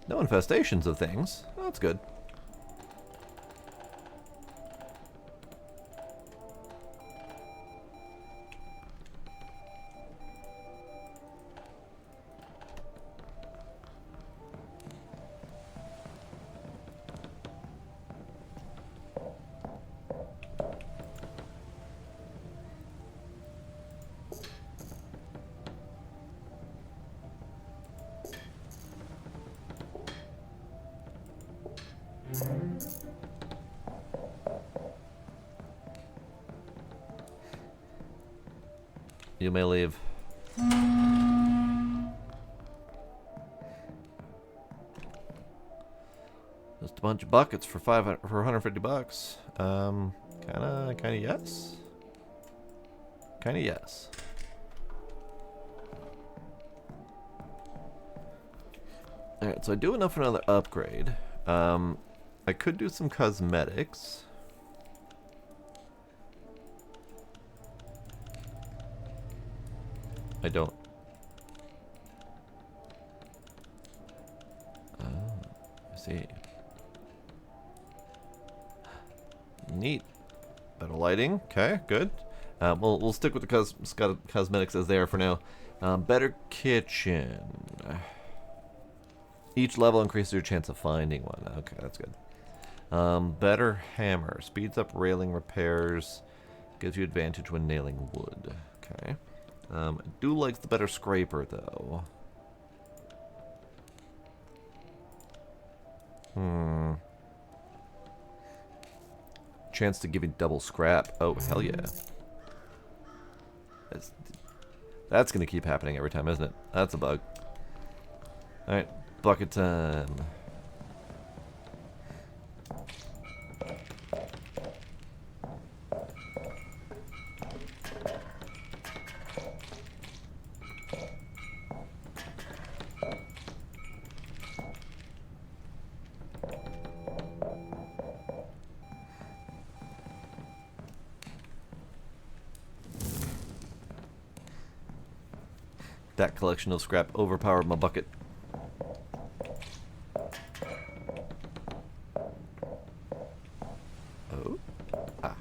No infestations of things. Oh, that's good. You may leave. Just a bunch of buckets for 150 bucks. Kinda yes. Kinda yes. Alright, so I do enough for another upgrade. I could do some cosmetics. I don't. Oh, I see. Neat. Better lighting. Okay, good. We'll stick with the cosmetics as they are for now. Better kitchen. Each level increases your chance of finding one. Okay, that's good. Better hammer. Speeds up railing repairs. Gives you advantage when nailing wood. Okay. I do like the better scraper, though. Chance to give me double scrap. Oh, hell yeah. That's gonna keep happening every time, isn't it? That's a bug. Alright, bucket time. That collection of scrap overpowered my bucket. Oh. Ah.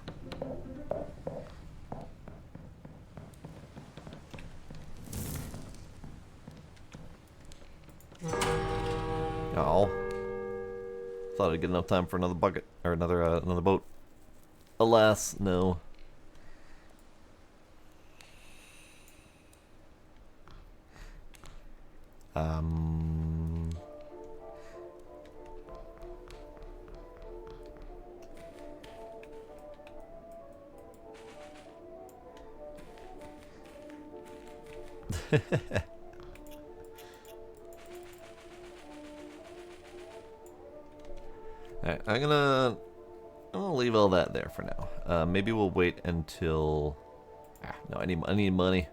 Oh. Thought I'd get enough time for another bucket or another boat. Alas, no. Alright, I'm gonna leave all that there for now. Maybe we'll wait until. No, I need money.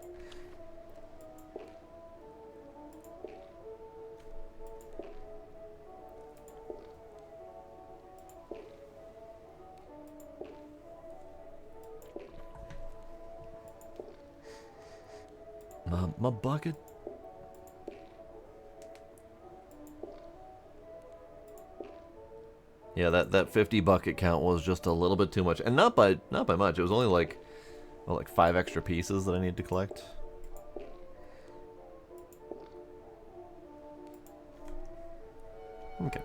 My bucket. Yeah, that 50 bucket count was just a little bit too much, and not by much. It was only like, well, like 5 extra pieces that I need to collect. Okay.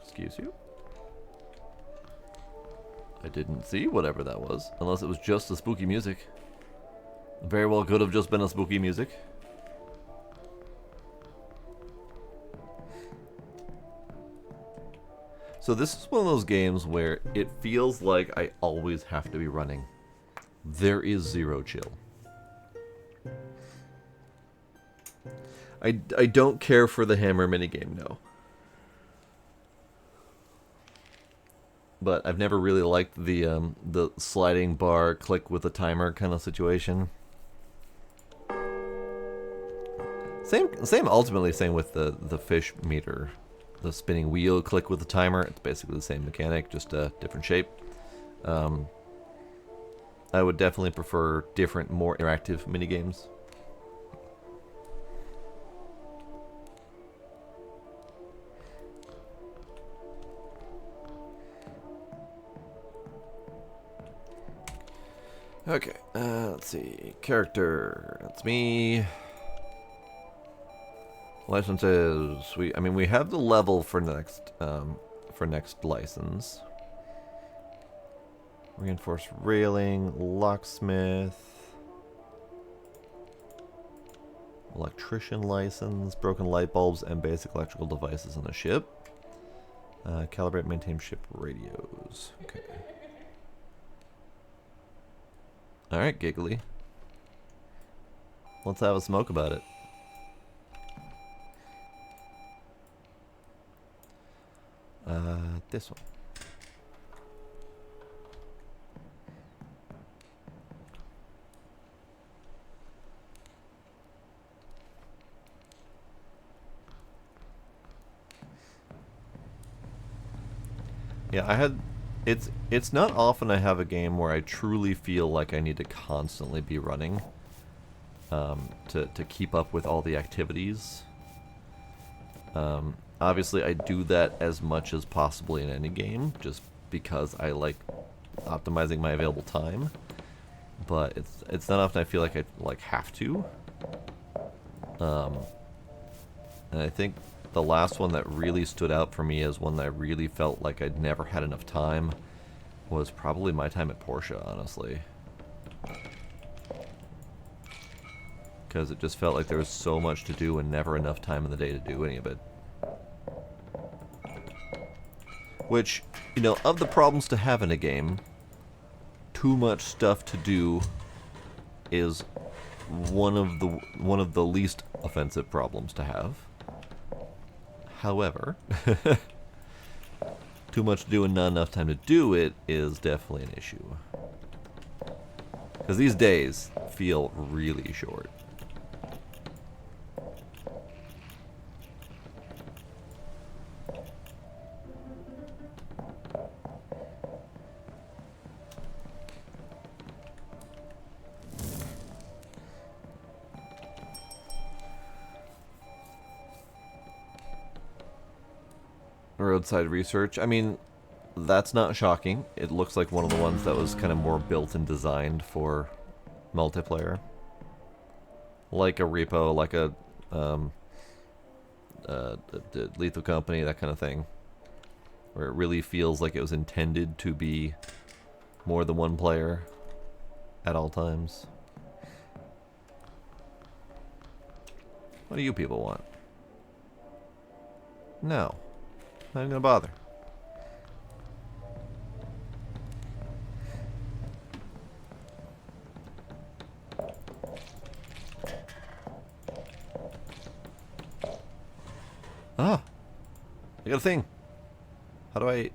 Excuse you? I didn't see whatever that was, unless it was just the spooky music. Very well could have just been a spooky music. So this is one of those games where it feels like I always have to be running. There is zero chill. I don't care for the hammer minigame, no. But I've never really liked the sliding bar click with a timer kind of situation. Ultimately same with the fish meter. The spinning wheel click with the timer, it's basically the same mechanic, just a different shape. I would definitely prefer different, more interactive minigames. Okay, let's see. Character, that's me. Licenses, we have the level for next license. Reinforced railing, locksmith, electrician license, broken light bulbs, and basic electrical devices on the ship. Calibrate, maintain ship radios. Okay. Alright, Giggly. Let's have a smoke about it. This one. Yeah, it's not often I have a game where I truly feel like I need to constantly be running to keep up with all the activities. Obviously, I do that as much as possible in any game, just because I like optimizing my available time. But it's not often I feel like I have to. And I think the last one that really stood out for me as one that I really felt like I'd never had enough time was probably my time at Porsche, honestly. Because it just felt like there was so much to do and never enough time in the day to do any of it. Which, you know, of the problems to have in a game, too much stuff to do is one of the least offensive problems to have. However, too much to do and not enough time to do it is definitely an issue. Because these days feel really short. Roadside research. I mean, that's not shocking. It looks like one of the ones that was kind of more built and designed for multiplayer. Like a repo, like a Lethal Company, that kind of thing. Where it really feels like it was intended to be more than one player at all times. What do you people want? No. Not even gonna bother. Ah! I got a thing! How do I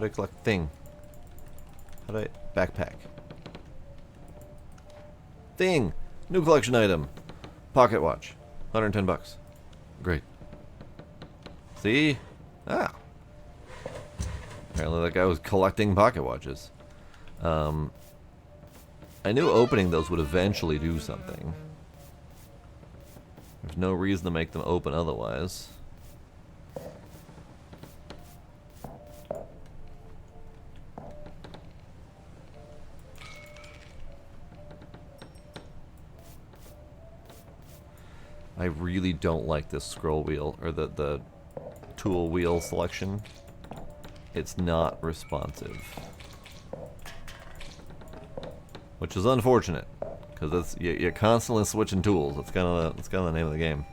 collect thing? How do I... Backpack. Thing! New collection item! Pocket watch. 110 bucks. Great. See? Ah. Apparently that guy was collecting pocket watches. I knew opening those would eventually do something. There's no reason to make them open otherwise. I really don't like this scroll wheel, or the tool wheel selection. It's not responsive. Which is unfortunate, because you're constantly switching tools. That's kind of the name of the game.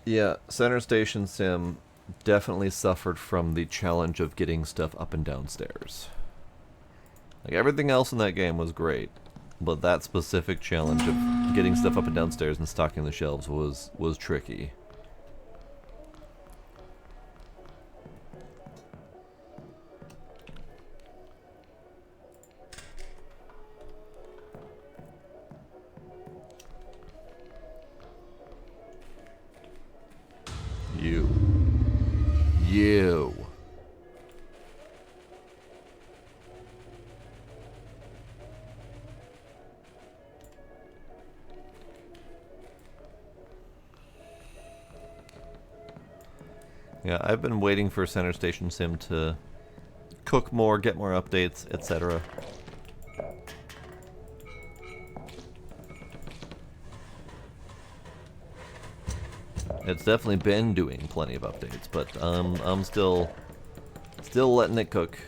Yeah, Center Station Sim definitely suffered from the challenge of getting stuff up and down stairs. Like, everything else in that game was great, but that specific challenge of getting stuff up and down stairs and stocking the shelves was tricky. You. Yeah, I've been waiting for Center Station Sim to cook more, get more updates, etc. It's definitely been doing plenty of updates, but I'm still letting it cook.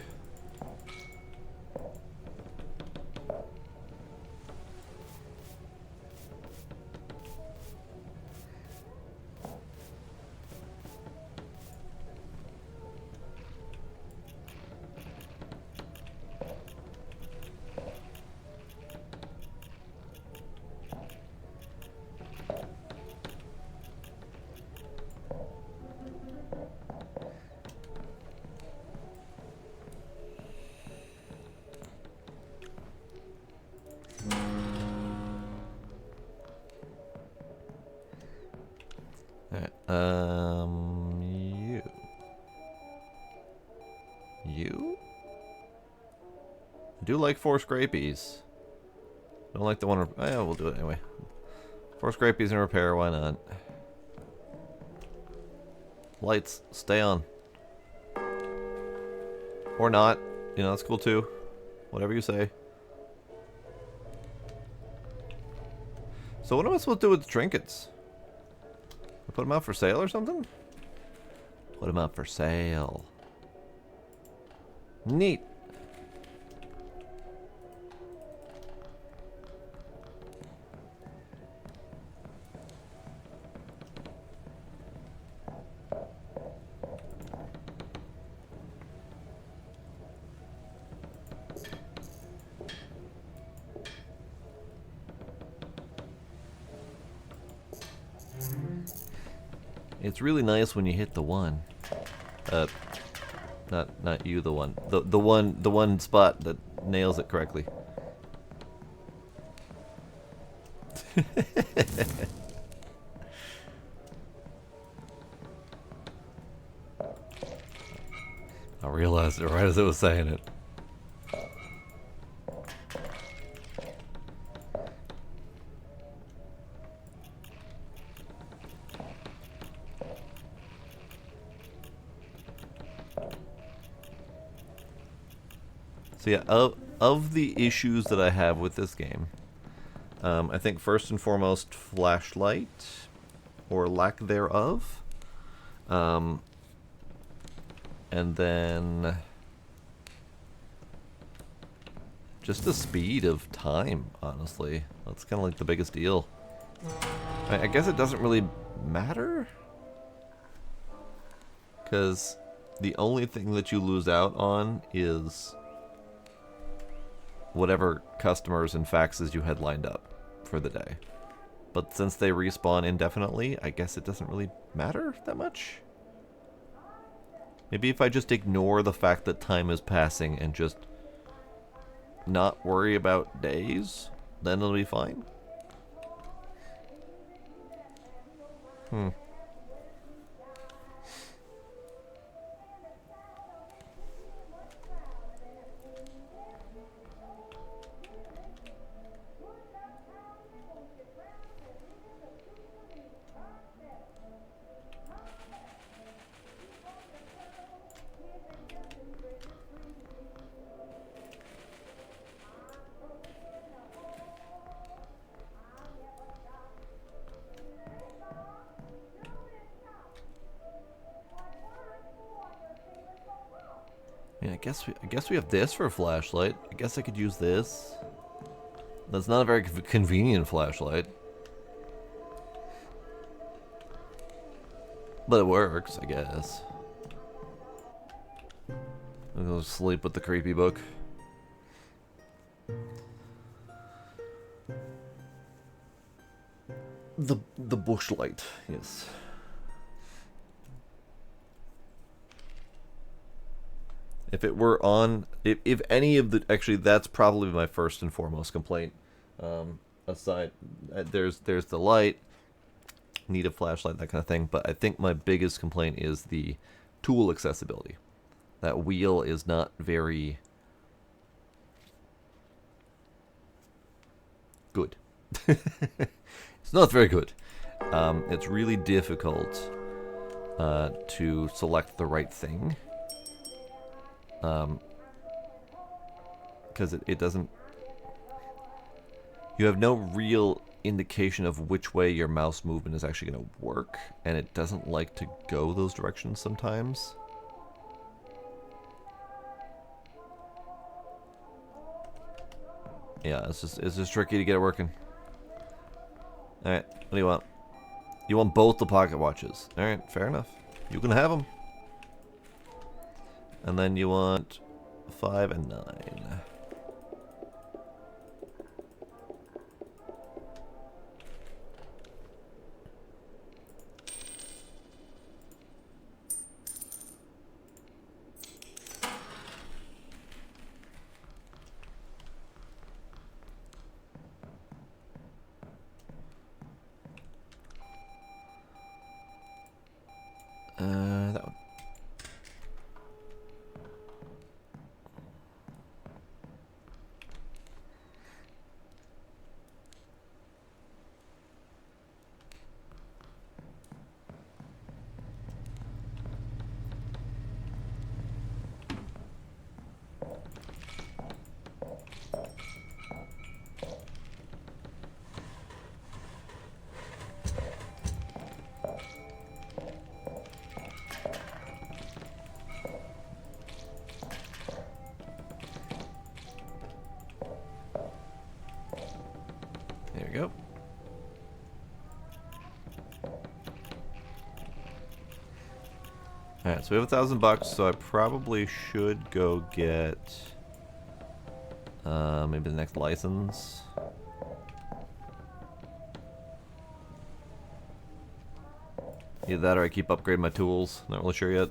I do like 4 scrapies. I don't like the one... Oh, yeah, we'll do it anyway. 4 scrapies and repair, why not? Lights, stay on. Or not. You know, that's cool too. Whatever you say. So what am I supposed to do with the trinkets? Put them out for sale or something? Put them out for sale. Neat. It's really nice when you hit the one. Not you, the one. The one spot that nails it correctly. I realized it right as I was saying it. So yeah, of the issues that I have with this game, I think first and foremost, flashlight, or lack thereof. And then just the speed of time, honestly. That's kind of like the biggest deal. I guess it doesn't really matter, because the only thing that you lose out on is whatever customers and faxes you had lined up for the day. But since they respawn indefinitely, I guess it doesn't really matter that much. Maybe if I just ignore the fact that time is passing and just not worry about days, then it'll be fine. Yeah, I guess we have this for a flashlight. I guess I could use this. That's not a very convenient flashlight, but it works, I guess. I'll go sleep with the creepy book. The bush light, yes. If it were on, if any of the, actually that's probably my first and foremost complaint. Aside, there's the light, need a flashlight, that kind of thing. But I think my biggest complaint is the tool accessibility. That wheel is not very good. It's not very good. It's really difficult to select the right thing. Because it doesn't... You have no real indication of which way your mouse movement is actually going to work, and it doesn't like to go those directions sometimes. Yeah, it's just tricky to get it working. Alright, what do you want? You want both the pocket watches. Alright, fair enough. You can have them. And then you want 5 and 9. That one. we go. Alright, so we have $1,000, so I probably should go get maybe the next license. Either that or I keep upgrading my tools. Not really sure yet.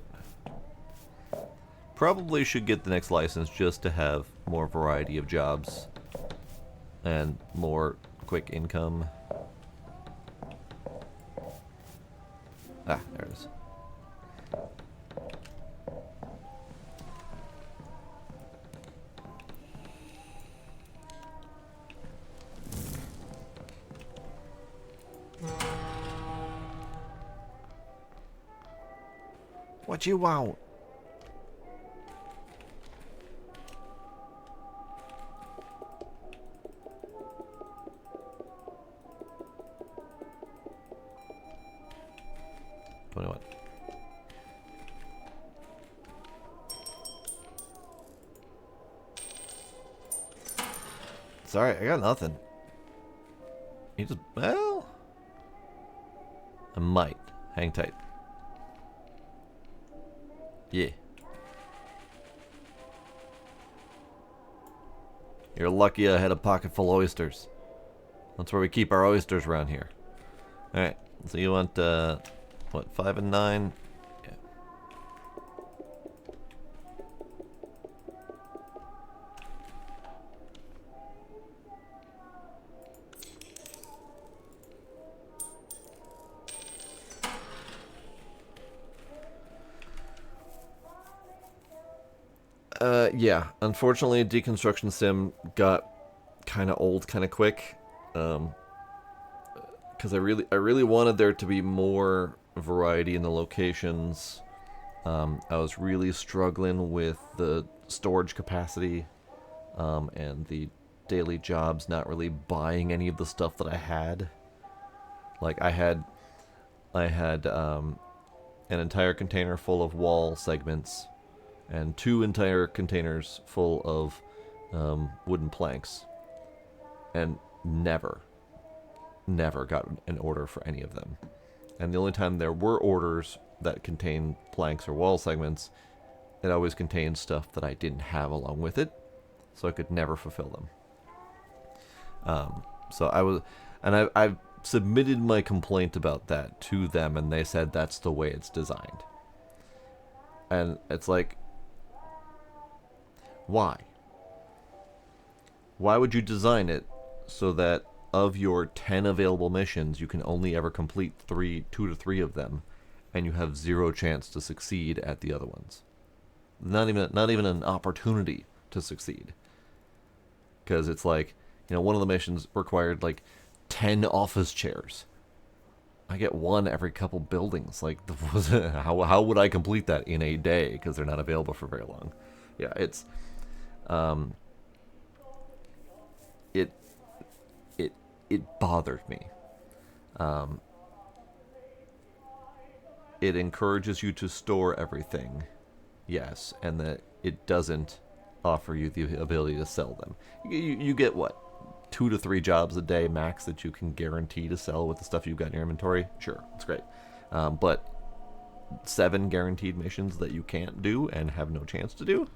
Probably should get the next license just to have more variety of jobs and more quick income. Ah, there it is. What you want? What? Sorry, I got nothing. You just, well, I might. Hang tight. Yeah. You're lucky I had a pocket full of oysters. That's where we keep our oysters around here. Alright, so you want, what, 5 and 9? Yeah. Yeah. Unfortunately, Deconstruction Sim got kind of old, kind of quick. Because I really wanted there to be more variety in the locations. I was really struggling with the storage capacity, and the daily jobs not really buying any of the stuff that I had. Like I had an entire container full of wall segments, and 2 entire containers full of wooden planks, and never got an order for any of them. And the only time there were orders that contained planks or wall segments, it always contained stuff that I didn't have along with it, so I could never fulfill them. So I've submitted my complaint about that to them, and they said that's the way it's designed. And it's like, why? Why would you design it so that of your 10 available missions, you can only ever complete 2 to 3 of them, and you have 0 chance to succeed at the other ones? Not even an opportunity to succeed. Because it's like, one of the missions required like 10 office chairs. I get 1 every couple buildings. Like, how would I complete that in a day? Because they're not available for very long. Yeah, it's it bothered me. It encourages you to store everything, yes, and that it doesn't offer you the ability to sell them. You get what, 2 to 3 jobs a day max that you can guarantee to sell with the stuff you've got in your inventory. Sure, that's great, but 7 guaranteed missions that you can't do and have no chance to do,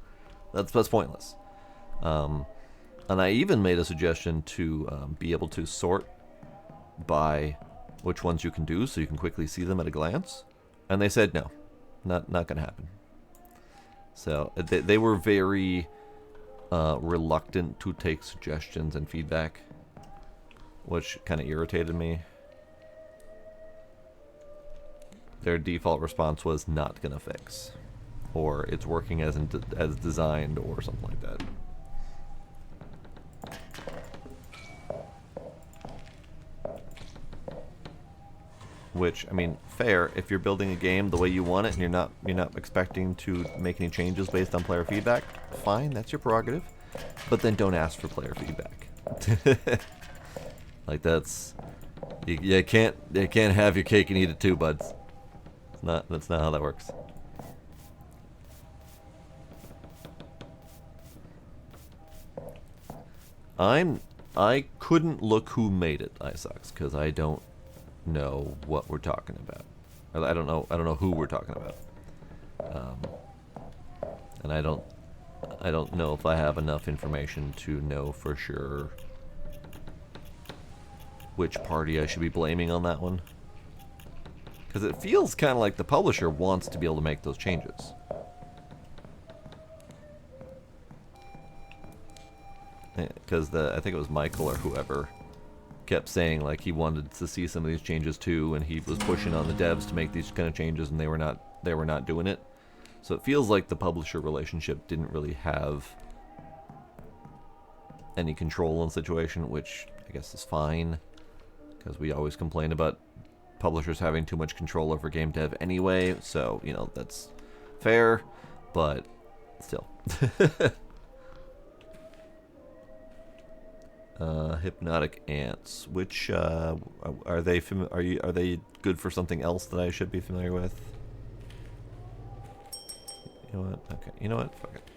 that's pointless. And I even made a suggestion to be able to sort by which ones you can do so you can quickly see them at a glance. And they said no, not going to happen. So they were very reluctant to take suggestions and feedback, which kind of irritated me. Their default response was not going to fix, or it's working as designed, or something like that. Which, I mean, fair. If you're building a game the way you want it, and you're not expecting to make any changes based on player feedback, fine, that's your prerogative. But then don't ask for player feedback. Like, that's you can't have your cake and eat it too, buds. That's not how that works. I'm I couldn't look who made it, iSucks, because I don't know what we're talking about. I don't know who we're talking about. And I don't know if I have enough information to know for sure which party I should be blaming on that one. Because it feels kind of like the publisher wants to be able to make those changes. Because I think it was Michael or whoever kept saying like he wanted to see some of these changes too, and he was pushing on the devs to make these kind of changes, and they were not doing it. So it feels like the publisher relationship didn't really have any control on the situation, which I guess is fine, because we always complain about publishers having too much control over game dev anyway, so, you know, that's fair, but still. Hypnotic ants. Which are they? Are they good for something else that I should be familiar with? You know what? Okay. You know what? Fuck it.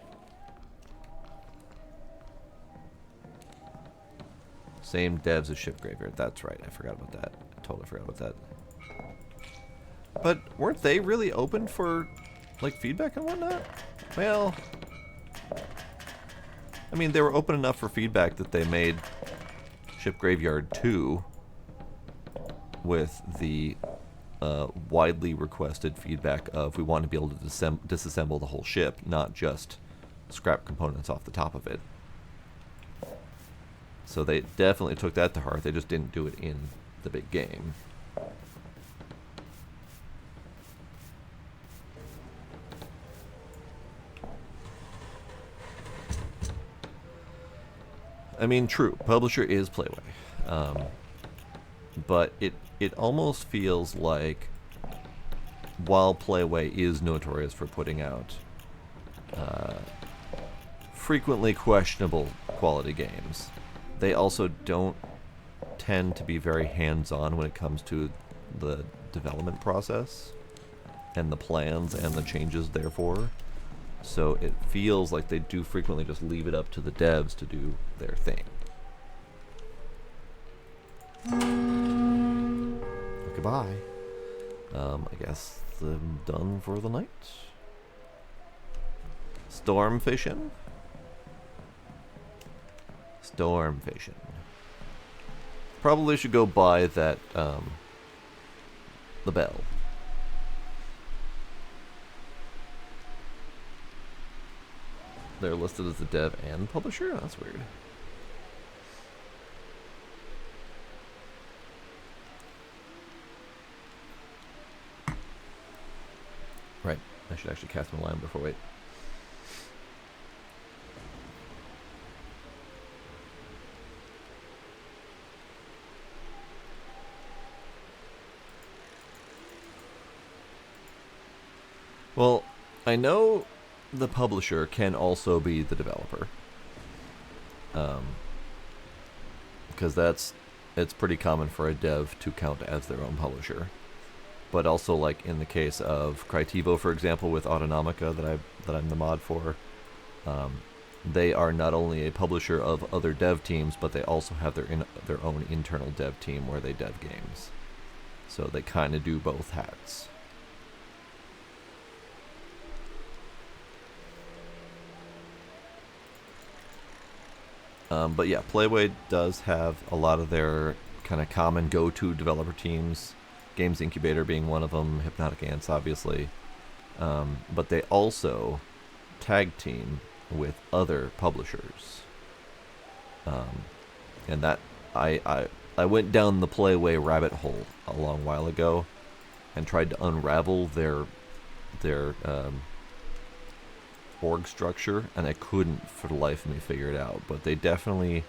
Same devs as Ship Graveyard. That's right. I forgot about that. I totally forgot about that. But weren't they really open for like feedback and whatnot? Well, I mean, they were open enough for feedback that they made Ship Graveyard 2 with the widely requested feedback of we want to be able to disassemble the whole ship, not just scrap components off the top of it. So they definitely took that to heart. They just didn't do it in the big game. I mean, true, publisher is Playway, but it almost feels like while Playway is notorious for putting out frequently questionable quality games, they also don't tend to be very hands-on when it comes to the development process and the plans and the changes therefore. So it feels like they do frequently just leave it up to the devs to do their thing. Okay, bye. I guess I'm done for the night. Storm fishing? Storm fishing. Probably should go buy that, the bell. They're listed as the dev and publisher? That's weird. Right. I should actually cast my line before wait. Well, I know the publisher can also be the developer, because it's pretty common for a dev to count as their own publisher. But also, like in the case of Crytivo, for example, with Autonomica that I'm the mod for, they are not only a publisher of other dev teams, but they also have their own internal dev team where they dev games. So they kind of do both hats. But yeah, Playway does have a lot of their kind of common go-to developer teams, Games Incubator being one of them, Hypnotic Ants obviously, but they also tag team with other publishers, and that I went down the Playway rabbit hole a long while ago and tried to unravel their org structure, and I couldn't for the life of me figure it out. But they definitely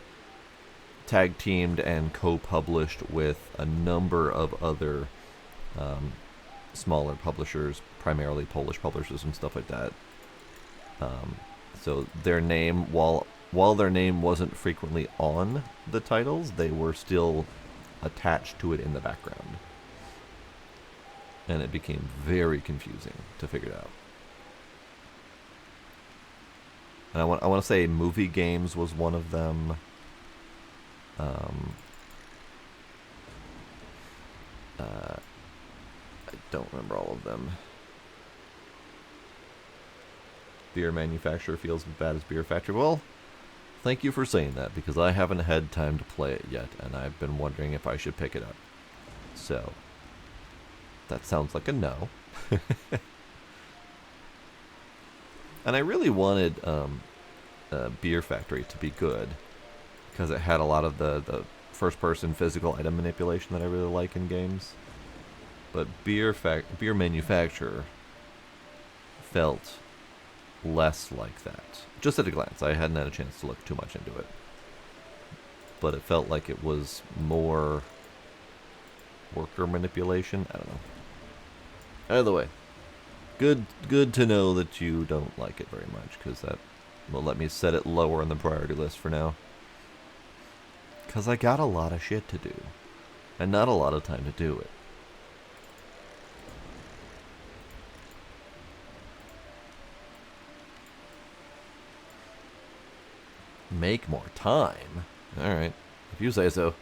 tag teamed and co-published with a number of other smaller publishers, primarily Polish publishers and stuff like that. So their name, while their name wasn't frequently on the titles, they were still attached to it in the background, and it became very confusing to figure it out. And I want to say Movie Games was one of them. I don't remember all of them. Beer manufacturer feels as bad as beer factory. Well, thank you for saying that, because I haven't had time to play it yet, and I've been wondering if I should pick it up. So, that sounds like a no. And I really wanted Beer Factory to be good, because it had a lot of the first-person physical item manipulation that I really like in games. But Beer Manufacturer felt less like that. Just at a glance. I hadn't had a chance to look too much into it. But it felt like it was more worker manipulation. I don't know. Either way, good to know that you don't like it very much, because that will let me set it lower on the priority list for now. Because I got a lot of shit to do, and not a lot of time to do it. Make more time? Alright, if you say so.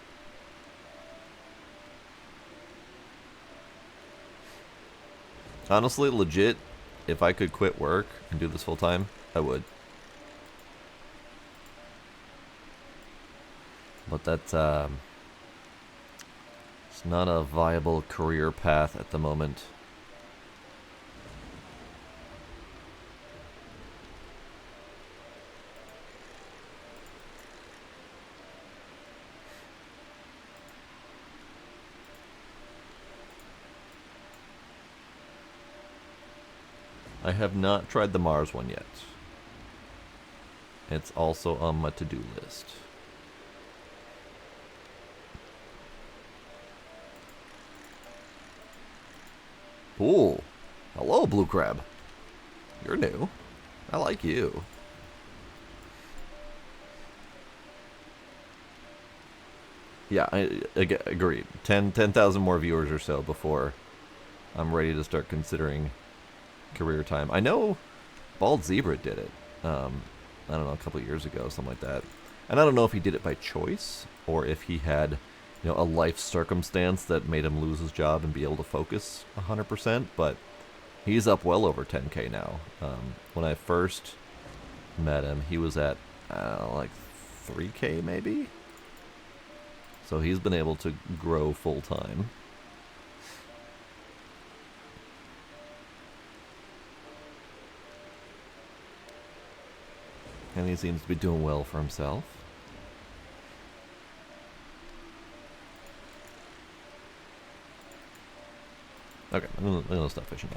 Honestly, legit, if I could quit work and do this full time, I would. But that's, it's not a viable career path at the moment. I have not tried the Mars one yet. It's also on my to-do list. Ooh. Hello, Blue Crab. You're new. I like you. Yeah, I agreed. 10,000 more viewers or so before I'm ready to start considering career time. I know Bald Zebra did it. I don't know, a couple years ago, something like that. And I don't know if he did it by choice or if he had, you know, a life circumstance that made him lose his job and be able to focus 100%. But he's up well over 10K now. When I first met him, he was at like 3K maybe. So he's been able to grow full time. And he seems to be doing well for himself. Okay, I'm gonna stop fishing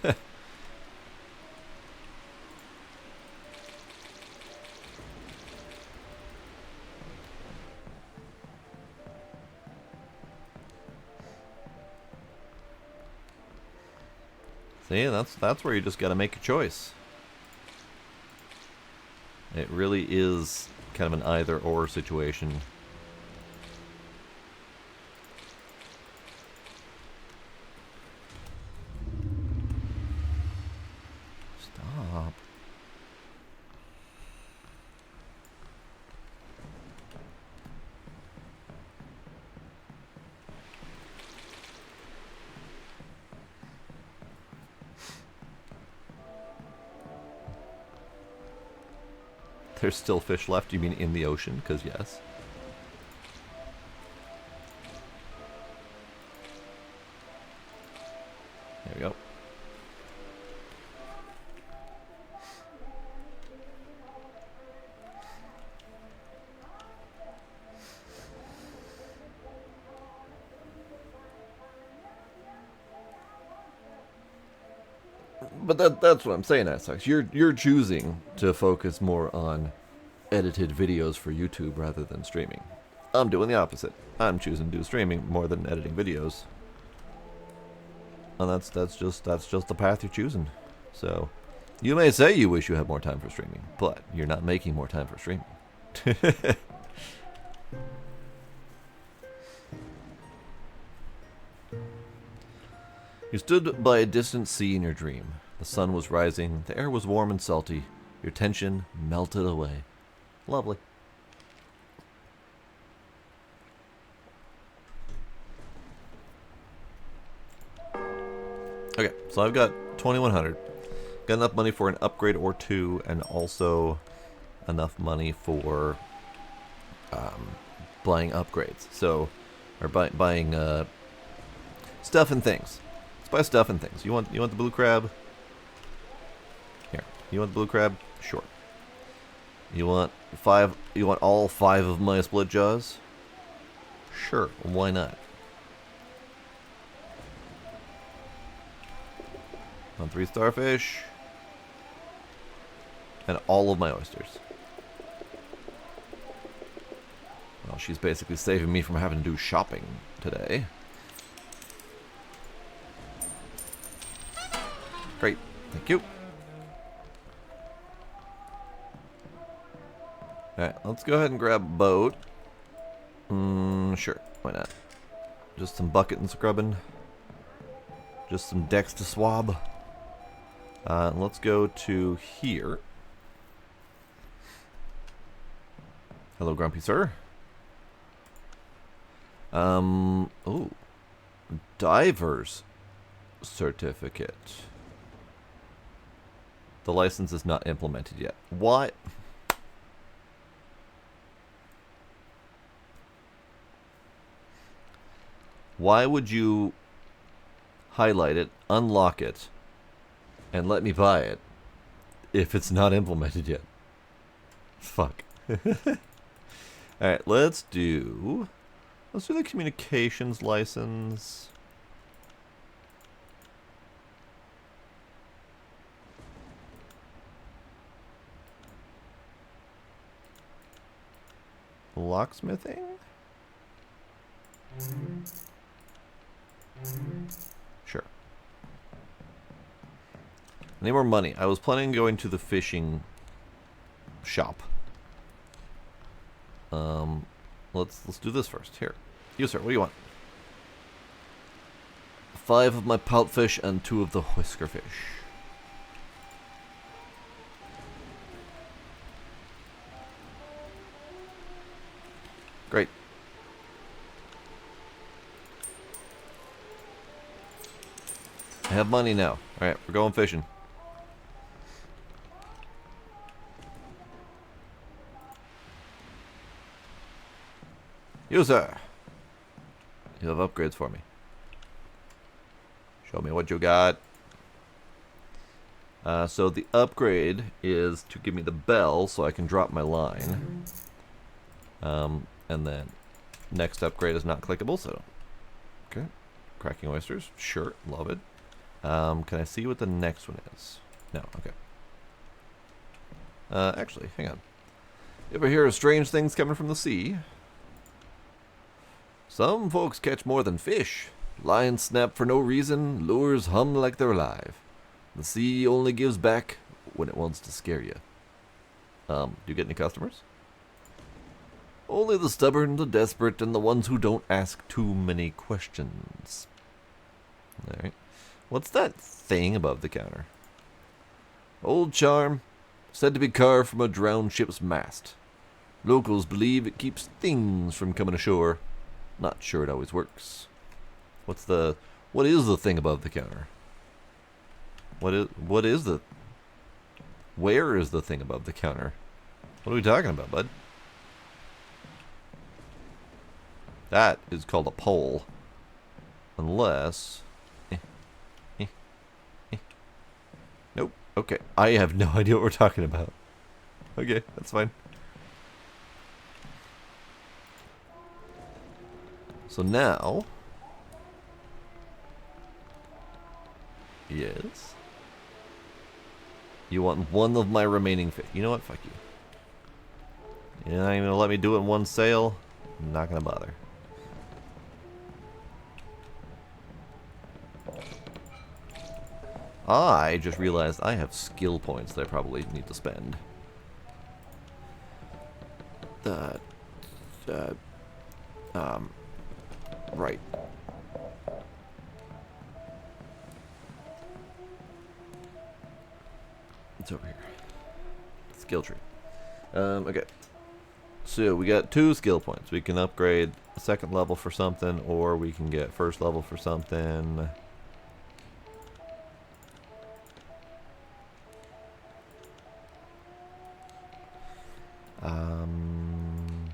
now. See, that's where you just gotta make a choice. It really is kind of an either-or situation. Stop. There's still fish left? You mean in the ocean? Because yes. There we go. But that's what I'm saying, Essex. You're choosing to focus more on edited videos for YouTube rather than streaming. I'm doing the opposite. I'm choosing to do streaming more than editing videos. And that's just the path you're choosing. So you may say you wish you had more time for streaming, but you're not making more time for streaming. You stood by a distant sea in your dream. The sun was rising, the air was warm and salty. Your tension melted away. Lovely. Okay, so I've got 2,100. Got enough money for an upgrade or two, and also enough money for buying upgrades. So, or buying stuff and things. Let's buy stuff and things. You want the blue crab? Here. You want the blue crab? Sure. You want all 5 of my split jaws? Sure. Why not? Want 3 starfish? And all of my oysters. Well, she's basically saving me from having to do shopping today. Great. Thank you. Alright, let's go ahead and grab a boat. Sure. Why not? Just some bucket and scrubbing. Just some decks to swab. Let's go to here. Hello, Grumpy Sir. Ooh. Diver's certificate. The license is not implemented yet. What? Why would you highlight it, unlock it, and let me buy it if it's not implemented yet? Fuck. Alright, let's do the communications license. Locksmithing? Sure. I need more money. I was planning on going to the fishing shop. Let's do this first. Here. You, sir, what do you want? 5 of my poutfish and 2 of the whisker fish. Great. I have money now. Alright, we're going fishing. You, sir. You have upgrades for me. Show me what you got. So the upgrade is to give me the bell so I can drop my line. And then next upgrade is not clickable, so okay. Cracking oysters, sure, love it. Can I see what the next one is? No, okay. Actually, hang on. You ever hear of strange things coming from the sea? Some folks catch more than fish. Lions snap for no reason, lures hum like they're alive. The sea only gives back when it wants to scare you. Do you get any customers? Only the stubborn, the desperate, and the ones who don't ask too many questions. Alright. What's that thing above the counter? Old charm, said to be carved from a drowned ship's mast. Locals believe it keeps things from coming ashore. Not sure it always works. What is the thing above the counter? Where is the thing above the counter? What are we talking about, bud? That is called a pole. Unless... Nope. Okay. I have no idea what we're talking about. Okay, that's fine. So now... Yes? You want one of my remaining fish. You know what? Fuck you. You're not even gonna let me do it in one sail? I'm not gonna bother. I just realized I have skill points that I probably need to spend. Right. It's over here. Skill tree. Okay. So we got 2 skill points. We can upgrade a 2nd level for something, or we can get 1st level for something. Um...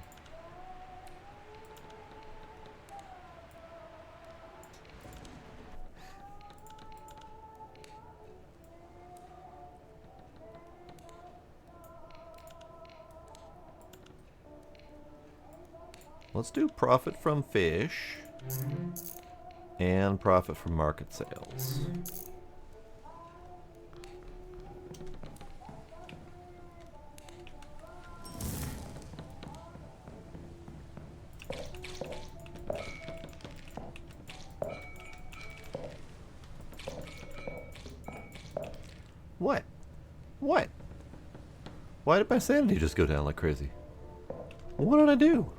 Let's do profit from fish and profit from market sales. What? What? Why did my sanity just go down like crazy? What did I do?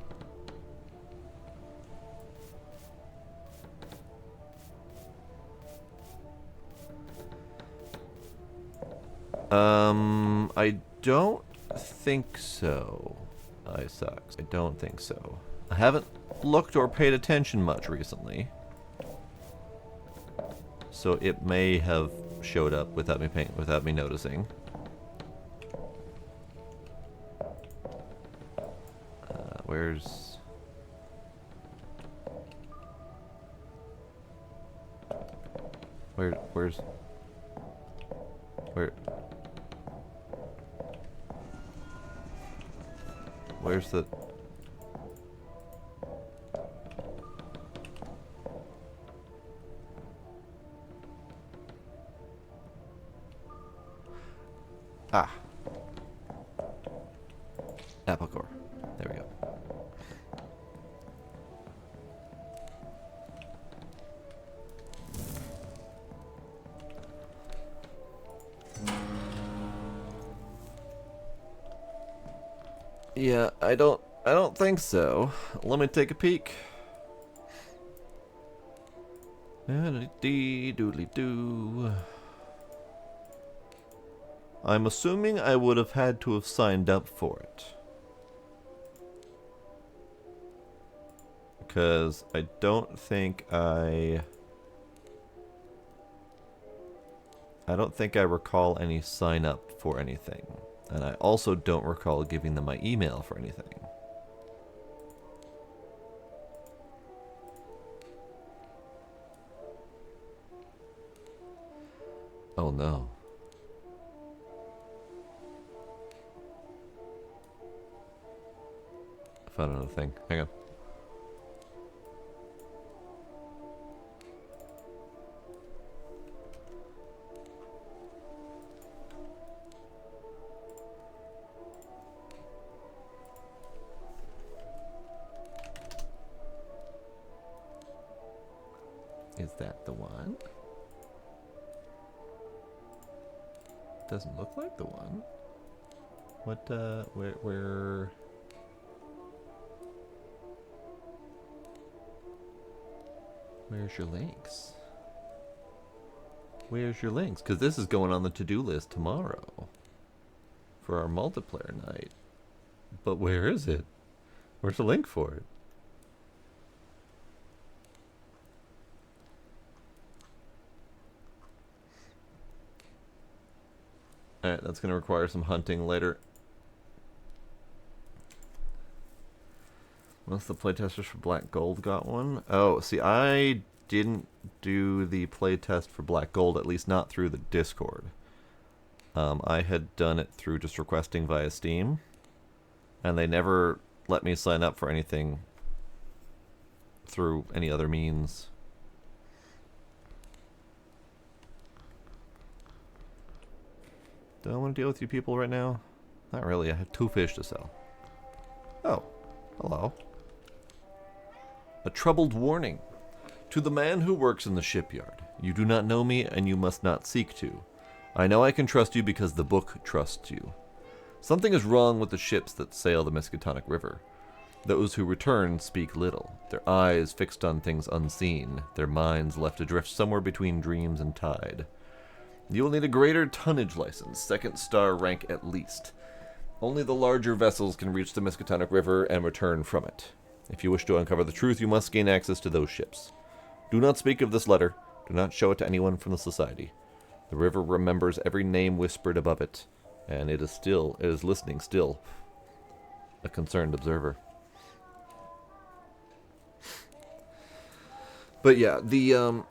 I don't think so. I sucks. I don't think so. I haven't looked or paid attention much recently. So it may have showed up without me noticing. Where's the... Ah. Apple core. There we go. Yeah, I don't think so. Let me take a peek. Doodly-doo. I'm assuming I would have had to have signed up for it. Because I don't think I recall any sign up for anything. And I also don't recall giving them my email for anything. Oh no. I found another thing. Hang on. Is that the one? Doesn't look like the one. What, where's your links? Where's your links? Because this is going on the to-do list tomorrow for our multiplayer night. But where is it? Where's the link for it? Alright, that's going to require some hunting later. Once the playtesters for Black Gold got one. Oh, see, I didn't do the playtest for Black Gold, at least not through the Discord. I had done it through just requesting via Steam, and they never let me sign up for anything through any other means. Do I want to deal with you people right now? Not really, I have 2 fish to sell. Oh, hello. A troubled warning. To the man who works in the shipyard, you do not know me and you must not seek to. I know I can trust you because the book trusts you. Something is wrong with the ships that sail the Miskatonic River. Those who return speak little, their eyes fixed on things unseen, their minds left adrift somewhere between dreams and tide. You will need a greater tonnage license, 2nd star rank at least. Only the larger vessels can reach the Miskatonic River and return from it. If you wish to uncover the truth, you must gain access to those ships. Do not speak of this letter. Do not show it to anyone from the society. The river remembers every name whispered above it, and it is listening still. a concerned observer. But yeah, the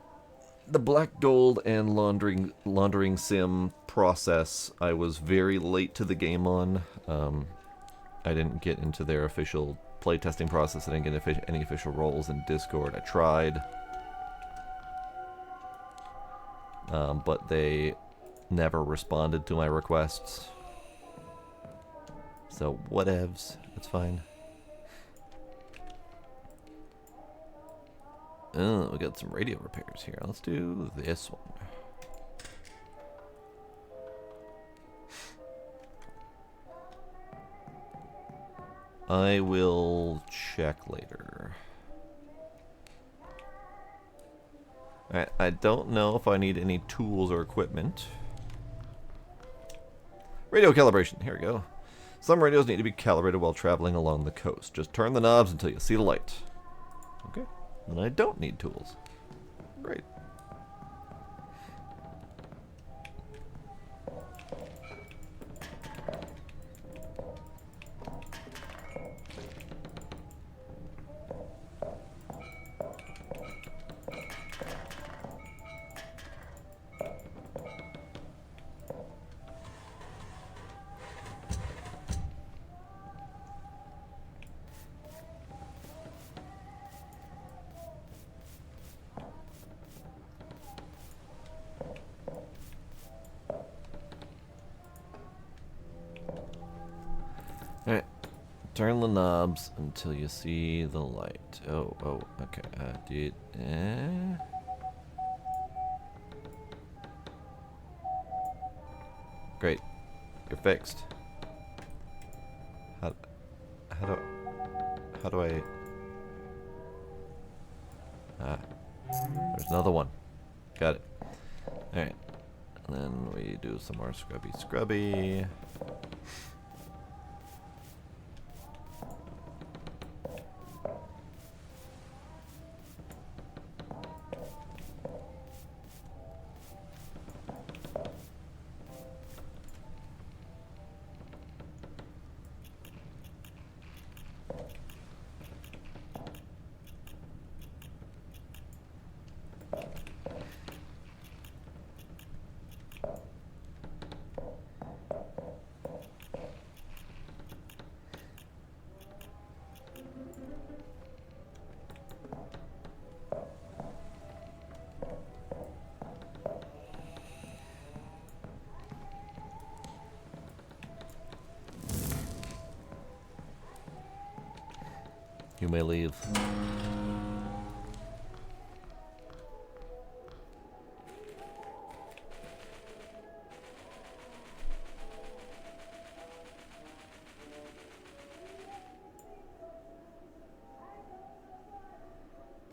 black gold and laundering sim process, I was very late to the game on. I didn't get into their official playtesting process. I didn't get any official roles in Discord. I tried, but they never responded to my requests. So whatevs, it's fine. Oh, we got some radio repairs here. Let's do this one. I will check later. Alright, I don't know if I need any tools or equipment. Radio calibration, here we go. Some radios need to be calibrated while traveling along the coast. Just turn the knobs until you see the light. Okay, then I don't need tools. Great. Alright, turn the knobs until you see the light. Oh, okay. Dude, Great, you're fixed. How do I? There's another one. Got it. Alright, and then we do some more scrubby. You may leave.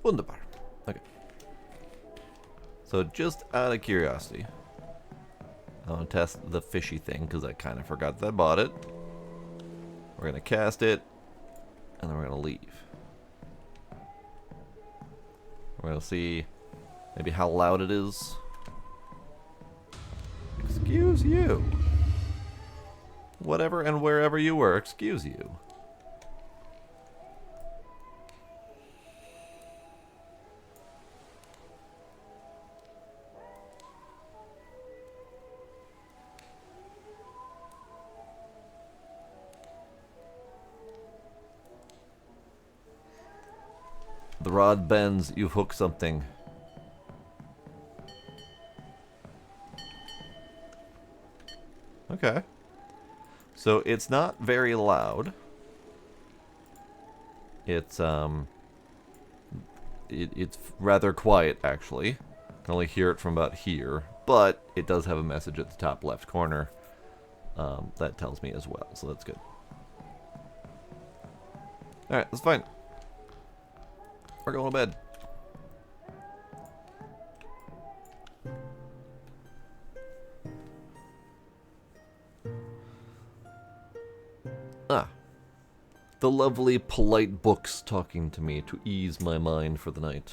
Wunderbar. Okay. So just out of curiosity, I want to test the fishy thing because I kind of forgot that I bought it. We're going to cast it, and then we're going to leave. We're going to see maybe how loud it is. Excuse you. Whatever and wherever you were, excuse you. The rod bends, you've hooked something. Okay. So it's not very loud. It's it's rather quiet actually. You can only hear it from about here, but it does have a message at the top left corner. That tells me as well, so that's good. Alright, that's fine. We're going to bed. The lovely, polite books talking to me to ease my mind for the night.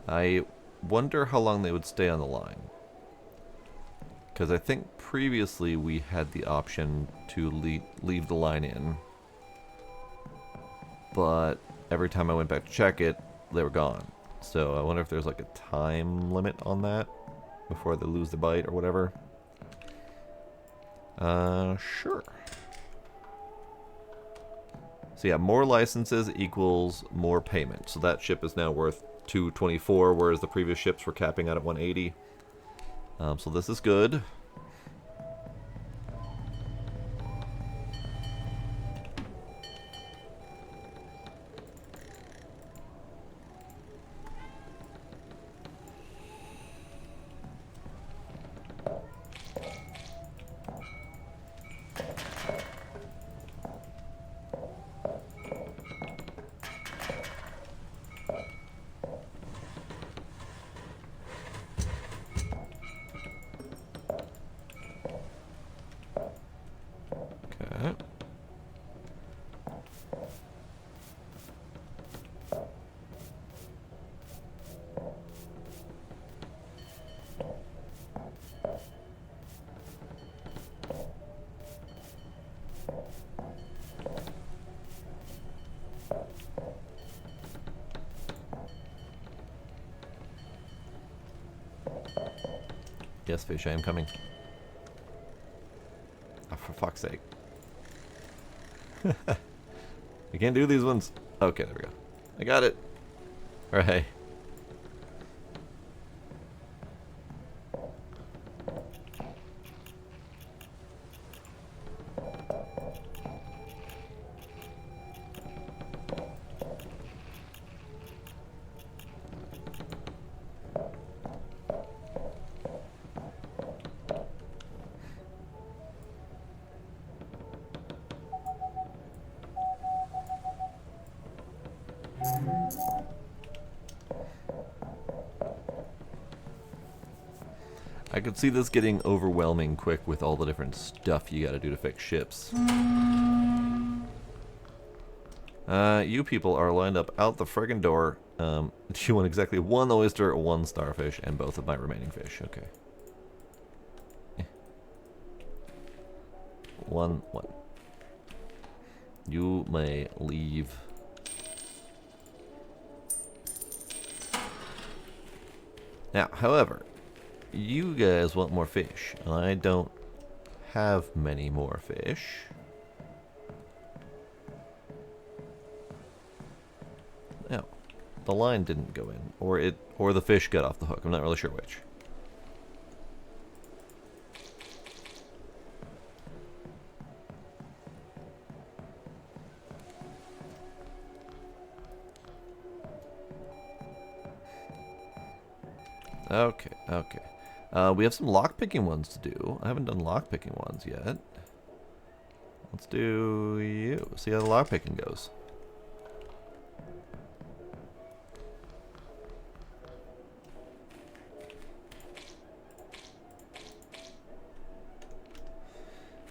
I wonder how long they would stay on the line. Because I think previously we had the option to leave the line in. But every time I went back to check it, they were gone. So I wonder if there's like a time limit on that before they lose the bite or whatever. Sure. So yeah, more licenses equals more payment. So that ship is now worth 224, whereas the previous ships were capping out at 180. So this is good. Okay. Yes, fish, I am coming. Oh, for fuck's sake. I can't do these ones. Okay, there we go. I got it. Right. I could see this getting overwhelming quick with all the different stuff you gotta do to fix ships. You people are lined up out the friggin' door. You want exactly one oyster, one starfish, and both of my remaining fish. Okay. One. You may leave. Now, however, you guys want more fish, and I don't have many more fish. Now, the line didn't go in, or the fish got off the hook. I'm not really sure which. Okay. We have some lockpicking ones to do. I haven't done lockpicking ones yet. Let's do you. See how the lockpicking goes.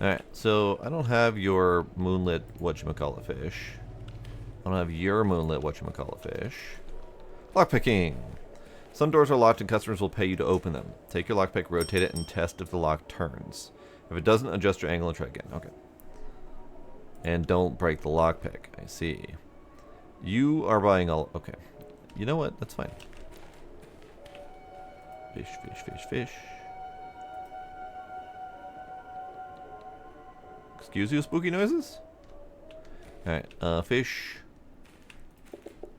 Alright, so I don't have your moonlit whatchamacallit fish. I don't have your moonlit whatchamacallit fish. Lockpicking! Some doors are locked and customers will pay you to open them. Take your lockpick, rotate it, and test if the lock turns. If it doesn't, adjust your angle and try again. Okay. And don't break the lockpick. I see. You are buying all... Okay. You know what? That's fine. Fish, fish, fish, fish. Excuse you, spooky noises? Alright, fish.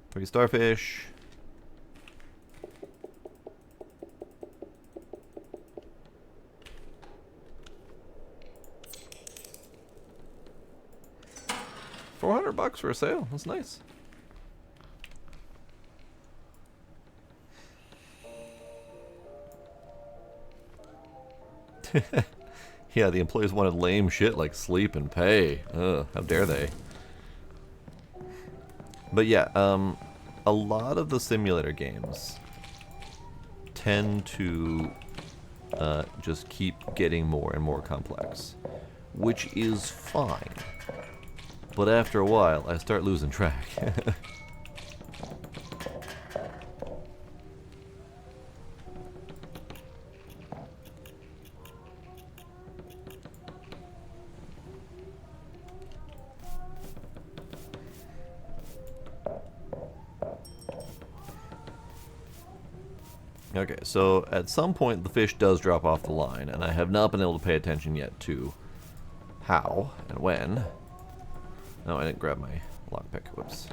3 starfish. $400 for a sale. That's nice. Yeah, the employees wanted lame shit like sleep and pay. Ugh, how dare they? But yeah, a lot of the simulator games tend to just keep getting more and more complex, which is fine. But after a while, I start losing track. Okay, so at some point the fish does drop off the line, and I have not been able to pay attention yet to how and when. No, I didn't grab my lockpick. Whoops.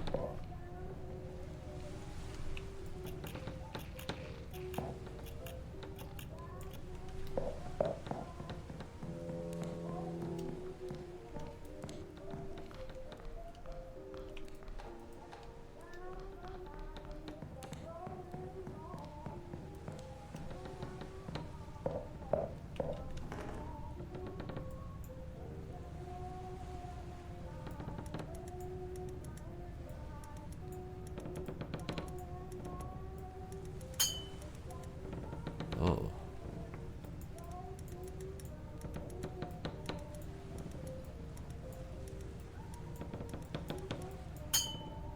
Oh.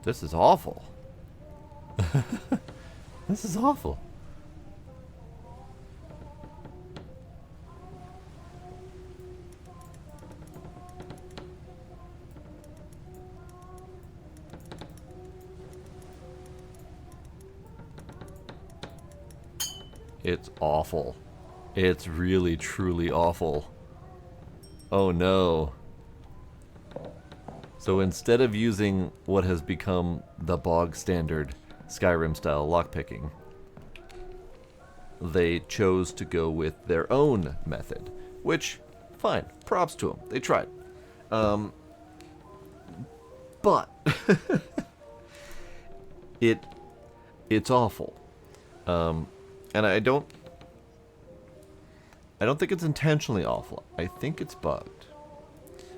This is awful. This is awful. It's awful. It's really, truly awful. Oh no. So instead of using what has become the bog standard Skyrim style lockpicking, they chose to go with their own method, which, fine, props to them. They tried. But it's awful. And I don't think it's intentionally awful. I think it's bugged.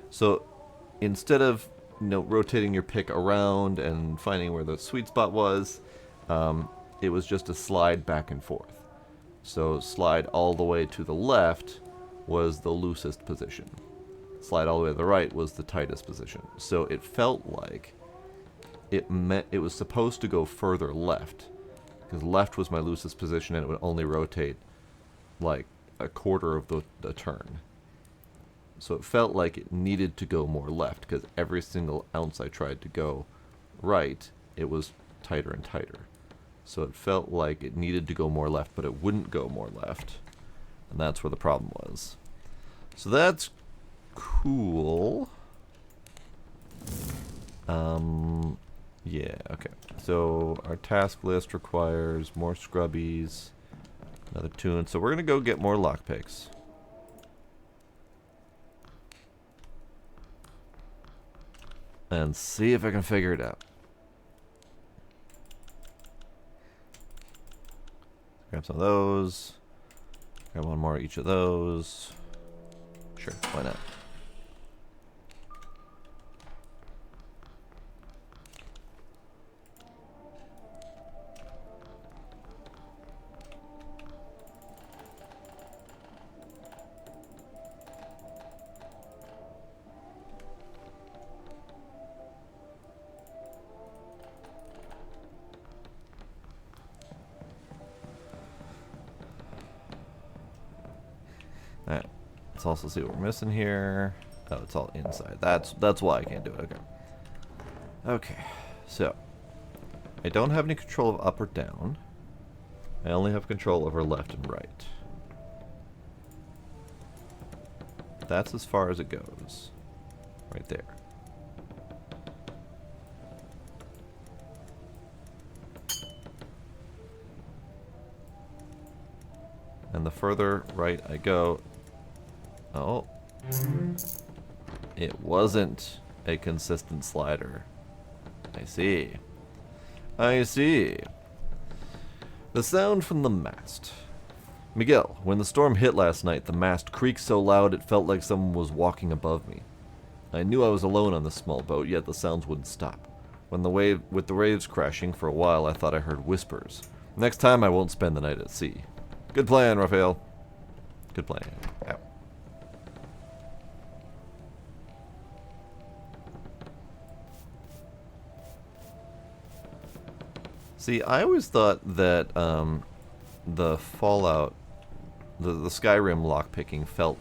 So instead of rotating your pick around and finding where the sweet spot was, it was just a slide back and forth. So slide all the way to the left was the loosest position. Slide all the way to the right was the tightest position. So it felt like it was supposed to go further left, because left was my loosest position and it would only rotate like a quarter of the turn. So it felt like it needed to go more left, because every single ounce I tried to go right, it was tighter and tighter. So it felt like it needed to go more left, but it wouldn't go more left. And that's where the problem was. So that's cool. Yeah, okay. So our task list requires more scrubbies, another tune. So we're going to go get more lockpicks. And see if I can figure it out. Grab some of those. Grab one more of each of those. Sure, why not? Alright, let's also see what we're missing here. Oh, it's all inside. That's why I can't do it. Okay. Okay, so I don't have any control of up or down. I only have control over left and right. That's as far as it goes. Right there. And the further right I go... Oh. It wasn't a consistent slider. I see. I see. The sound from the mast. Miguel, when the storm hit last night, the mast creaked so loud it felt like someone was walking above me. I knew I was alone on this small boat, yet the sounds wouldn't stop. With the waves crashing for a while, I thought I heard whispers. Next time I won't spend the night at sea. Good plan, Raphael. Good plan. Ow. See, I always thought that the Fallout, the Skyrim lockpicking felt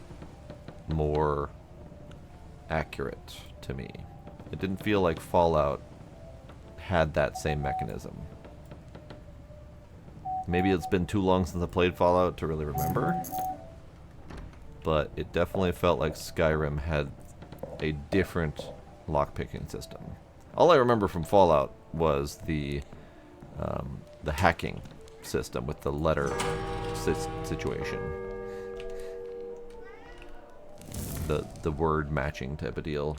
more accurate to me. It didn't feel like Fallout had that same mechanism. Maybe it's been too long since I played Fallout to really remember. But it definitely felt like Skyrim had a different lockpicking system. All I remember from Fallout was the hacking system with the letter situation. The word matching type of deal.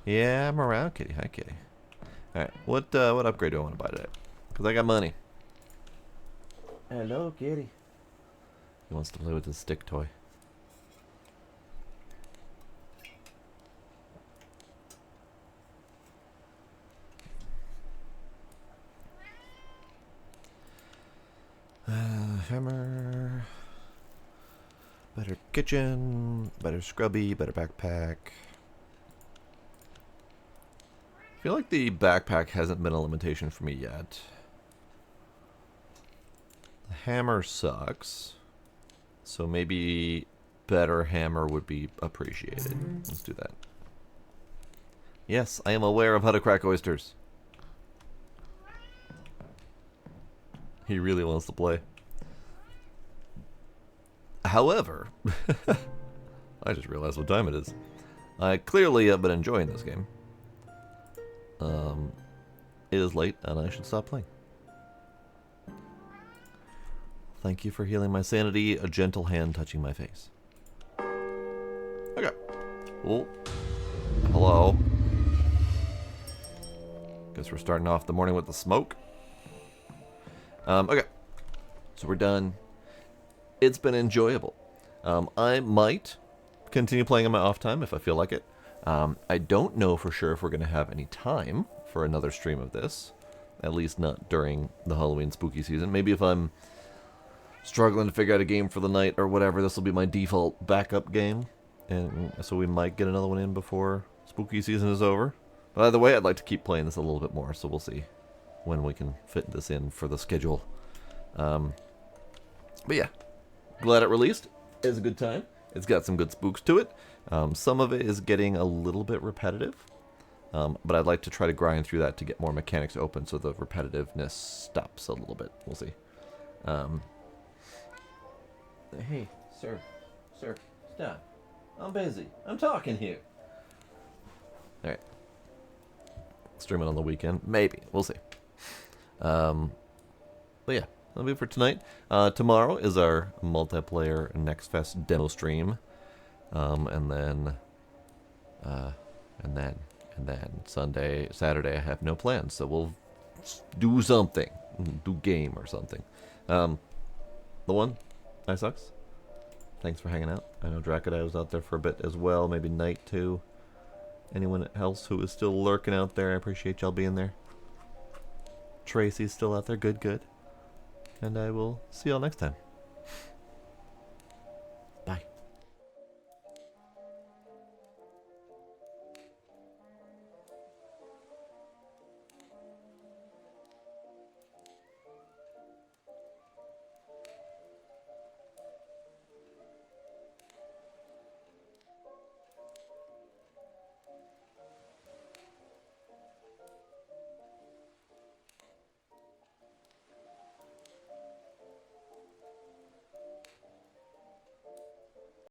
Yeah, I'm around, kitty. Hi, kitty. Alright, what upgrade do I want to buy today? Because I got money. Hello, kitty. He wants to play with his stick toy. Hammer. Better kitchen. Better scrubby. Better backpack. I feel like the backpack hasn't been a limitation for me yet. The hammer sucks. So maybe better hammer would be appreciated. Let's do that. Yes, I am aware of how to crack oysters. He really wants to play. However, I just realized what time it is. I clearly have been enjoying this game. It is late and I should stop playing. Thank you for healing my sanity, a gentle hand touching my face. Okay. Oh. Hello. Guess we're starting off the morning with the smoke. Okay. So we're done. It's been enjoyable. I might continue playing in my off time if I feel like it. I don't know for sure if we're going to have any time for another stream of this. At least not during the Halloween spooky season. Maybe if I'm struggling to figure out a game for the night or whatever, this will be my default backup game. And so we might get another one in before spooky season is over. But either way, I'd like to keep playing this a little bit more, so we'll see when we can fit this in for the schedule. But yeah, glad it released. It's a good time. It's got some good spooks to it. Some of it is getting a little bit repetitive. But I'd like to try to grind through that to get more mechanics open so the repetitiveness stops a little bit. We'll see. Hey, sir, stop. I'm busy. I'm talking here. Alright. Stream it on the weekend. Maybe. We'll see. But yeah, that'll be it for tonight. Tomorrow is our multiplayer NextFest demo stream. And then Saturday I have no plans, so we'll do something. Do game or something. The one, I sucks. Thanks for hanging out. I know Dracodai was out there for a bit as well, maybe Night too. Anyone else who is still lurking out there, I appreciate y'all being there. Tracy's still out there, good. And I will see y'all next time.